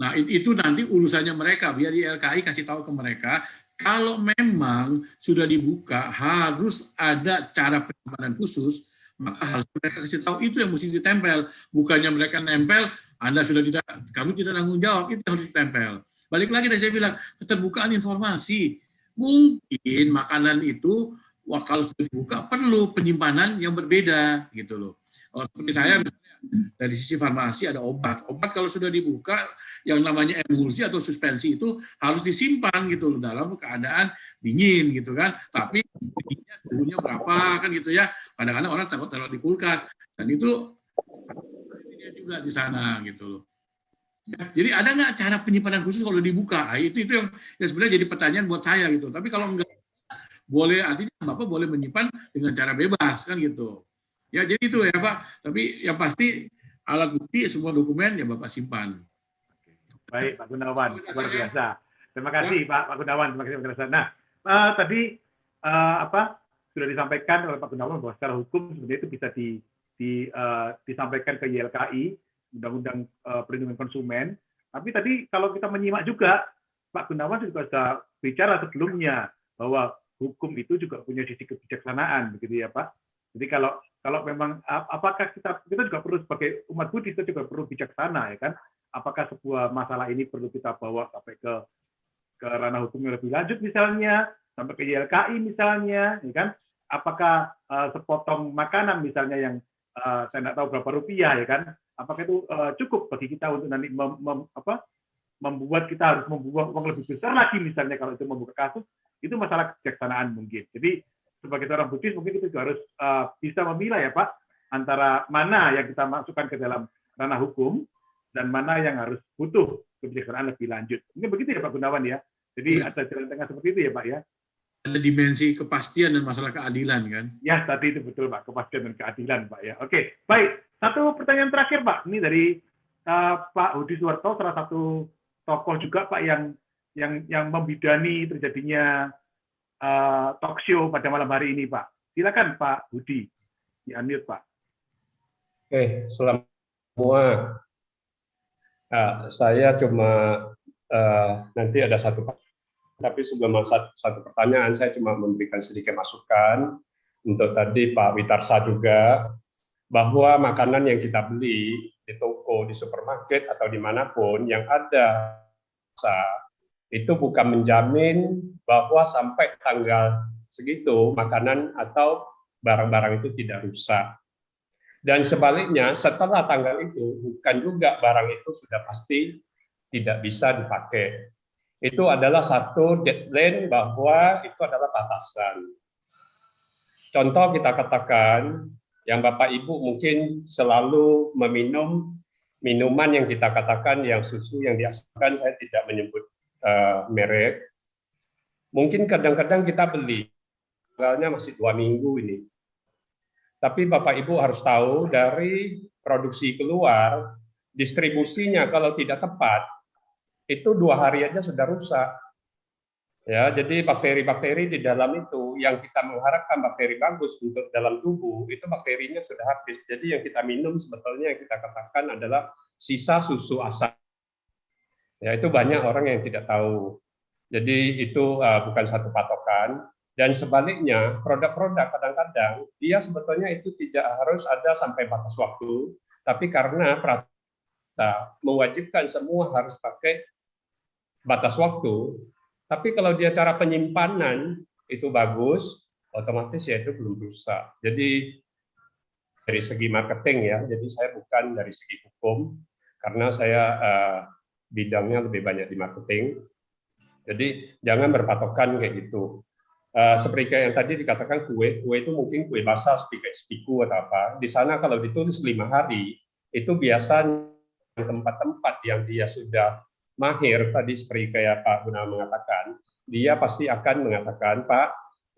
Nah, itu nanti urusannya mereka. Biar YLKI kasih tahu ke mereka, kalau memang sudah dibuka, harus ada cara penyimpanan khusus, maka harus mereka kasih tahu itu yang mesti ditempel. Bukannya mereka nempel, Anda sudah tidak, kami tidak tanggung jawab, itu harus ditempel. Balik lagi, saya bilang, keterbukaan informasi. Mungkin makanan itu wah kalau sudah dibuka perlu penyimpanan yang berbeda gitu loh. Kalau seperti saya misalnya dari sisi farmasi ada obat kalau sudah dibuka yang namanya emulsi atau suspensi itu harus disimpan gitu loh dalam keadaan dingin gitu kan, tapi dinginnya suhunya berapa kan gitu ya, kadang-kadang orang takut taruh di kulkas dan itu juga di sana gitu loh. Jadi ada nggak cara penyimpanan khusus kalau dibuka? Itu yang sebenarnya jadi pertanyaan buat saya gitu. Tapi kalau enggak, boleh, artinya Bapak boleh menyimpan dengan cara bebas kan gitu. Ya jadi itu ya Pak. Tapi yang pasti alat bukti semua dokumen ya Bapak simpan. Baik Pak Gunawan, luar biasa. Terima kasih Pak Gunawan, terima kasih Pak Gunawan. Nah, tadi sudah disampaikan oleh Pak Gunawan bahwa secara hukum sebenarnya itu bisa disampaikan ke YLKI, Undang-Undang Perlindungan Konsumen. Tapi tadi kalau kita menyimak juga, Pak Gunawan juga sudah bicara sebelumnya bahwa hukum itu juga punya sisi kebijaksanaan, begitu ya Pak. Jadi kalau memang apakah kita juga perlu sebagai umat Budi kita juga perlu bijaksana ya kan? Apakah sebuah masalah ini perlu kita bawa sampai ke ranah hukum yang lebih lanjut misalnya, sampai ke YLKI misalnya, ya kan? Apakah sepotong makanan misalnya yang saya tidak tahu berapa rupiah ya kan? Apakah itu cukup bagi kita untuk nanti membuat kita harus membuang uang lebih besar lagi misalnya kalau itu membuka kasus, itu masalah kebijaksanaan mungkin. Jadi sebagai seorang Buddhis mungkin kita juga harus bisa memilah ya Pak, antara mana yang kita masukkan ke dalam ranah hukum dan mana yang harus butuh kebijaksanaan lebih lanjut. Ini begitu ya Pak Gunawan ya. Jadi ada jalan tengah seperti itu ya Pak ya. Ada dimensi kepastian dan masalah keadilan kan? Ya, tadi itu betul Pak, kepastian dan keadilan Pak ya. Oke, baik. Satu pertanyaan terakhir Pak, ini dari Pak Hudi Suwarto, salah satu tokoh juga Pak yang membidani terjadinya talk show pada malam hari ini Pak. Silakan Pak Hudi, di-unmute Pak. Oke, selamat semua. Saya cuma nanti ada satu, tapi sebelum satu pertanyaan, saya cuma memberikan sedikit masukan untuk tadi Pak Witarsa juga, bahwa makanan yang kita beli di toko, di supermarket, atau dimanapun yang ada itu bukan menjamin bahwa sampai tanggal segitu makanan atau barang-barang itu tidak rusak. Dan sebaliknya, setelah tanggal itu, bukan juga barang itu sudah pasti tidak bisa dipakai. Itu adalah satu deadline bahwa itu adalah batasan. Contoh kita katakan, yang Bapak Ibu mungkin selalu meminum minuman yang kita katakan yang susu yang dihasilkan, saya tidak menyebut merek. Mungkin kadang-kadang kita beli, tanggalnya masih 2 minggu ini. Tapi Bapak Ibu harus tahu dari produksi keluar, distribusinya kalau tidak tepat, itu 2 hari aja sudah rusak. Ya, jadi bakteri-bakteri di dalam itu yang kita mengharapkan bakteri bagus untuk dalam tubuh, itu bakterinya sudah habis. Jadi yang kita minum sebetulnya yang kita katakan adalah sisa susu asam. Ya, itu banyak orang yang tidak tahu. Jadi itu bukan satu patokan. Dan sebaliknya, produk-produk kadang-kadang dia sebetulnya itu tidak harus ada sampai batas waktu, tapi karena peraturan mewajibkan semua harus pakai batas waktu, tapi kalau dia cara penyimpanan itu bagus, otomatis ya itu belum rusak. Jadi dari segi marketing ya, jadi saya bukan dari segi hukum, karena saya bidangnya lebih banyak di marketing. Jadi jangan berpatokan kayak gitu. Seperti yang tadi dikatakan kue itu mungkin kue basah, spiku atau apa. Di sana kalau ditulis 5 hari, itu biasanya tempat-tempat yang dia sudah mahir, tadi seperti kayak Pak Gunawan mengatakan, dia pasti akan mengatakan, Pak,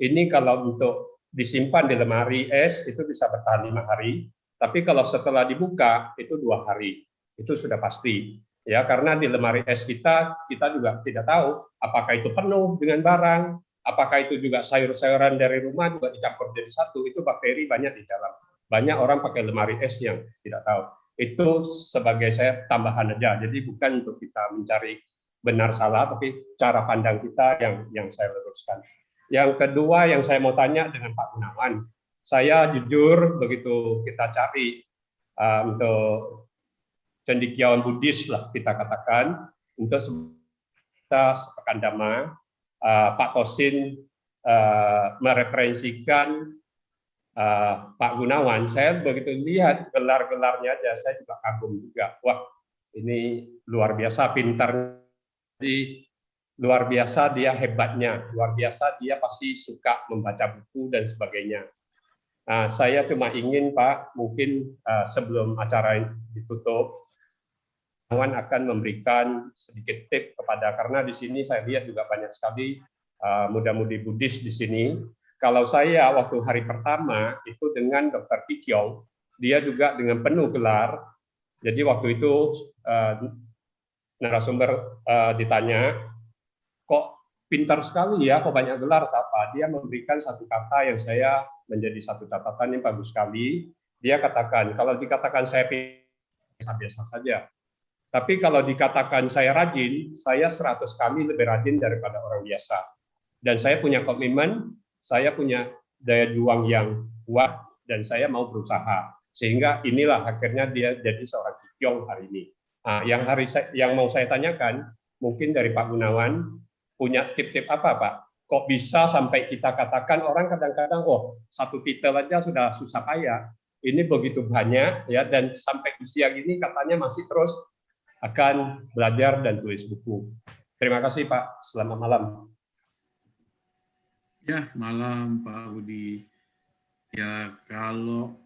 ini kalau untuk disimpan di lemari es, itu bisa bertahan 5 hari, tapi kalau setelah dibuka, itu 2 hari. Itu sudah pasti. Ya, karena di lemari es kita juga tidak tahu apakah itu penuh dengan barang, apakah itu juga sayur-sayuran dari rumah juga dicampur jadi satu, itu bakteri banyak di dalam. Banyak orang pakai lemari es yang tidak tahu. Itu sebagai saya tambahan aja, jadi bukan untuk kita mencari benar salah, tapi cara pandang kita yang saya luruskan. Yang kedua yang saya mau tanya dengan Pak Gunawan, saya jujur begitu kita cari untuk cendekiawan Buddhis lah kita katakan, untuk kita sepekan dhamma, Pak Tosin mereferensikan Pak Gunawan, saya begitu lihat gelar-gelarnya aja, saya juga kagum juga. Wah, ini luar biasa pintar, luar biasa dia hebatnya, luar biasa dia pasti suka membaca buku dan sebagainya. Nah, saya cuma ingin Pak, mungkin sebelum acara ditutup, Gunawan akan memberikan sedikit tip kepada, karena di sini saya lihat juga banyak sekali muda-mudi Buddhis di sini. Kalau saya waktu hari pertama itu dengan Dr. Pikyong, dia juga dengan penuh gelar. Jadi waktu itu narasumber ditanya, kok pintar sekali ya, kok banyak gelar apa? Dia memberikan satu kata yang saya menjadi satu catatan yang bagus sekali. Dia katakan, kalau dikatakan saya biasa saja. Tapi kalau dikatakan saya rajin, saya 100 kali lebih rajin daripada orang biasa. Dan saya punya komitmen, saya punya daya juang yang kuat, dan saya mau berusaha. Sehingga inilah akhirnya dia jadi seorang Pikyong hari ini. Nah, yang mau saya tanyakan, mungkin dari Pak Gunawan, punya tip-tip apa Pak? Kok bisa sampai kita katakan orang kadang-kadang, oh satu titel aja sudah susah payah. Ini begitu banyak ya, dan sampai usia gini katanya masih terus akan belajar dan tulis buku. Terima kasih Pak, selamat malam. Ya, malam Pak Budi. Ya, kalau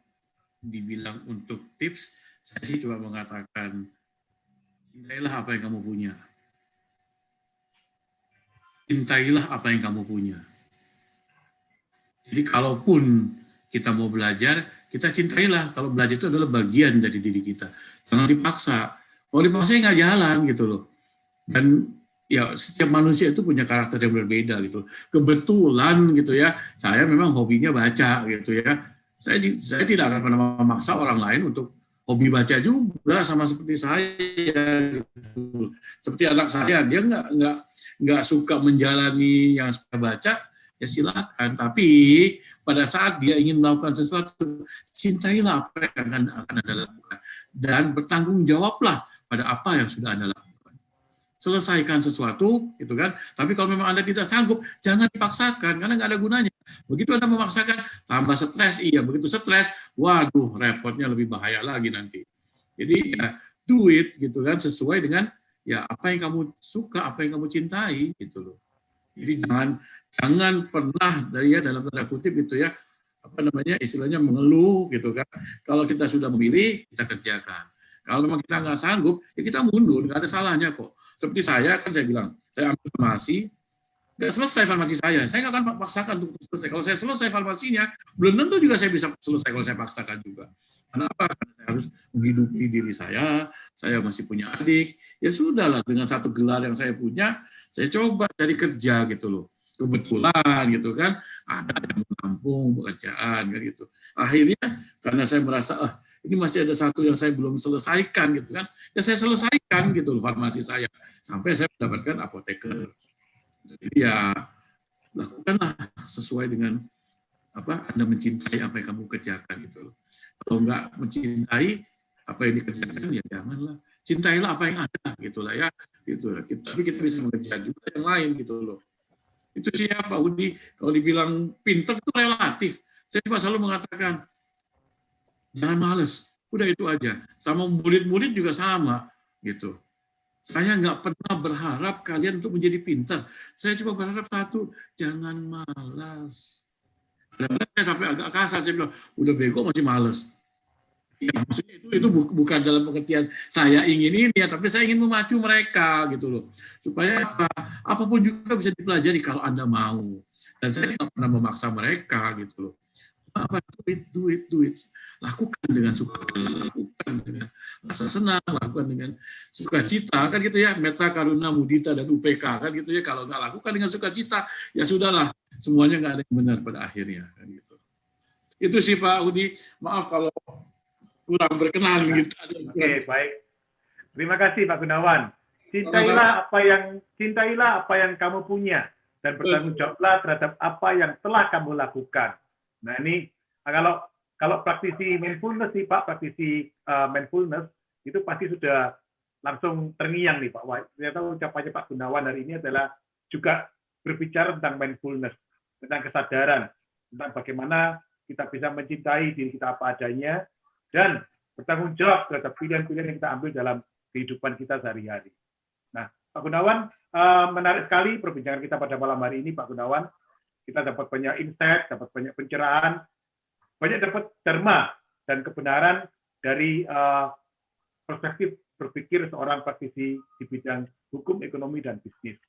dibilang untuk tips, saya sih coba mengatakan, cintailah apa yang kamu punya. Cintailah apa yang kamu punya. Jadi kalaupun kita mau belajar, kita cintailah. Kalau belajar itu adalah bagian dari diri kita. Jangan dipaksa. Kalau dipaksa nggak jalan gitu loh. Dan ya setiap manusia itu punya karakter yang berbeda gitu. Kebetulan gitu ya, saya memang hobinya baca gitu ya. Saya tidak akan pernah memaksa orang lain untuk hobi baca juga, sama seperti saya gitu. Seperti anak saya, dia nggak suka menjalani yang saya baca, ya silakan. Tapi pada saat dia ingin melakukan sesuatu, cintailah apa yang akan Anda lakukan dan bertanggung jawablah pada apa yang sudah Anda lakukan. Selesaikan sesuatu, gitu kan. Tapi kalau memang Anda tidak sanggup, jangan dipaksakan, karena nggak ada gunanya. Begitu Anda memaksakan, tambah stres, iya. Begitu stres, waduh, repotnya lebih bahaya lagi nanti. Jadi ya, do it, gitu kan, sesuai dengan ya apa yang kamu suka, apa yang kamu cintai, gitu loh. Jadi jangan pernah dari ya dalam tanda kutip gitu ya, apa namanya istilahnya mengeluh, gitu kan. Kalau kita sudah memilih, kita kerjakan. Kalau memang kita nggak sanggup, ya kita mundur, nggak ada salahnya kok. Seperti saya, kan saya bilang, saya ambil farmasi, nggak selesai farmasi saya nggak akan paksakan untuk selesai. Kalau saya selesai farmasinya, belum tentu juga saya bisa selesai kalau saya paksakan juga. Kenapa? Karena saya harus menghidupi diri saya masih punya adik, ya sudahlah dengan satu gelar yang saya punya, saya coba cari kerja gitu loh. Kebetulan gitu kan, ada yang menampung pekerjaan kan gitu. Akhirnya karena saya merasa, ini masih ada satu yang saya belum selesaikan gitu kan, ya saya selesaikan gitu loh farmasi saya, sampai saya mendapatkan apoteker. Jadi ya lakukanlah sesuai dengan apa Anda mencintai apa yang kamu kerjakan gitu loh. Kalau nggak mencintai apa yang dikerjakan ya janganlah. Cintailah apa yang ada gitulah ya, gitu. Tapi kita bisa mengejar juga yang lain gitu loh. Itu sih ya Pak Budi, kalau dibilang pintar itu relatif. Saya cuma selalu mengatakan jangan males, udah itu aja. Sama murid-murid juga sama gitu. Saya nggak pernah berharap kalian untuk menjadi pintar. Saya cuma berharap satu, jangan malas. Kadang-kadang saya sampai agak kasar, saya bilang, udah bego masih malas. Ya, maksudnya itu bukan dalam pengertian saya ingin ini ya, tapi saya ingin memacu mereka gitu loh. Supaya apapun juga bisa dipelajari kalau Anda mau. Dan saya nggak pernah memaksa mereka gitu loh. Apa do it. Lakukan dengan suka, lakukan dengan rasa senang, lakukan dengan sukacita kan gitu ya. Metta, karuna, mudita dan UPK kan gitu ya. Kalau nggak lakukan dengan sukacita, ya sudahlah, semuanya nggak ada yang benar pada akhirnya kan gitu. Itu sih Pak Udi. Maaf kalau kurang berkenan gitu. Oke, baik. Terima kasih Pak Gunawan. Cintailah apa yang kamu punya dan bertanggung jawablah terhadap apa yang telah kamu lakukan. Nah ini kalau praktisi mindfulness nih Pak, praktisi mindfulness itu pasti sudah langsung terngiang nih Pak. Wah, ternyata ucapannya Pak Gunawan hari ini adalah juga berbicara tentang mindfulness. tentang kesadaran, tentang bagaimana kita bisa mencintai diri kita apa adanya, dan bertanggung jawab terhadap pilihan-pilihan yang kita ambil dalam kehidupan kita sehari-hari. Nah, Pak Gunawan, menarik sekali perbincangan kita pada malam hari ini, Pak Gunawan. Kita dapat banyak insight, dapat banyak pencerahan, banyak dapat dharma dan kebenaran dari perspektif berpikir seorang praktisi di bidang hukum, ekonomi, dan bisnis.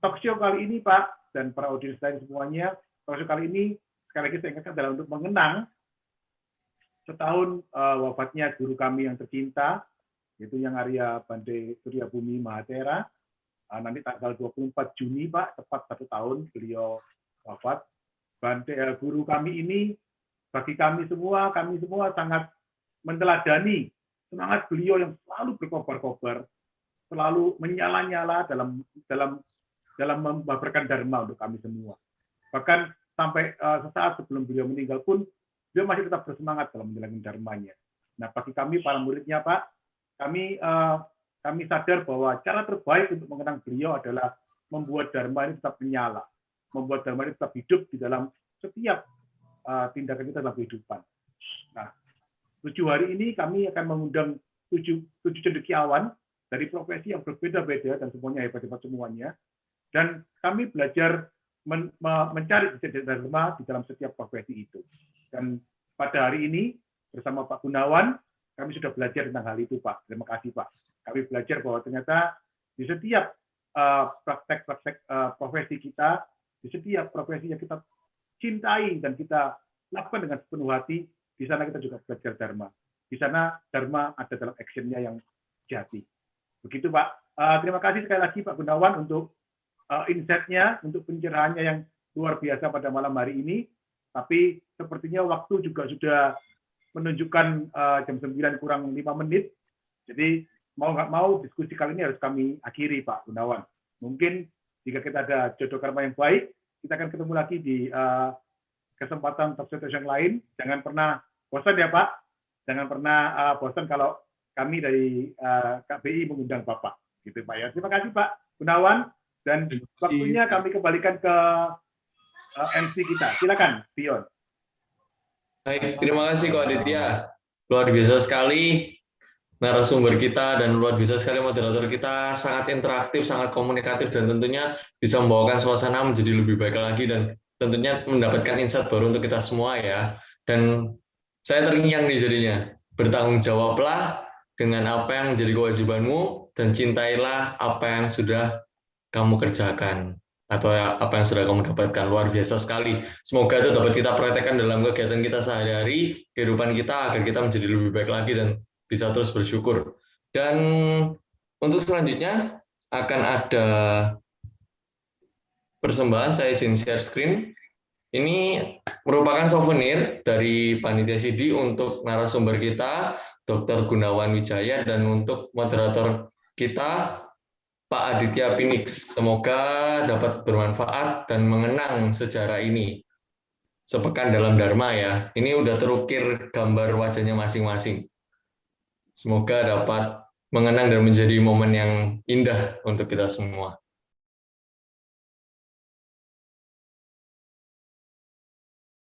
Talkshow kali ini, Pak, dan para audiens lain semuanya, talkshow kali ini sekali lagi saya ingatkan adalah untuk mengenang setahun wafatnya guru kami yang tercinta, yaitu Yang Arya Bande Surya Bumi Mahatera. Nanti tanggal 24 Juni, Pak, tepat 1 tahun beliau wafat. Guru kami ini, bagi kami semua sangat menteladani semangat beliau yang selalu berkobar-kobar, selalu menyala-nyala dalam membabarkan dharma untuk kami semua. Bahkan sampai sesaat sebelum beliau meninggal pun, beliau masih tetap bersemangat dalam menjalankan dharmanya. Nah, bagi kami para muridnya, Pak, kami sadar bahwa cara terbaik untuk mengenang beliau adalah membuat dharma ini tetap menyala, membuat dharma ini tetap hidup di dalam setiap tindakan kita dalam kehidupan. Nah, 7 hari ini kami akan mengundang 7 cendekiawan dari profesi yang berbeda-beda dan semuanya hebat-hebat semuanya. Dan kami belajar mencari jejak dharma di dalam setiap profesi itu. Dan pada hari ini bersama Pak Gunawan, kami sudah belajar tentang hal itu, Pak. Terima kasih, Pak. Kami belajar bahwa ternyata di setiap praktek-praktek profesi kita, di setiap profesi yang kita cintai dan kita lakukan dengan sepenuh hati, di sana kita juga belajar dharma. Di sana dharma ada dalam action-nya yang jati. Begitu, Pak. Terima kasih sekali lagi Pak Gunawan untuk insight-nya, untuk pencerahannya yang luar biasa pada malam hari ini. Tapi sepertinya waktu juga sudah menunjukkan jam 9 kurang 5 menit. Jadi mau nggak mau diskusi kali ini harus kami akhiri, Pak Gunawan. Mungkin jika kita ada jodoh karma yang baik, kita akan ketemu lagi di kesempatan talkshow yang lain. Jangan pernah bosan ya, Pak. Jangan pernah bosan kalau kami dari KBI mengundang Bapak. Gitu, Pak ya. Terima kasih, Pak Gunawan. Dan waktunya kami kembalikan ke MC kita. Silakan, Pion. Baik, terima kasih Ko Aditya. Luar biasa sekali narasumber kita dan luar biasa sekali moderator kita, sangat interaktif, sangat komunikatif, dan tentunya bisa membawakan suasana menjadi lebih baik lagi dan tentunya mendapatkan insight baru untuk kita semua ya. Dan saya terngiang nih jadinya, bertanggung jawablah dengan apa yang menjadi kewajibanmu dan cintailah apa yang sudah kamu kerjakan atau apa yang sudah kamu dapatkan. Luar biasa sekali. Semoga itu dapat kita praktekkan dalam kegiatan kita sehari-hari, kehidupan kita, agar kita menjadi lebih baik lagi dan bisa terus bersyukur. Dan untuk selanjutnya akan ada persembahan, saya izin share screen. Ini merupakan souvenir dari Panitia Sidi untuk narasumber kita, Dr. Gunawan Wijaya, dan untuk moderator kita, Pak Aditya Pinix. Semoga dapat bermanfaat dan mengenang sejarah ini. Sepekan dalam Dharma ya. Ini udah terukir gambar wajahnya masing-masing. Semoga dapat mengenang dan menjadi momen yang indah untuk kita semua.